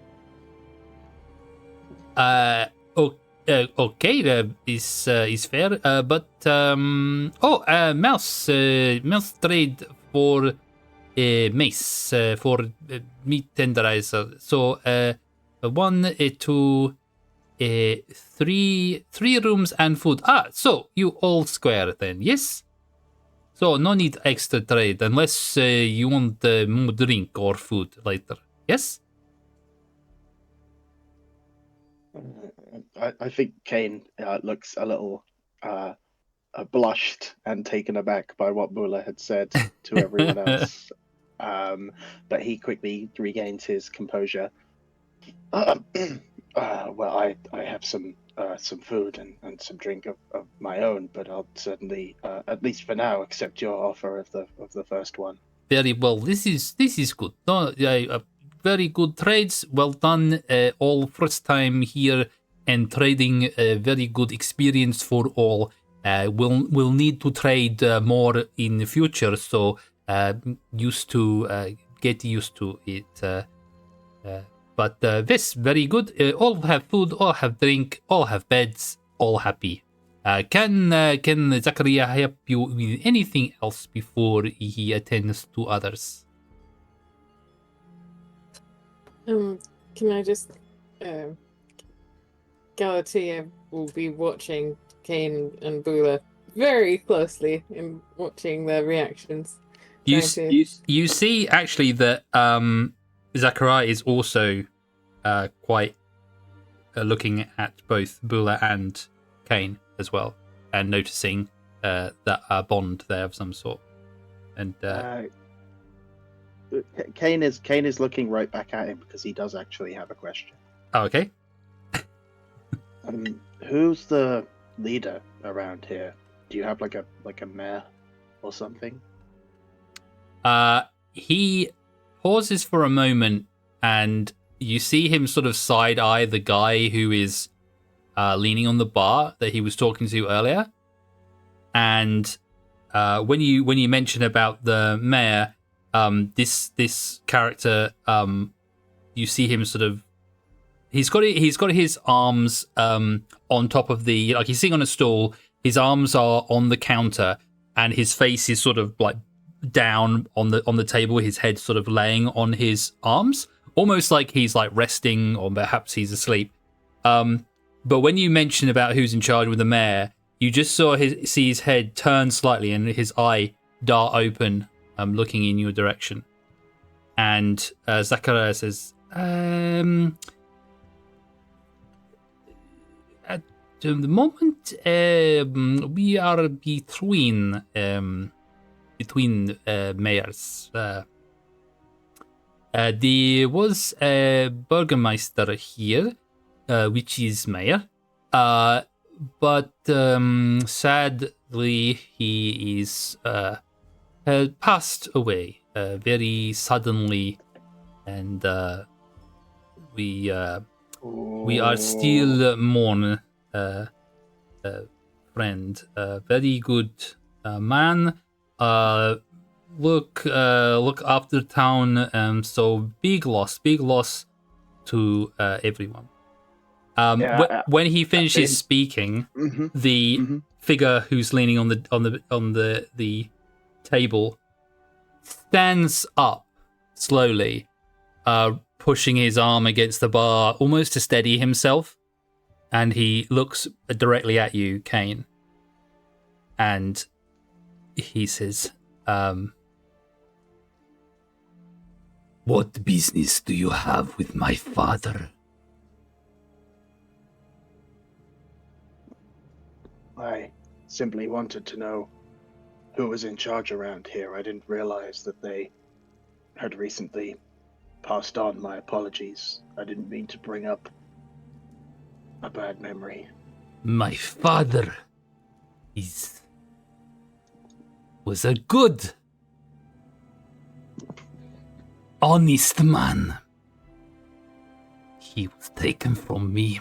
Okay, is fair. But mouse trade for mace for meat tenderizer. So 1, 2, 3 rooms and food. So you all square then, yes? So no need extra trade unless you want more drink or food later, yes? I think Kane looks a little blushed and taken aback by what Bula had said to everyone else. But he quickly regains his composure. Well, I have some food and some drink of my own, but I'll certainly, at least for now, accept your offer of the first one. Very well. This is good. No, very good trades. Well done. All first time here and trading. Very good experience for all. We'll need to trade more in the future. So get used to it. But this very good. All have food, all have drink, all have beds, all happy. Can Zachariah help you with anything else before he attends to others? Can I just Galatea will be watching Kane and Bula very closely and watching their reactions. You trying to- you see actually that Zachariah is also quite looking at both Bula and Kane as well, and noticing that bond there of some sort. And Kane is looking right back at him because he does actually have a question. oh, okay. Who's the leader around here? Do you have like a mayor or something? He pauses for a moment, and you see him sort of side eye the guy who is leaning on the bar that he was talking to earlier. And when you mention about the mayor, this character, you see him sort of. He's got his arms on top of the, like he's sitting on a stool. His arms are on the counter, and his face is sort of like down on the table. His head sort of laying on his arms, almost like he's like resting, or perhaps he's asleep. But when you mention about who's in charge with the mayor, you just see his head turn slightly and his eye dart open, looking in your direction. And Zachariah says, at the moment, we are between mayors. There was a burgomaster here, which is mayor, but sadly he is had passed away very suddenly, and we are still mourn friend. Very good man. Look after town. So big loss to everyone. When he finishes speaking, the figure who's leaning on the table stands up slowly, pushing his arm against the bar almost to steady himself, and he looks directly at you, Kane, and he says, "What business do you have with my father?" I simply wanted to know who was in charge around here. I didn't realize that they had recently passed on. My apologies. I didn't mean to bring up a bad memory. My father was a good, honest man. He was taken from me.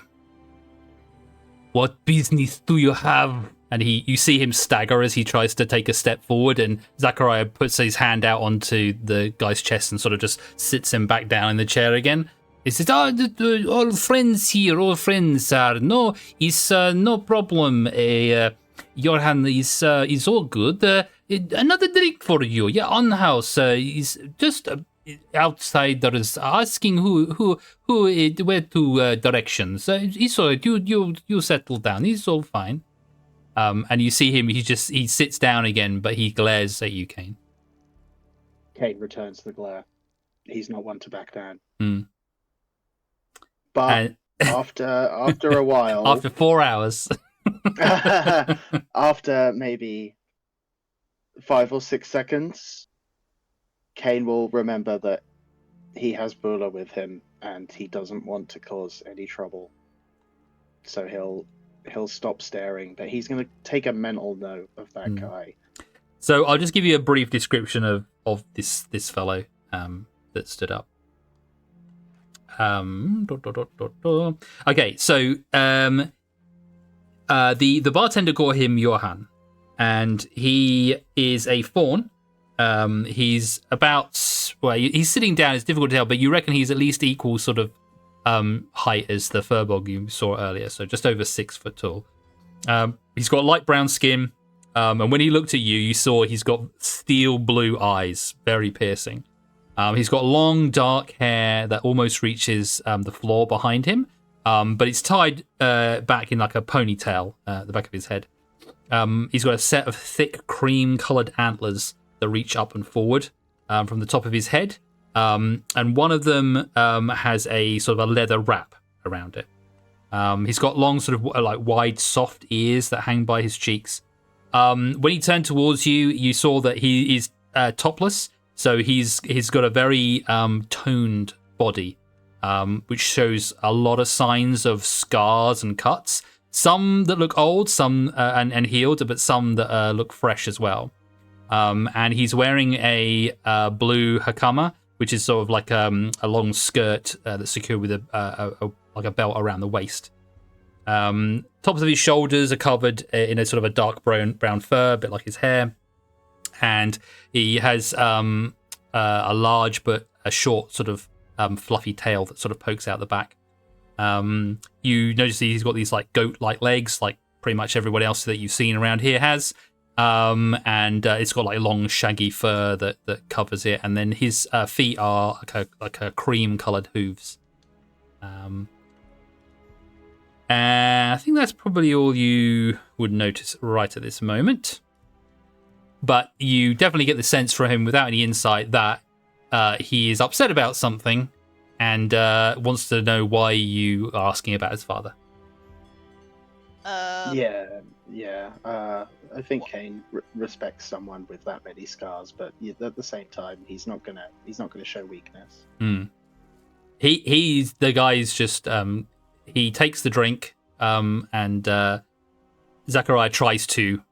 What business do you have? And you see him stagger as he tries to take a step forward, and Zachariah puts his hand out onto the guy's chest and sort of just sits him back down in the chair again. He says, all friends here, all friends are. No, it's no problem. Your hand is all good. Another drink for you. Yeah, on the house. Is just outsiders asking who where to directions. It's all right. You settle down. It's all fine. And you see him. He sits down again, but he glares at you, Kane. Kane returns the glare. He's not one to back down. Mm. But after a while, after 4 hours, after maybe 5 or 6 seconds, Kane will remember that he has Bula with him and he doesn't want to cause any trouble. So he'll stop staring, but he's going to take a mental note of that guy. So I'll just give you a brief description of this fellow that stood up. Okay, so the bartender called him Johan, and he is a faun. He's about, well, he's sitting down. It's difficult to tell, but you reckon he's at least equal sort of height as the Furbog you saw earlier, so just over 6 foot tall. He's got light brown skin, and when he looked at you, you saw he's got steel blue eyes, very piercing. He's got long dark hair that almost reaches the floor behind him, but it's tied back in like a ponytail at the back of his head. He's got a set of thick cream-coloured antlers that reach up and forward from the top of his head, and one of them has a sort of a leather wrap around it. He's got long, sort of like wide, soft ears that hang by his cheeks. When he turned towards you, you saw that he is topless, so he's got a very toned body, which shows a lot of signs of scars and cuts. Some that look old, some and healed, but some that look fresh as well. And he's wearing a blue hakama, which is sort of like a long skirt that's secured with like a belt around the waist. Tops of his shoulders are covered in a sort of a dark brown fur, a bit like his hair. And he has a large but a short sort of fluffy tail that sort of pokes out the back. You notice he's got these like goat-like legs, like pretty much everyone else that you've seen around here has. And it's got like long shaggy fur that covers it. And then his feet are like a cream-coloured hooves. And I think that's probably all you would notice right at this moment. But you definitely get the sense from him without any insight that he is upset about something and wants to know why you are asking about his father. Yeah. I think Kane respects someone with that many scars, but at the same time, he's not gonna show weakness. He's the guy's just he takes the drink, and Zachariah tries to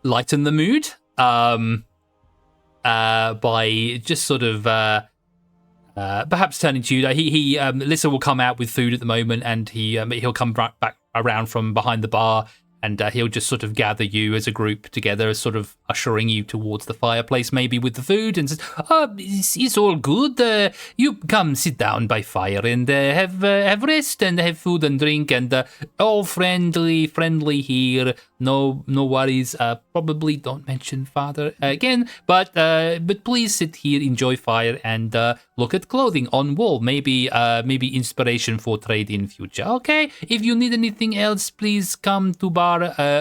lighten the mood by just sort of perhaps turning to you. Lissa will come out with food at the moment, and he'll come back around from behind the bar, and he'll just sort of gather you as a group together, sort of ushering you towards the fireplace, maybe with the food, and says, it's all good. You come sit down by fire and have rest and have food and drink, and all friendly here. No worries. Probably don't mention father again, but please sit here, enjoy fire, and look at clothing on wall. Maybe inspiration for trade in future. Okay, if you need anything else, please come to bar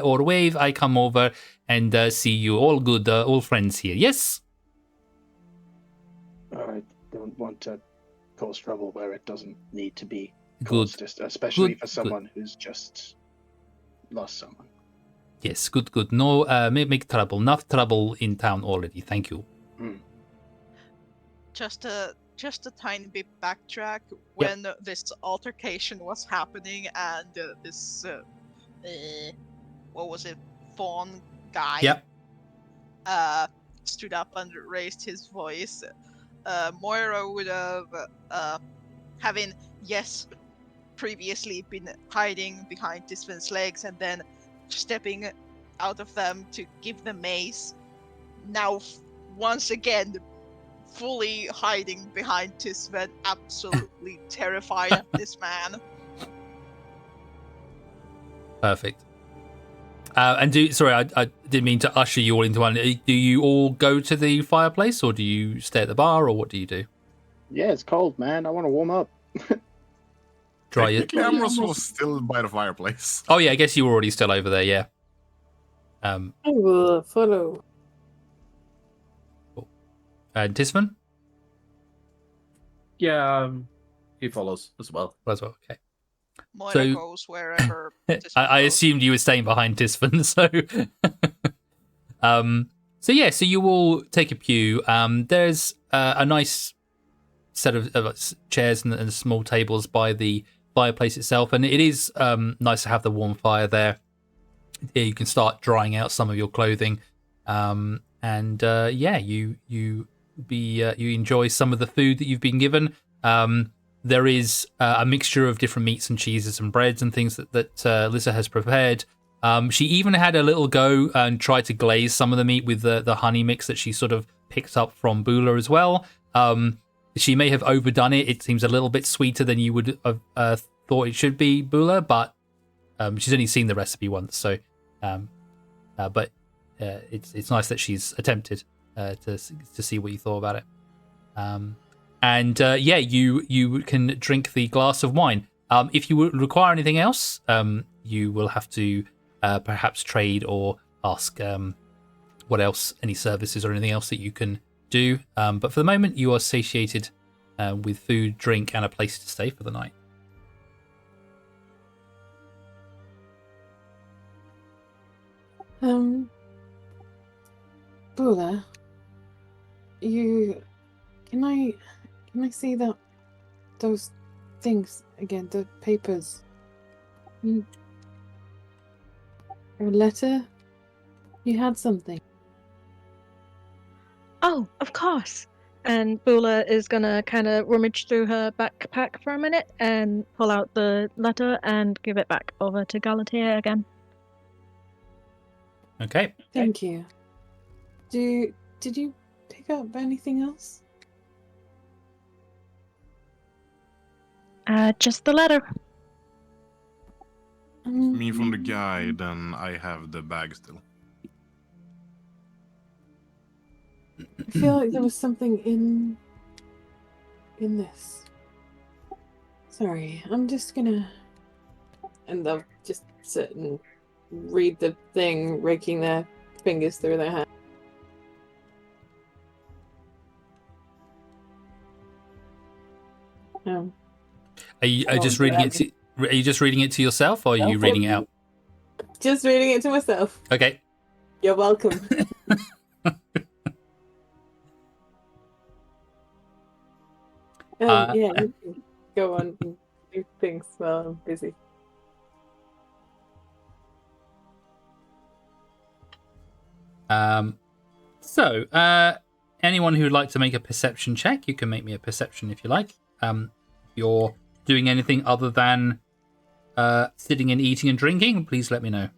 or wave. I come over and see you. All good, all friends here. Yes. I don't want to cause trouble where it doesn't need to be Good. caused, especially Good, for someone who's just lost someone. Yes, good. No, make trouble. Enough trouble in town already. Thank you. Just a tiny bit backtrack. When this altercation was happening and this what was it, fawn guy stood up and raised his voice, Moira would have having previously been hiding behind Tisvin's legs and then stepping out of them to give the mace, now once again fully hiding behind Tisvin, absolutely terrified of this man. Perfect. I didn't mean to usher you all into one. Do you all go to the fireplace, or do you stay at the bar, or what do you do? Yeah, it's cold, man. I want to warm up. Dry it. Cameras was still by the fireplace. Oh yeah, I guess you were already still over there. Yeah. I will follow. Tisvin? Yeah, he follows as well. As well. Okay. Moira goes wherever. I assumed you were staying behind Tisvin, so. So you all take a pew. There's a nice set of chairs and small tables by the fireplace itself, and it is nice to have the warm fire there. You can start drying out some of your clothing, you enjoy some of the food that you've been given. There is a mixture of different meats and cheeses and breads and things that Lissa has prepared. She even had a little go and tried to glaze some of the meat with the honey mix that she sort of picked up from Bula as well. She may have overdone it. It seems a little bit sweeter than you would have thought it should be, Bula, but she's only seen the recipe once, so but it's nice that she's attempted to see what you thought about it. And you can drink the glass of wine. If you require anything else, you will have to perhaps trade or ask what else, any services or anything else that you can do. But for the moment, you are satiated with food, drink, and a place to stay for the night. Bula, can I see those things again, the papers? A letter? You had something. Oh, of course. And Bula is gonna kind of rummage through her backpack for a minute and pull out the letter and give it back over to Galatea again. Okay. Thank you. Did you pick up anything else? Just the letter. Me from the guy, then I have the bag still. I feel like there was something in this. Sorry, I'm just gonna... And they'll just sit and read the thing, raking their fingers through their hair. Are you just reading it to? Are you just reading it to yourself, or are you reading it out? Just reading it to myself. Okay. You're welcome. Yeah, you can go on and do things while I'm busy. Anyone who would like to make a perception check, you can make me a perception if you like. If you're doing anything other than sitting and eating and drinking, please let me know.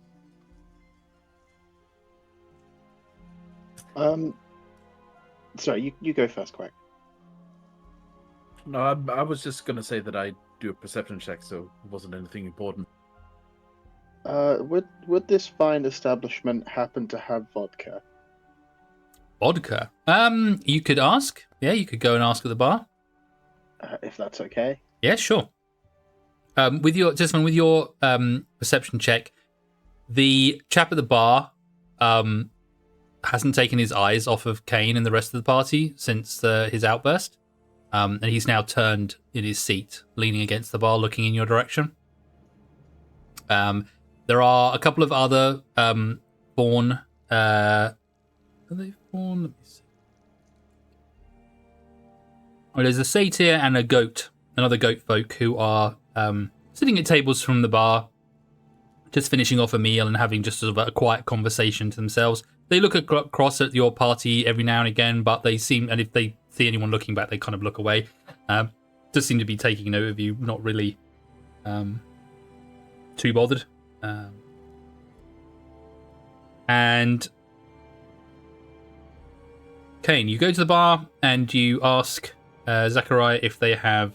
Sorry, you go first, Quack. No, I was just going to say that I do a perception check, so it wasn't anything important. Would this fine establishment happen to have vodka? Vodka? You could ask. Yeah, you could go and ask at the bar. If that's okay. Yeah, sure. With your perception check, the chap at the bar hasn't taken his eyes off of Kane and the rest of the party since his outburst, and he's now turned in his seat, leaning against the bar, looking in your direction. There are a couple of other fawn. Are they fawn? Let me see. Oh, there's a satyr and a goat, another goat folk who are sitting at tables from the bar, just finishing off a meal and having just sort of a quiet conversation to themselves. They look across at your party every now and again, but they seem, and if they see anyone looking back, they kind of look away. Just seem to be taking note of you, not really too bothered. And Kane, you go to the bar and you ask Zachariah if they have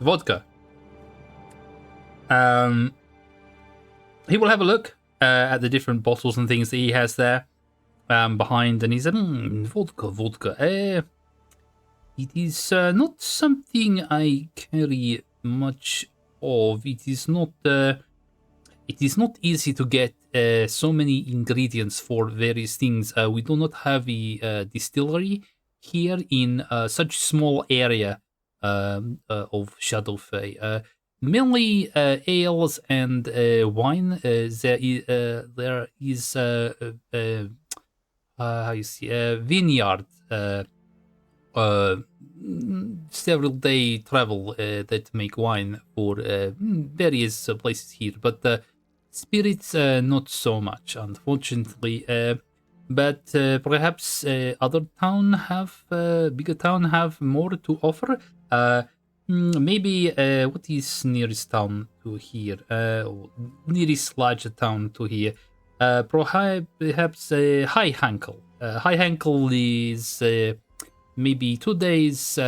vodka. He will have a look at the different bottles and things that he has there behind, and he said, vodka. It is not something I carry much of. It is not easy to get so many ingredients for various things. We do not have a distillery here in such small area of Shadow Fey. Mainly ales and wine. There is how you see vineyard. Several day travel that make wine for various places here, but spirits not so much, unfortunately. But perhaps other bigger town have more to offer. Maybe what is nearest town to here? Nearest larger town to here? Perhaps High Hankel. High Hankel is maybe 2 days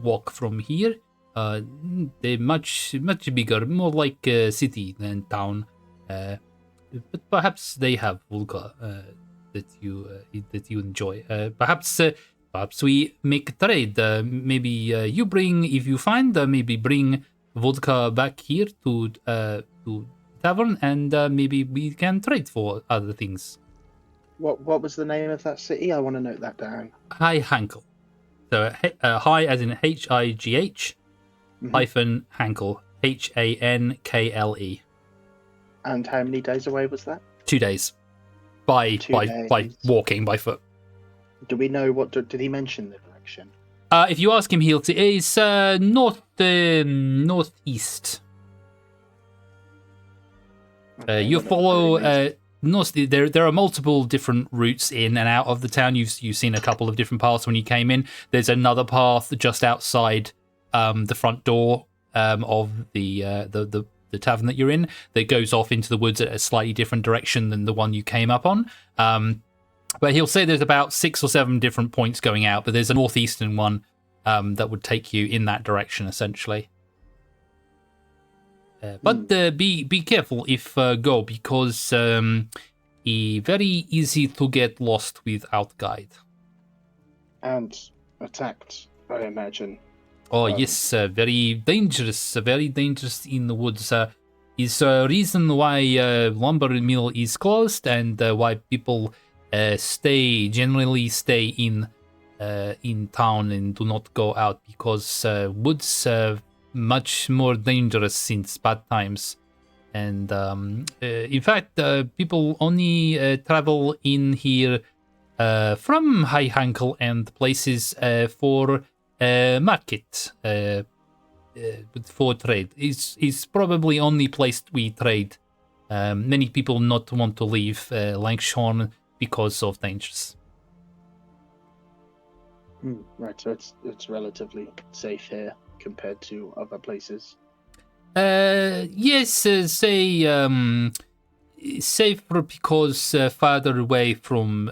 walk from here. They're much bigger, more like a city than town. But perhaps they have vodka that you enjoy. Perhaps we make a trade. Maybe you bring, if you find, maybe bring vodka back here to tavern, and maybe we can trade for other things. What was the name of that city? I want to note that down. High Hankel. So high as in HIGH hyphen Hankel, HANKLE. And how many days away was that? 2 days. By walking by foot. Do we know did he mention the direction? If you ask him, he'll say it's northeast. You follow north. There are multiple different routes in and out of the town. You've seen a couple of different paths when you came in. There's another path just outside the front door of the tavern that you're in that goes off into the woods at a slightly different direction than the one you came up on. But he'll say there's about 6 or 7 different points going out, but there's a northeastern one that would take you in that direction, essentially. But be careful if go, because very easy to get lost without guide. And attacked, I imagine. Oh, yes, very dangerous in the woods. Is a reason why lumber mill is closed, and why people generally stay in town and do not go out, because woods much more dangerous since bad times. And in fact, people only travel in here from High Hankel and places for market, for trade. Is probably only place we trade. Many people not want to leave Langshorn because of dangers. Right, so it's relatively safe here compared to other places. Yes, say safer because farther away from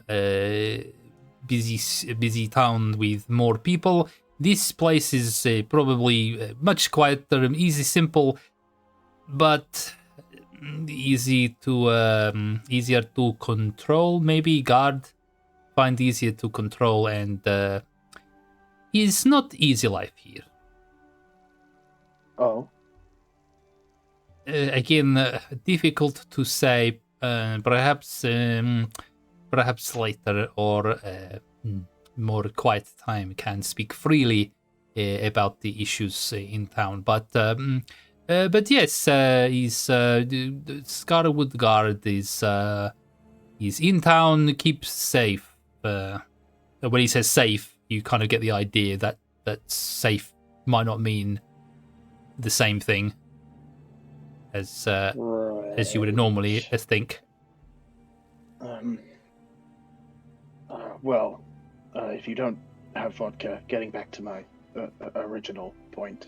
busy town with more people. This place is probably much quieter, easy, simple, but easier to control. Maybe guard find easier to control, and is not easy life here. Oh. Again, difficult to say. Perhaps later or more quiet time can speak freely about the issues in town. But yes, Scarwood Guard is in town, keeps safe. When he says safe, you kind of get the idea that safe might not mean the same thing as you would normally think. Well, if you don't have vodka, getting back to my original point,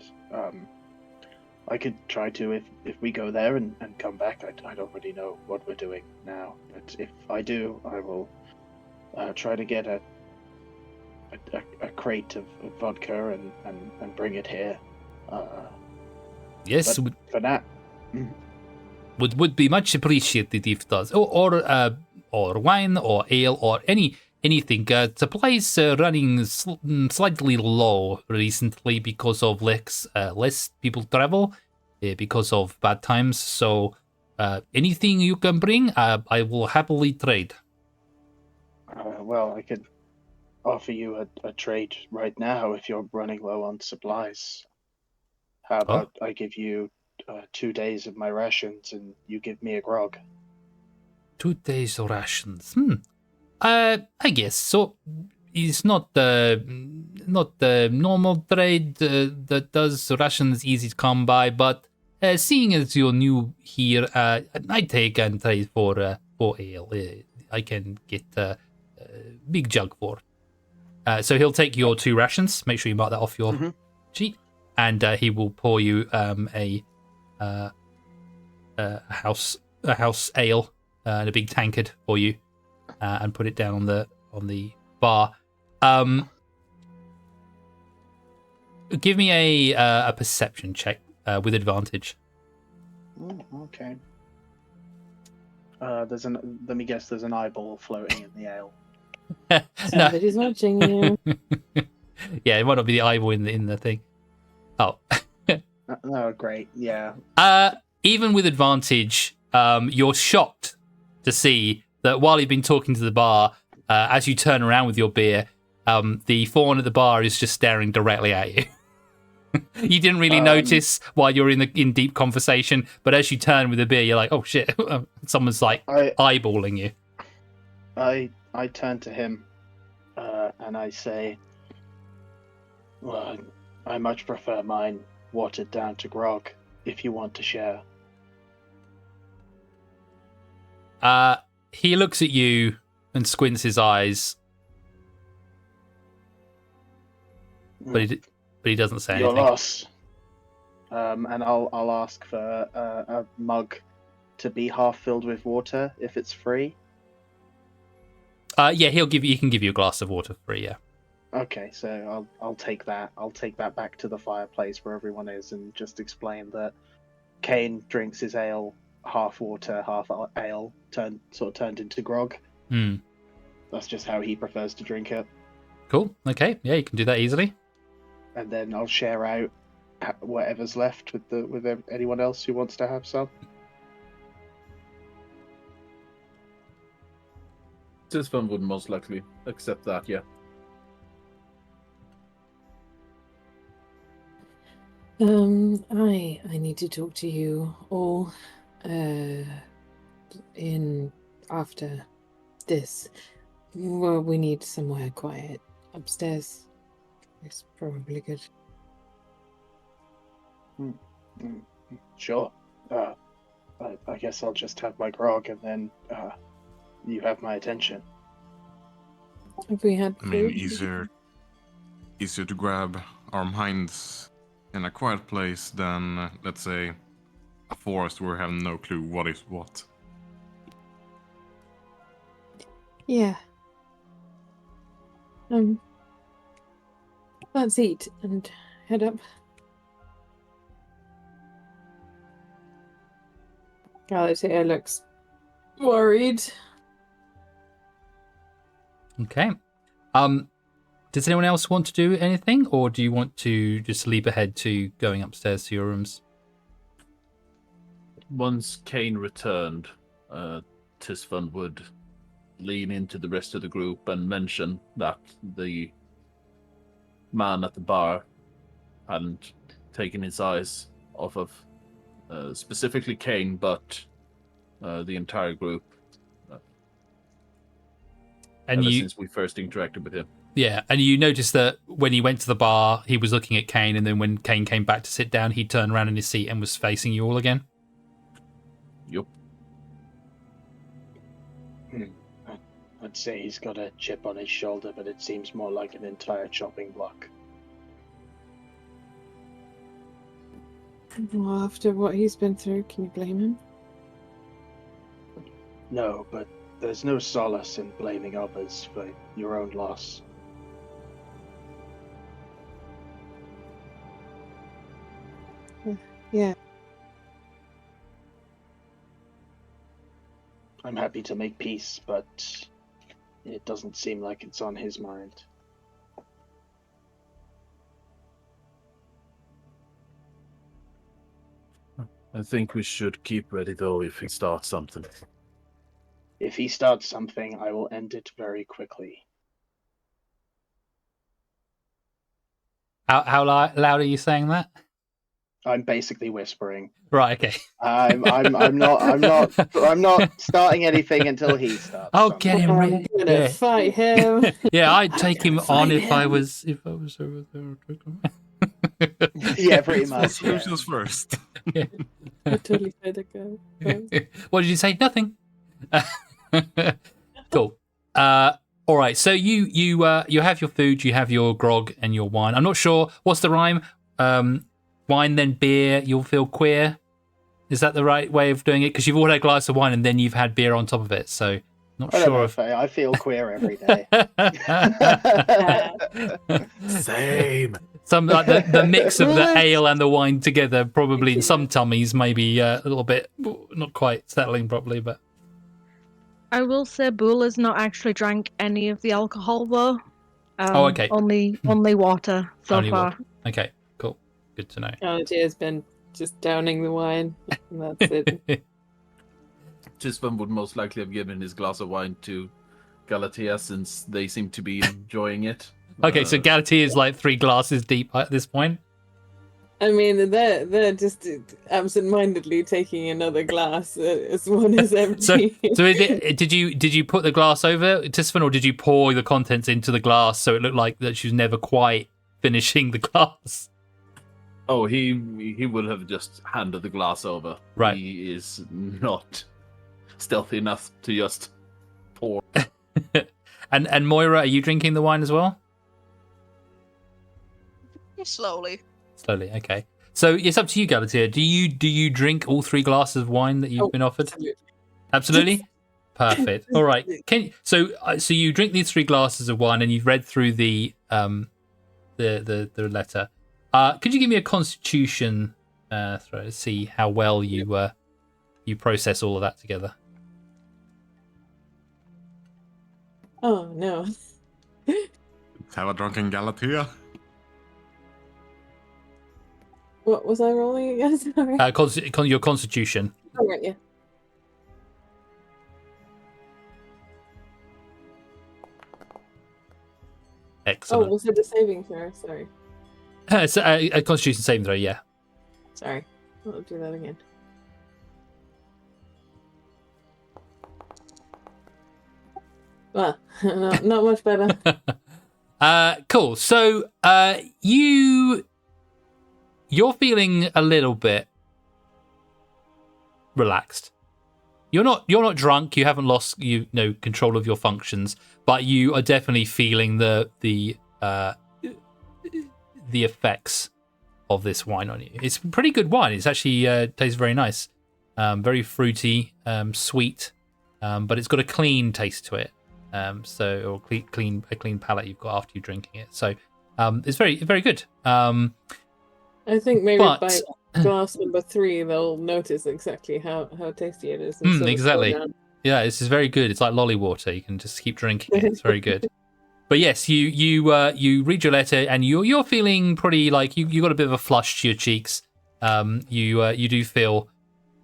I could try to if we go there and come back. I don't really know what we're doing now, but if I do, I will try to get a crate of vodka and bring it here. Yes, for that. Would be much appreciated if it does, or wine or ale or anything. Supplies running slightly low recently because of less people travel, because of bad times. So anything you can bring, I will happily trade. Well, I could offer you a trade right now if you're running low on supplies. How about I give you 2 days of my rations and you give me a grog? 2 days of rations. I guess so. It's not the normal trade that does rations easy to come by, but seeing as you're new here, I take and trade for ale. I can get a big jug for. So he'll take your 2 rations. Make sure you mark that off your sheet, and he will pour you a house ale and a big tankard for you, and put it down on the bar. give me a perception check with advantage. Okay. Let me guess. There's an eyeball floating in the ale. No. Somebody's watching you. Yeah, it might not be the eyeball in the thing. Oh. Oh, great. Yeah. Even with advantage, you're shocked to see that while you've been talking to the bar, as you turn around with your beer, the fawn at the bar is just staring directly at you. You didn't really notice while you're in deep conversation, but as you turn with the beer, you're like, "Oh shit!" Someone's like eyeballing you. I turn to him, and I say, "Well, I much prefer mine watered down to grog. If you want to share." He looks at you and squints his eyes, but he doesn't say Your anything. loss. And I'll ask for a mug to be half filled with water if it's free. Yeah, he can give you a glass of water free. Yeah. Okay, so I'll take that. I'll take that back to the fireplace where everyone is, and just explain that Kane drinks his ale half water, half ale, turned into grog. That's just how he prefers to drink it. Cool. Okay. Yeah, you can do that easily. And then I'll share out whatever's left with anyone else who wants to have some. Tisfan would most likely accept that, yeah. I need to talk to you all in after this. Well, we need somewhere quiet. Upstairs is probably good. Sure. I guess I'll just have my grog, and then you have my attention. Have we had I mean, food? easier to grab our minds in a quiet place than, let's say, a forest where we have no clue what is what. Yeah. Let's eat and head up. Galatea looks worried. Okay. Does anyone else want to do anything, or do you want to just leap ahead to going upstairs to your rooms? Once Kane returned, Tisfan would lean into the rest of the group and mention that the man at the bar hadn't taken his eyes off of specifically Kane, but the entire group And ever since we first interacted with him. Yeah, and you noticed that when he went to the bar, he was looking at Kane, and then when Kane came back to sit down, he turned around in his seat and was facing you all again. Yup. I'd say he's got a chip on his shoulder, but it seems more like an entire chopping block. Well, after what he's been through, can you blame him? No, but there's no solace in blaming others for your own loss. Yeah. I'm happy to make peace, but it doesn't seem like it's on his mind. I think we should keep ready, though, if he starts something. If he starts something, I will end it very quickly. How loud are you saying that? I'm basically whispering. Right. Okay. I'm not starting anything until he starts. Oh, get him ready. I'm gonna fight him. Yeah, I'd take him on if I was over there. Yeah, pretty much. Who's goes first? Yeah. I totally said that go. What did you say? Nothing. Cool. All right. So you have your food, you have your grog and your wine. I'm not sure what's the rhyme. Wine then beer. You'll feel queer. Is that the right way of doing it? Because you've all had a glass of wine and then you've had beer on top of it. So not sure if I feel queer every day. Same. Some like the mix of the ale and the wine together, probably in some tummies, maybe a little bit not quite settling properly. But I will say Boola's not actually drank any of the alcohol though. okay. Only water so Only far. water. Okay, cool. Good to know. Galatea's been just downing the wine. And that's it. Tisvan would most likely have given his glass of wine to Galatea since they seem to be enjoying it. Okay, so Galatea is like 3 glasses deep at this point. I mean, they're just absent-mindedly taking another glass as one is empty. So is it? Did you put the glass over Tisvan, or did you pour the contents into the glass so it looked like that she was never quite finishing the glass? Oh, he would have just handed the glass over. Right. He is not stealthy enough to just pour. And Moira, are you drinking the wine as well? Slowly. Slowly, okay. So it's up to you, Galatea. Do you drink all 3 glasses of wine that you've been offered? Absolutely. Perfect. All right. So you drink these 3 glasses of wine and you've read through the letter. Could you give me a Constitution throw to see how well you process all of that together? Oh no. Let's have a drunken Galatea. What was I rolling again? Sorry. Your Constitution. Oh, right, yeah. Excellent. Oh, was it the saving throw? Sorry. It's a Constitution saving throw, yeah. Sorry. I'll do that again. Well, not much better. Cool. So you're feeling a little bit relaxed. You're not drunk. You haven't lost control of your functions, but you are definitely feeling the effects of this wine on you. It's pretty good wine. It's actually tastes very nice, very fruity, sweet, but it's got a clean taste to it. Or a clean palate you've got after you drinking it. So it's very very good. I think maybe by glass number 3 they'll notice exactly how tasty it is. And sort of exactly. slow down. Yeah, this is very good. It's like lolly water. You can just keep drinking it. It's very good. But yes, you read your letter and you're feeling pretty like you got a bit of a flush to your cheeks. You do feel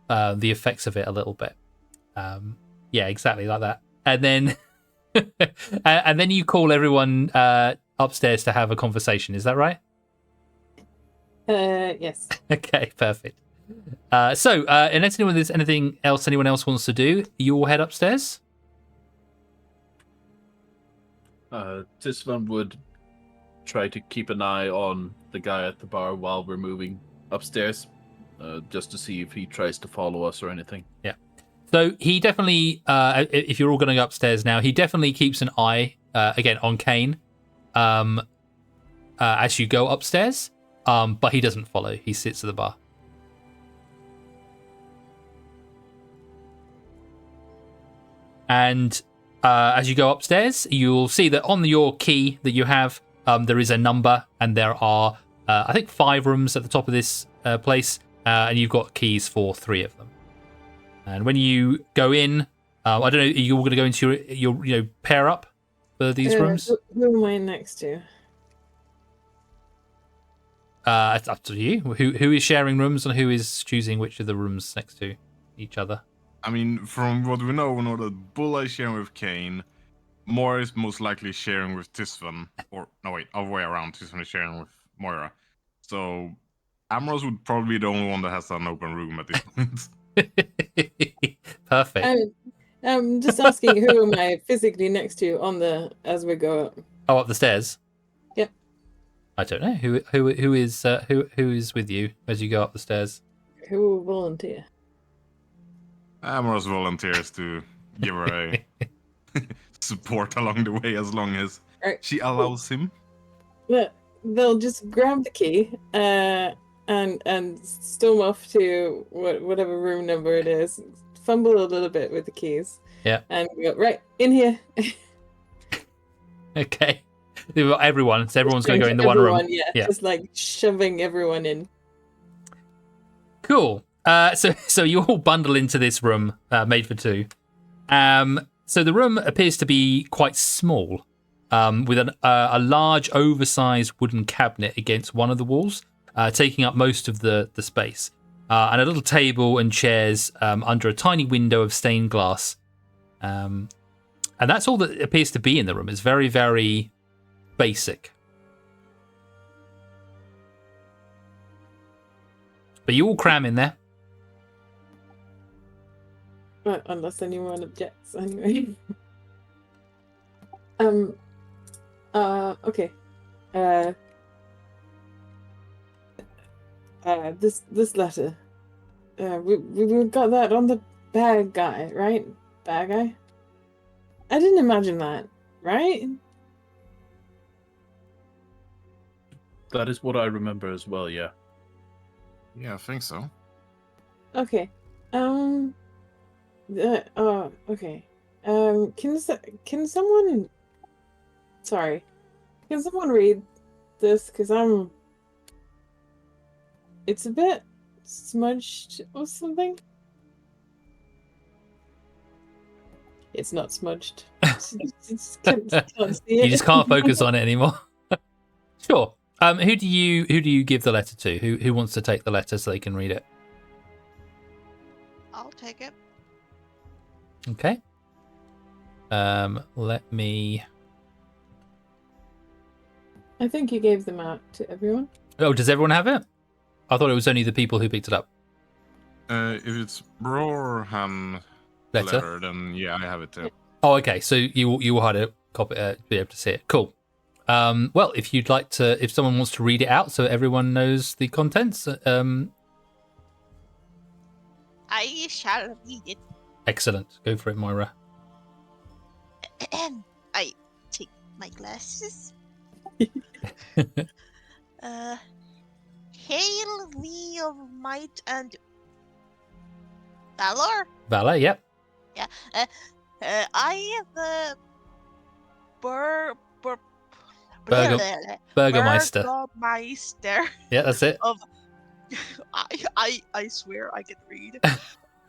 the effects of it a little bit. Yeah, exactly like that. And then and then you call everyone upstairs to have a conversation. Is that right? Yes. Okay, perfect. So unless there's anything else anyone else wants to do, you all head upstairs. Tisvan would try to keep an eye on the guy at the bar while we're moving upstairs, just to see if he tries to follow us or anything. Yeah. So he definitely, if you're all going upstairs now, he definitely keeps an eye again on Kane as you go upstairs. But he doesn't follow. He sits at the bar. And as you go upstairs, you'll see that on your key that you have, there is a number, and there are, I think, 5 rooms at the top of this place, and you've got keys for 3 of them. And when you go in, I don't know, are you all going to go into your pair up for these rooms? Who am I next to? It's up to you. Who is sharing rooms and who is choosing which of the rooms next to each other? I mean, from what we know that Bulla is sharing with Kane, Moira is most likely sharing with Tisvan, or no wait, other way around. Tisvan is sharing with Moira. So Amros would probably be the only one that has an open room at this point. Perfect. I'm just asking, who am I physically next to as we go up? Oh, up the stairs. Yep. I don't know who is with you as you go up the stairs. Who will volunteer? Amros volunteers to give her a support along the way as long as she allows him. They'll just grab the key and storm off to whatever room number it is. Fumble a little bit with the keys. Yeah. And go right in here. Okay. Everyone. So everyone's going to go in the one Everyone, room. yeah, just like shoving everyone in. Cool. So you all bundle into this room made for two. So the room appears to be quite small, with a large, oversized wooden cabinet against one of the walls, taking up most of the space, and a little table and chairs under a tiny window of stained glass. And that's all that appears to be in the room. It's very, very basic. But you all cram in there. Well, unless anyone objects, anyway. Okay. This letter. We got that on the bad guy, right? Bad guy? I didn't imagine that, right? That is what I remember as well, yeah. Yeah, I think so. Okay. Okay. Can someone... Sorry. Can someone read this? Because it's a bit smudged or something. It's not smudged. Can't see it. You just can't focus on it anymore. Sure. Who do you give the letter to? Who wants to take the letter so they can read it? I'll take it. Okay. Let me. I think you gave them out to everyone. Oh, does everyone have it? I thought it was only the people who picked it up. If it's Brorham letter, then yeah, I have it too. Oh, okay. So you had a copy, be able to see it. Cool. Well, if you'd like to, if someone wants to read it out so everyone knows the contents, I shall read it. excellent. Go for it, Moira. I take my glasses. Hail thee of might and valor. Valor, yep. Yeah. I the Burgermeister. Burgermeister Yeah, that's it. of I swear I can read.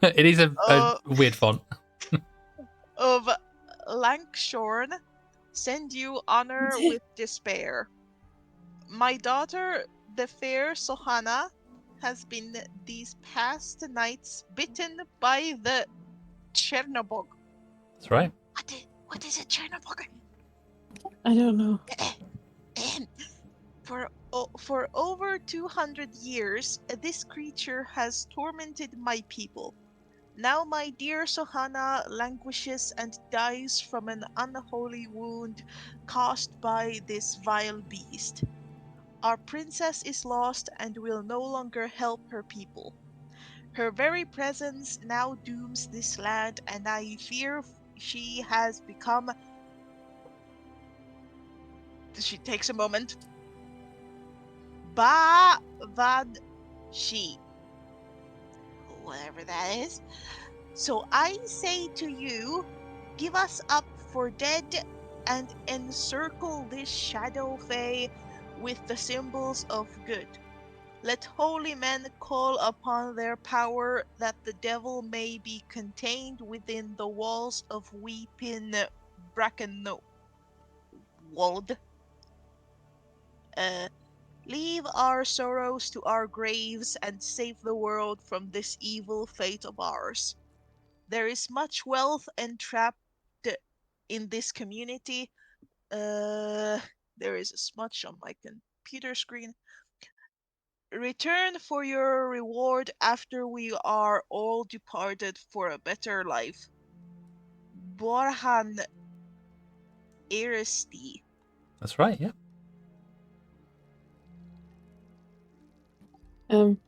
It is a weird font. Of Lankshorn, send you honor with despair. My daughter, the fair Sohana, has been these past nights bitten by the Chernobog. That's right. What is a Chernobog? I don't know. For over 200 years, this creature has tormented my people. Now my dear Sohana languishes and dies from an unholy wound caused by this vile beast. Our princess is lost and will no longer help her people. Her very presence now dooms this land, and I fear she has become... She takes a moment. Ba-vad-shi. Whatever that is. So I say to you, give us up for dead and encircle this shadow Fey with the symbols of good. Let holy men call upon their power that the devil may be contained within the walls of weeping Brackenwold. Leave our sorrows to our graves and save the world from this evil fate of ours. There is much wealth entrapped in this community. There is a smudge on my computer screen. Return for your reward after we are all departed for a better life. Borhan Aristi. That's right, yeah.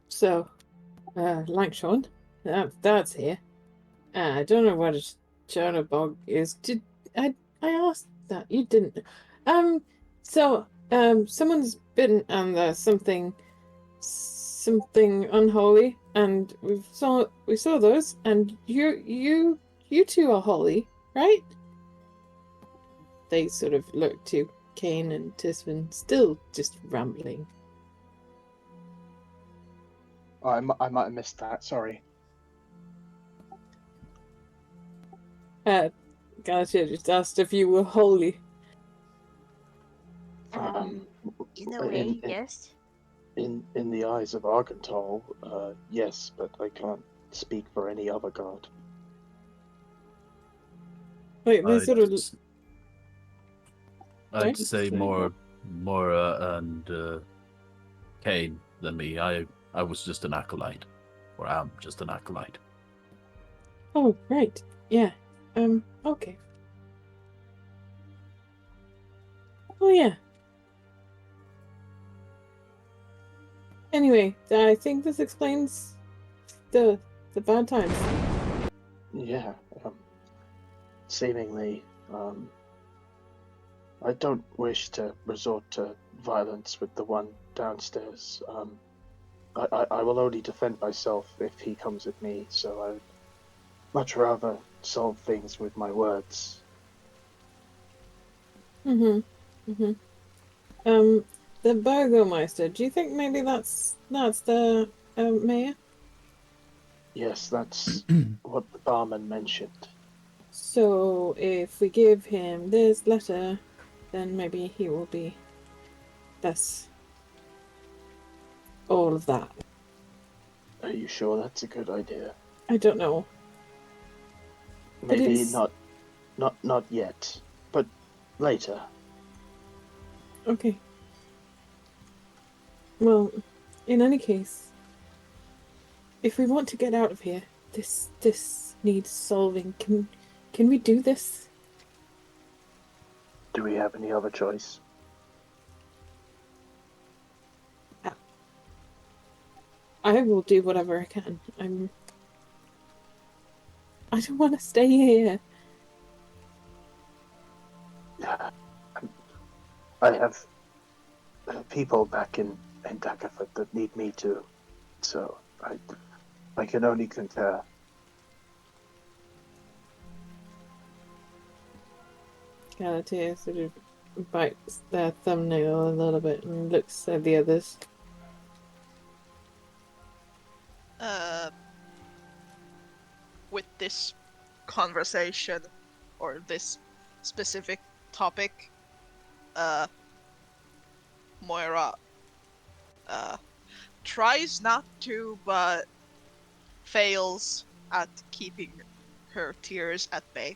So, Lankshorn, that's here. I don't know what a Chernobog is. Did I asked that? You didn't. Someone's bitten and there's something unholy, and we saw those, and you two are holy, right? They sort of look to Kane and Tisvin still just rambling. Oh, I might have missed that. Sorry. Galatea just asked if you were holy. In a way, in yes. in the eyes of Argentol, yes, but I can't speak for any other god. Like, they sort of... I'd Sorry? say more Mora and Kane than me. I was just an acolyte, or am just an acolyte. Oh, right. Yeah. Okay. Oh, yeah. Anyway, I think this explains the bad times. Yeah, seemingly, I don't wish to resort to violence with the one downstairs. I will only defend myself if he comes at me, so I'd much rather solve things with my words. The Burgomeister, do you think maybe that's the mayor? Yes, that's what the barman mentioned. So if we give him this letter, then maybe he will be less all of that. Are you sure that's a good idea? I don't know. But Maybe it's... not yet, but later. Okay. Well, in any case, if we want to get out of here, this needs solving. Can we do this? Do we have any other choice? I will do whatever I can. I don't want to stay here. I have people back in Dakaford that need me too, so I can only concur. Galatea sort of bites their thumbnail a little bit and looks at the others. With this conversation or this specific topic, Moira tries not to, but fails at keeping her tears at bay.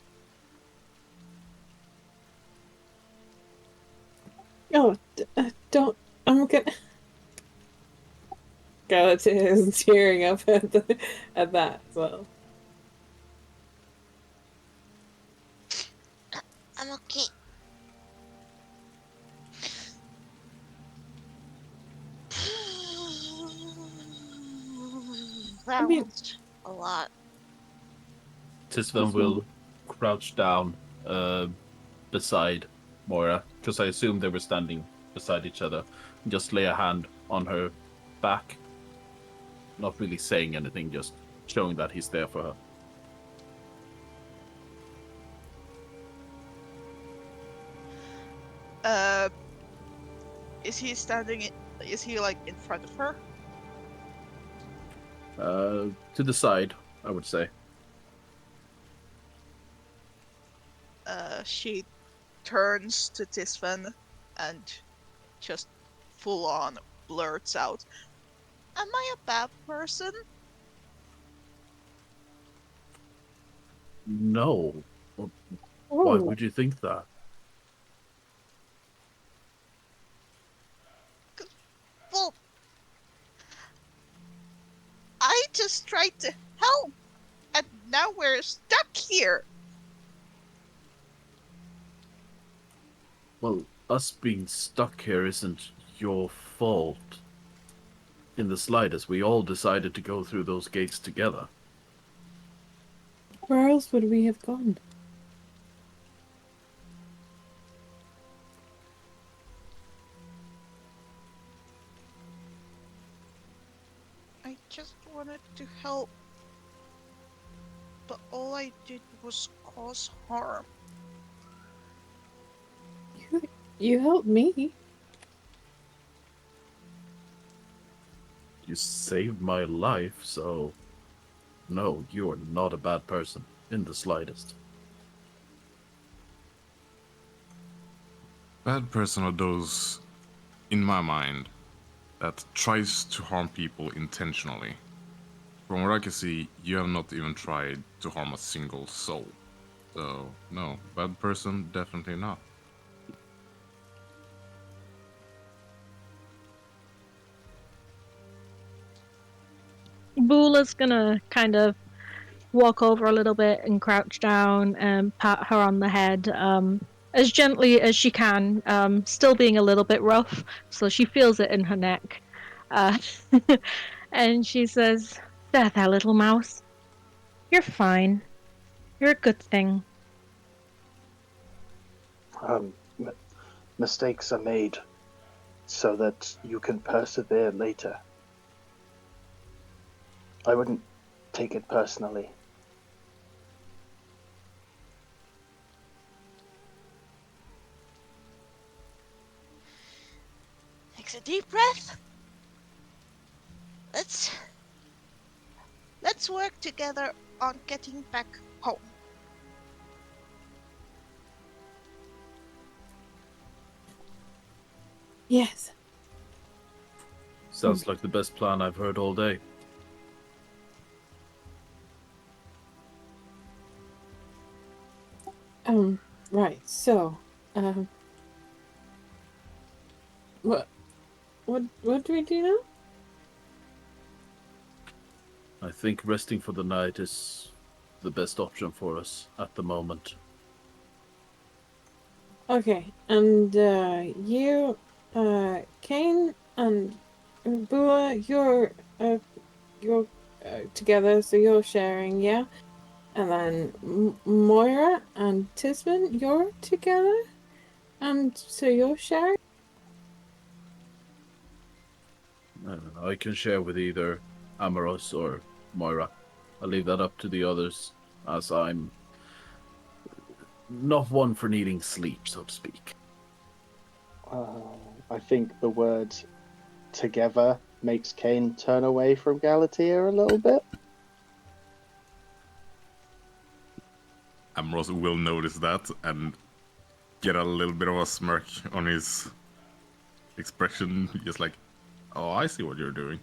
Oh, don't. I'm gonna. Galatea is tearing up at that as well. I'm okay. That was a lot. Tisvan will crouch down beside Moira, because I assume they were standing beside each other, and just lay a hand on her back. Not really saying anything, just showing that he's there for her. Is he standing? Is he like in front of her? To the side, I would say. She turns to Tisvan and just full on blurts out, "Am I a bad person?" No. Why would you think that? Well, I just tried to help, and now we're stuck here. Well, us being stuck here isn't your fault. In the slightest, we all decided to go through those gates together. Where else would we have gone? I just wanted to help, but all I did was cause harm. You helped me. You saved my life, so no, you are not a bad person in the slightest. Bad person are those, in my mind, that tries to harm people intentionally. From what I can see, you have not even tried to harm a single soul. So, no, bad person, definitely not. Boola's gonna kind of walk over a little bit and crouch down and pat her on the head as gently as she can, still being a little bit rough, so she feels it in her neck. Uh, and she says, there, little mouse. You're fine. You're a good thing. Mistakes are made so that you can persevere later. I wouldn't take it personally. Takes a deep breath. Let's work together on getting back home. Yes. Sounds like the best plan I've heard all day. Right, so, what do we do now? I think resting for the night is the best option for us at the moment. Okay, and, you, Kane and Bua, you're together, so you're sharing, yeah? And then Moira and Tisman, you're together? And so you're sharing? I can share with either Amaros or Moira. I'll leave that up to the others, as I'm not one for needing sleep, so to speak. I think the word together makes Kane turn away from Galatea a little bit. Amros will notice that and get a little bit of a smirk on his expression, just like, oh, I see what you're doing.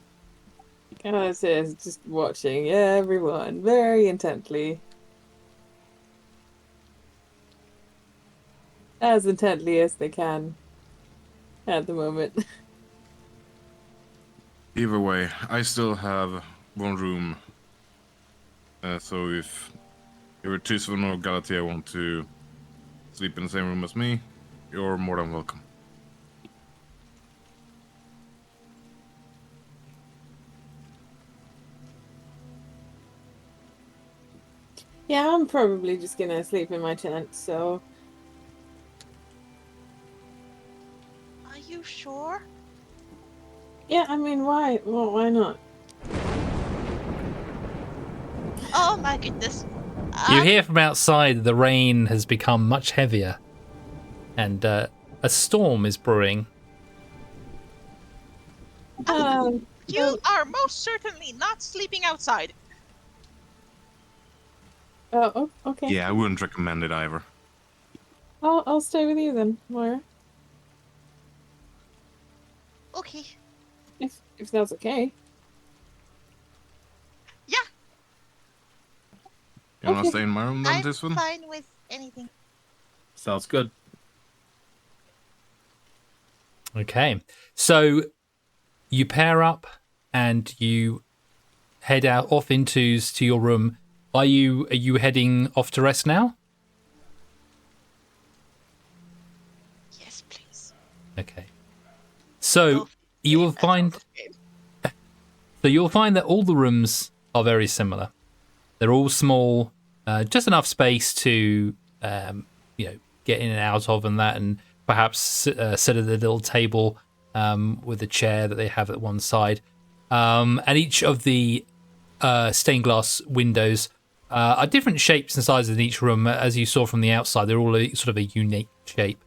Alice is just watching everyone very intently. As intently as they can at the moment. Either way, I still have one room. So if either Tisvan or Galatea want to sleep in the same room as me, you're more than welcome. Yeah, I'm probably just gonna sleep in my tent, so... Are you sure? Yeah, I mean, why? Well, why not? Oh my goodness. You hear from outside the rain has become much heavier, and a storm is brewing. You are most certainly not sleeping outside. Oh, okay. Yeah, I wouldn't recommend it either. I'll stay with you then, Moira. Okay. If that's okay. Yeah, You wanna Okay. stay in my room then, I'm Tisvan? fine with anything. Sounds good. Okay, so you pair up and you head out off to your room. Are you heading off to rest now? Yes, please. Okay. So you will find that all the rooms are very similar. They're all small, just enough space to get in and out of, and perhaps sit at the little table with a chair that they have at one side. And each of the stained glass windows are different shapes and sizes in each room. As you saw from the outside, they're all sort of a unique shape.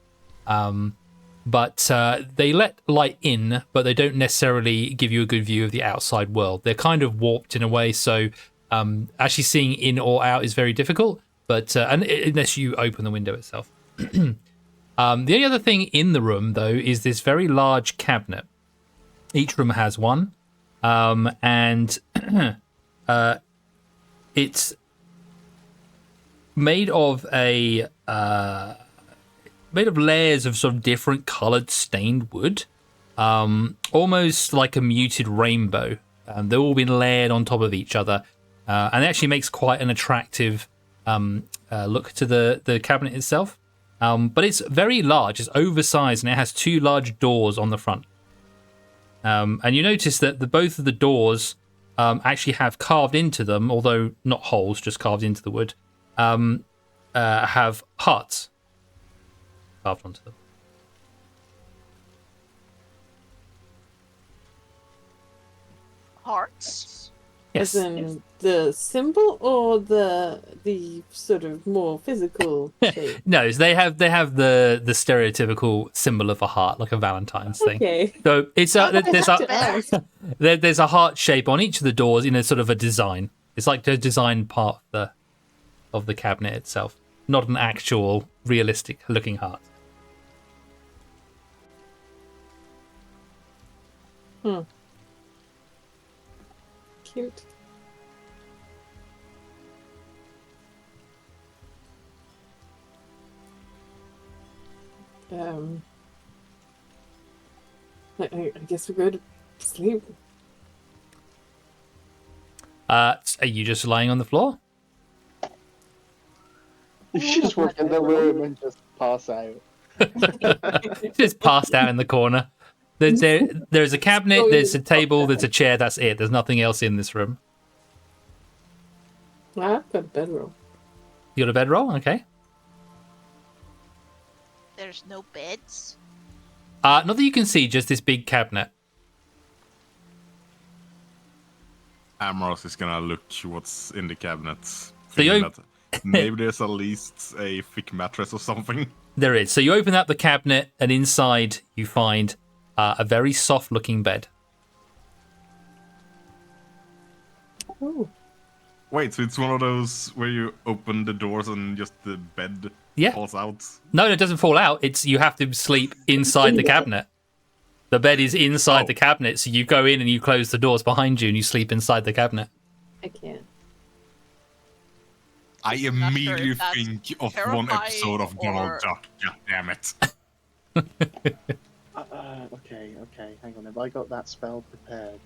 but they let light in, but they don't necessarily give you a good view of the outside world. They're kind of warped in a way, so actually seeing in or out is very difficult. But unless you open the window itself. The only other thing in the room, though, is this very large cabinet. Each room has one, and it's made of layers of sort of different coloured stained wood, almost like a muted rainbow. They've all been layered on top of each other, and it actually makes quite an attractive look to the cabinet itself. But it's very large, it's oversized, and it has two large doors on the front. And you notice that both of the doors actually have carved into them, although not holes, just carved into the wood, have hearts carved onto them. Hearts? Yes. As in the symbol or the sort of more physical shape? No, they have the stereotypical symbol of a heart, like a Valentine's thing. Okay. So it's Better. there's a heart shape on each of the doors in a sort of a design. It's like the design part of the cabinet itself, not an actual realistic looking heart. Cute. I guess we go to sleep. Are you just lying on the floor? You should just walk in the room and just pass out. Just passed out in the corner. There's a cabinet, there's a table, there's a chair. That's it. There's nothing else in this room. I've got a bedroll. You got a bedroll? Okay. There's no beds. Not that you can see, just this big cabinet. Amros is gonna look what's in the cabinet. So you That maybe there's at least a thick mattress or something. There is. So you open up the cabinet, and inside you find a very soft-looking bed. Oh. Wait, so it's one of those where you open the doors and just the bed Yeah. falls out? No, it doesn't fall out. It's you have to sleep inside the cabinet. The bed is inside the cabinet, so you go in and you close the doors behind you, and you sleep inside the cabinet. I can't. I Not sure immediately if that's think of one episode of Donald or- Duck. God damn it. Okay, hang on. Have I got that spell prepared?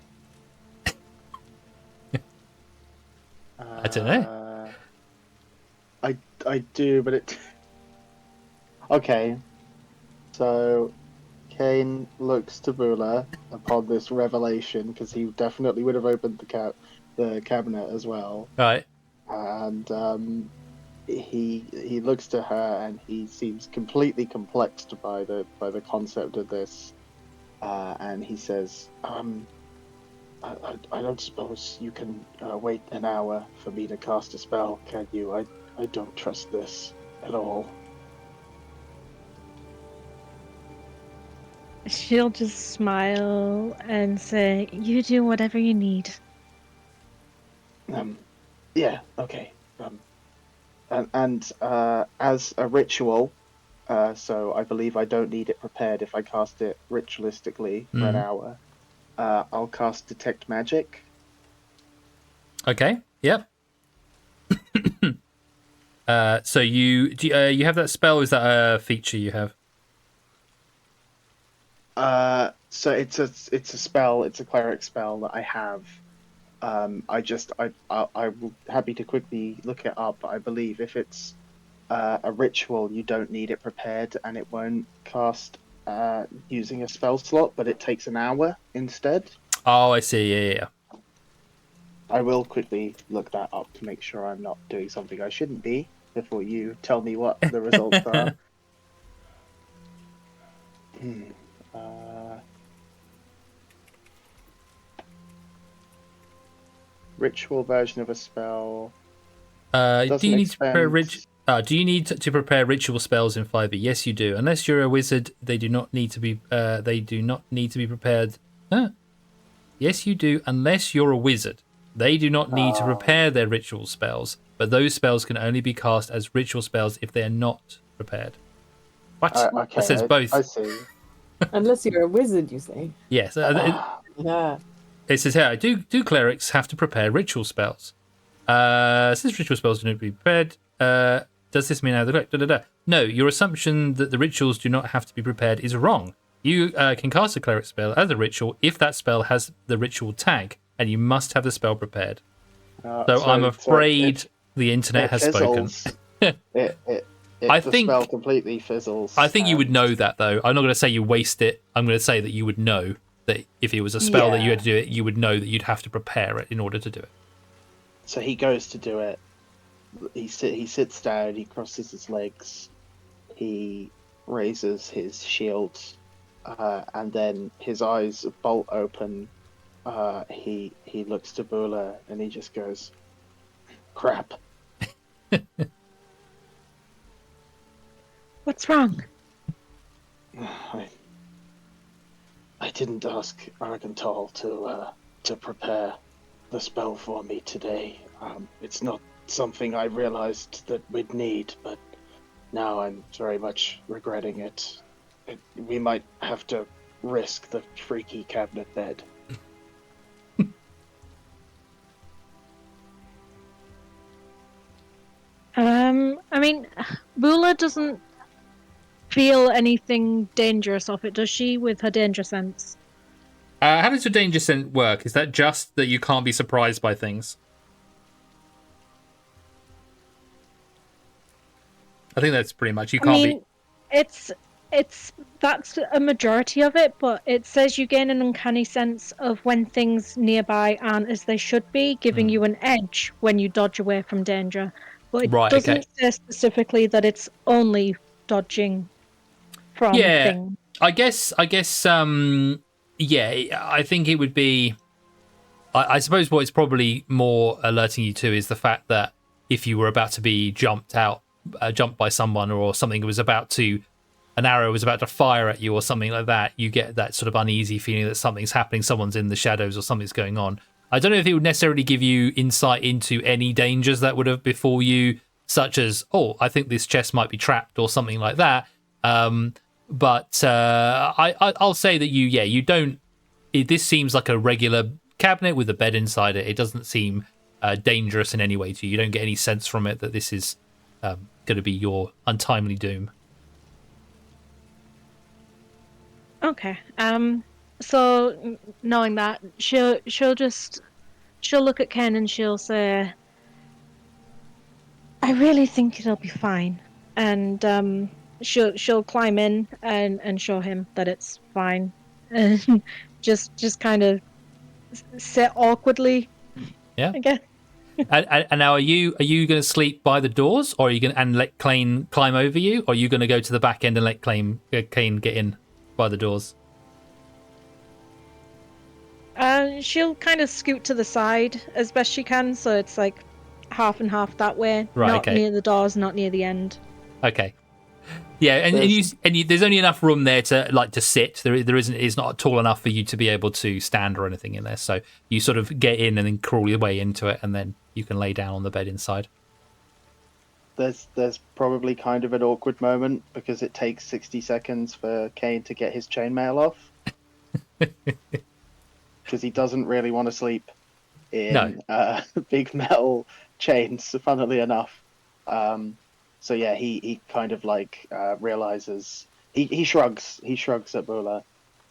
I don't know. I do, but it. Okay, so Kane looks to Bula upon this revelation because he definitely would have opened the cabinet as well, All right. and he looks to her and he seems completely complexed by the concept of this, and he says, I don't suppose you can wait an hour for me to cast a spell, can you? I don't trust this at all. She'll just smile and say, "You do whatever you need." Yeah, okay. And as a ritual, so I believe I don't need it prepared if I cast it ritualistically for an hour. I'll cast Detect Magic. Okay. Yep. So you have that spell? Or is that a feature you have? So it's a spell. It's a cleric spell that I have. I will happy to quickly look it up. I believe if it's a ritual, you don't need it prepared, and it won't cast using a spell slot, but it takes an hour instead. Oh, I see. Yeah. I will quickly look that up to make sure I'm not doing something I shouldn't be before you tell me what the results are. Ritual version of a spell. Do you need to prepare Do you need to prepare ritual spells in 5e? Yes, you do. Unless you're a wizard, they do not need to be. They do not need to be prepared. Huh? Yes, you do. Unless you're a wizard, they do not need to prepare their ritual spells. But those spells can only be cast as ritual spells if they are not prepared. What? Okay, It says both. I see. Unless you're a wizard, you say. Yes. Yeah. It says here, do clerics have to prepare ritual spells? Since ritual spells do not be prepared, does this mean either correct? No, your assumption that the rituals do not have to be prepared is wrong. You can cast a cleric spell as a ritual if that spell has the ritual tag, and you must have the spell prepared. So I'm afraid the internet has spoken. I think the spell completely fizzles. I think you would know that, though. I'm not going to say you waste it. I'm going to say that you would know that if it was a spell that you had to do it, you would know that you'd have to prepare it in order to do it. So he goes to do it. He sits down. He crosses his legs. He raises his shield, and then his eyes bolt open. He looks to Bula and he just goes, "Crap." What's wrong? I didn't ask Argental to prepare the spell for me today. It's not something I realized that we'd need, but now I'm very much regretting it. We might have to risk the freaky cabinet bed. I mean, Bula doesn't feel anything dangerous off it, does she, with her danger sense? How does your danger sense work? Is that just that you can't be surprised by things? I think that's pretty much. You can't be. It's that's a majority of it, but it says you gain an uncanny sense of when things nearby aren't as they should be, giving you an edge when you dodge away from danger. But it doesn't say specifically that it's only dodging from things. I guess. Yeah, I think it would be. I suppose what it's probably more alerting you to is the fact that if you were about to be jumped by someone, or something was about to, an arrow was about to fire at you or something like that, you get that sort of uneasy feeling that something's happening, someone's in the shadows or something's going on. I don't know if it would necessarily give you insight into any dangers that would have befall you, such as, I think this chest might be trapped or something like that. But I'll say that you don't. This seems like a regular cabinet with a bed inside it. It doesn't seem dangerous in any way to you. You don't get any sense from it that this is going to be your untimely doom. Okay. So knowing that, she'll look at Ken and she'll say, "I really think it'll be fine," and she'll climb in and show him that it's fine, and just kind of sit awkwardly. Yeah. I guess. And now, are you going to sleep by the doors, or are you going to let Klain climb over you, or are you going to go to the back end and let Klain get in by the doors? She'll kind of scoot to the side as best she can, so it's like half and half that way. Right. Not near the doors, not near the end. Okay. Yeah, and there's only enough room there to sit. There isn't. It's not tall enough for you to be able to stand or anything in there. So you sort of get in and then crawl your way into it, and then you can lay down on the bed inside. There's probably kind of an awkward moment because it takes 60 seconds for Kane to get his chainmail off. Because he doesn't really want to sleep in big metal chains, funnily enough. So yeah, he kind of like realizes he shrugs at Bula.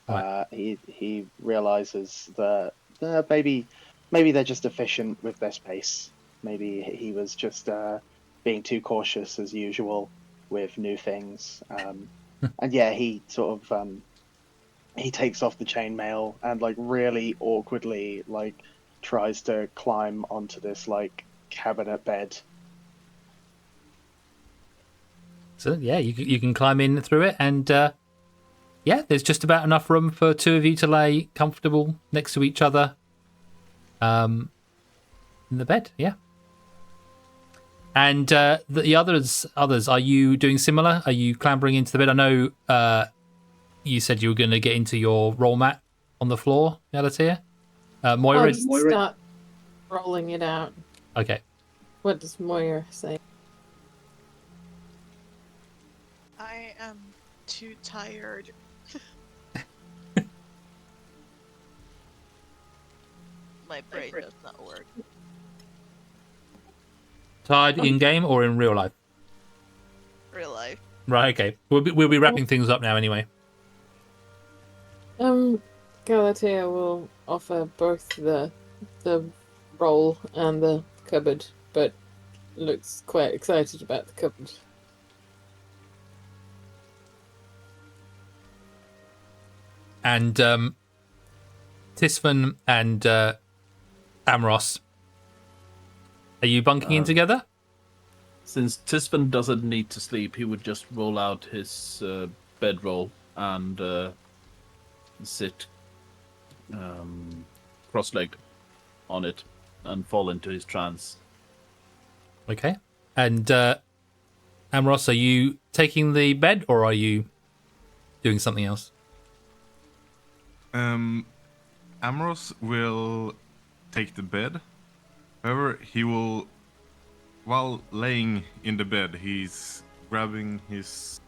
Right. He realizes that maybe they're just efficient with their space. Maybe he was just being too cautious as usual with new things. And yeah, he sort of he takes off the chainmail and like really awkwardly like tries to climb onto this like cabinet bed. So yeah, you can climb in through it, and there's just about enough room for two of you to lay comfortable next to each other in the bed. Yeah. And the others, are you doing similar? Are you clambering into the bed? I know you said you were going to get into your roll mat on the floor, Galatea. Moira? I'll just start rolling it out. Okay. What does Moira say? I am too tired. My brain does not work. Tired in game or in real life? Real life. Right. Okay. We'll be wrapping things up now anyway. Galatea will offer both the roll and the cupboard, but looks quite excited about the cupboard. And Tisvan and Amros, are you bunking in together? Since Tisvan doesn't need to sleep, he would just roll out his bedroll and sit cross-legged on it and fall into his trance. Okay. And Amros, are you taking the bed or are you doing something else? Amros will take the bed. However, he will, while laying in the bed, he's grabbing his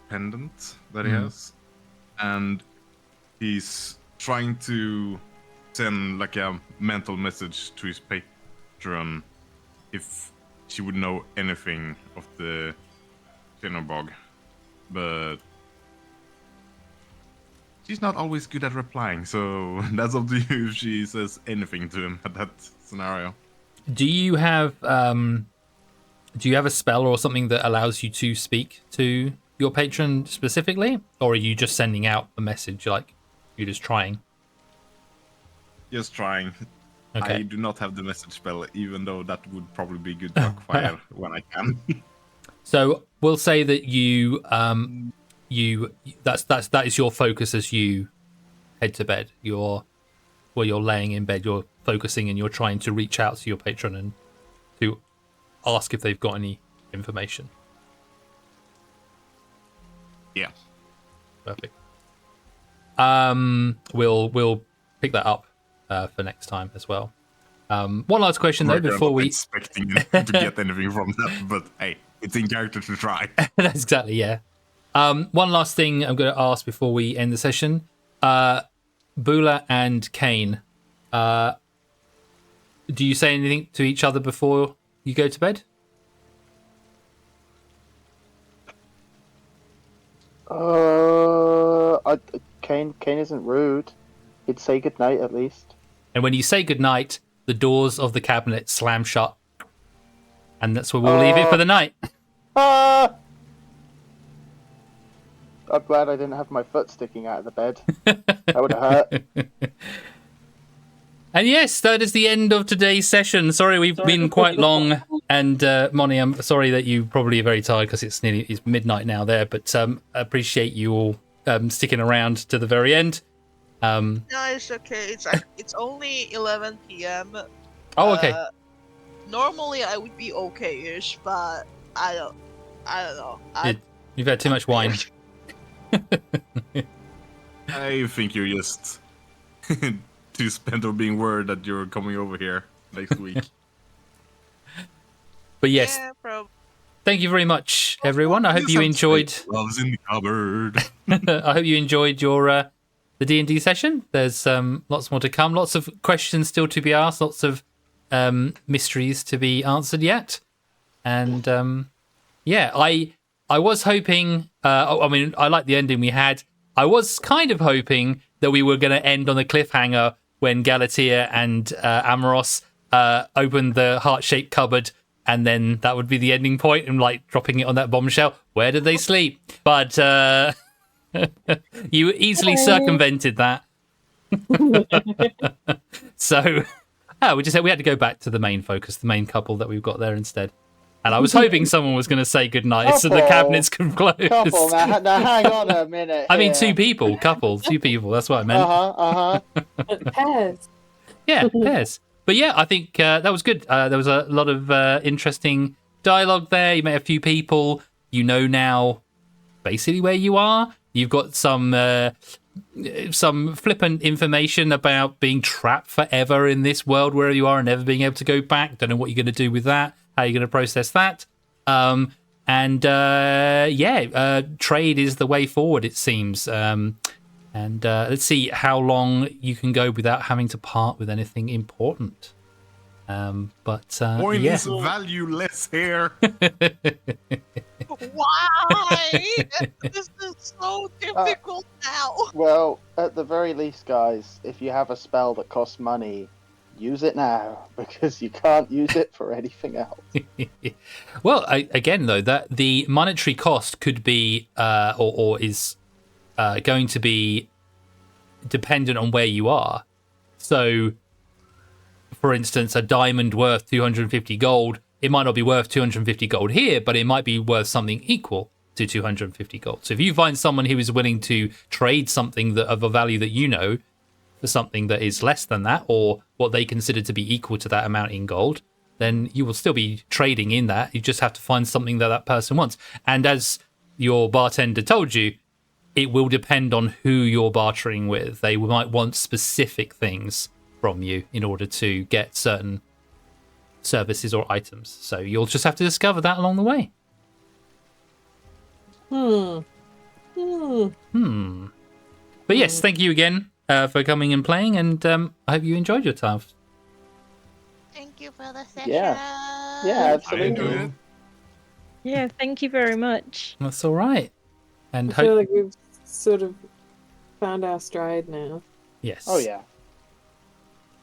pendant that he has, and he's trying to send like a mental message to his patron if she would know anything of the Xenobog, but she's not always good at replying, so that's up to you if she says anything to him at that scenario. Do you have a spell or something that allows you to speak to your patron specifically, or are you just sending out a message like you're just trying? Just trying. Okay. I do not have the message spell, even though that would probably be good to acquire when I can. So we'll say that that is your focus as you head to bed. You're laying in bed, you're focusing and you're trying to reach out to your patron and to ask if they've got any information. Yeah. Perfect. We'll pick that up for next time as well. One last question though before we expecting to get anything from that, but hey, it's in character to try. That's exactly, yeah. One last thing I'm going to ask before we end the session. Bula and Kane, do you say anything to each other before you go to bed? Kane isn't rude. He'd say goodnight at least. And when you say goodnight, the doors of the cabinet slam shut. And that's where we'll leave it for the night. I'm glad I didn't have my foot sticking out of the bed. That would have hurt. And yes, that is the end of today's session. Sorry, we've been quite long. And Moni, I'm sorry that you probably are very tired because it's midnight now there. But I appreciate you all sticking around to the very end. No, it's okay. It's only 11 p.m. Oh, okay. Normally I would be okay-ish, but I don't know. You've had too much wine. I think you're just too spent on being worried that you're coming over here next week. But yes, Yeah, probably. thank you very much, everyone. I hope you enjoyed. Love's in the cupboard. I hope you enjoyed your the D&D session. There's lots more to come. Lots of questions still to be asked. Lots of mysteries to be answered yet. And yeah, I was hoping. I mean, I like the ending we had. I was kind of hoping that we were going to end on a cliffhanger when Galatea and Amoros opened the heart-shaped cupboard, and then that would be the ending point, and like dropping it on that bombshell. Where did they sleep? But you easily circumvented that. So we had to go back to the main focus, the main couple that we've got there instead. And I was hoping someone was going to say goodnight so the cabinets could close. Couple, now hang on a minute. I mean, here. two people. That's what I meant. Uh-huh. Pairs. Yeah, pairs. But yeah, I think that was good. There was a lot of interesting dialogue there. You met a few people. You know now basically where you are. You've got some flippant information about being trapped forever in this world where you are and never being able to go back. Don't know what you're going to do with that. How you're going to process that. Trade is the way forward, it seems. Let's see how long you can go without having to part with anything important. Coin is valueless here. Why? This is so difficult now. Well, at the very least, guys, if you have a spell that costs money, use it now, because you can't use it for anything else. Well, again, though, that the monetary cost could be or is going to be dependent on where you are. So, for instance, a diamond worth 250 gold, it might not be worth 250 gold here, but it might be worth something equal to 250 gold. So if you find someone who is willing to trade something that of a value that you know for something that is less than that, or what they consider to be equal to that amount in gold, then you will still be trading in that. You just have to find something that that person wants. And as your bartender told you, it will depend on who you're bartering with. They might want specific things from you in order to get certain services or items. So you'll just have to discover that along the way. But yes, thank you again for coming and playing, and I hope you enjoyed your time. Thank you for the session. Yeah, absolutely. Yeah, thank you very much. That's all right. And I feel like we've sort of found our stride now. yes. Oh, yeah.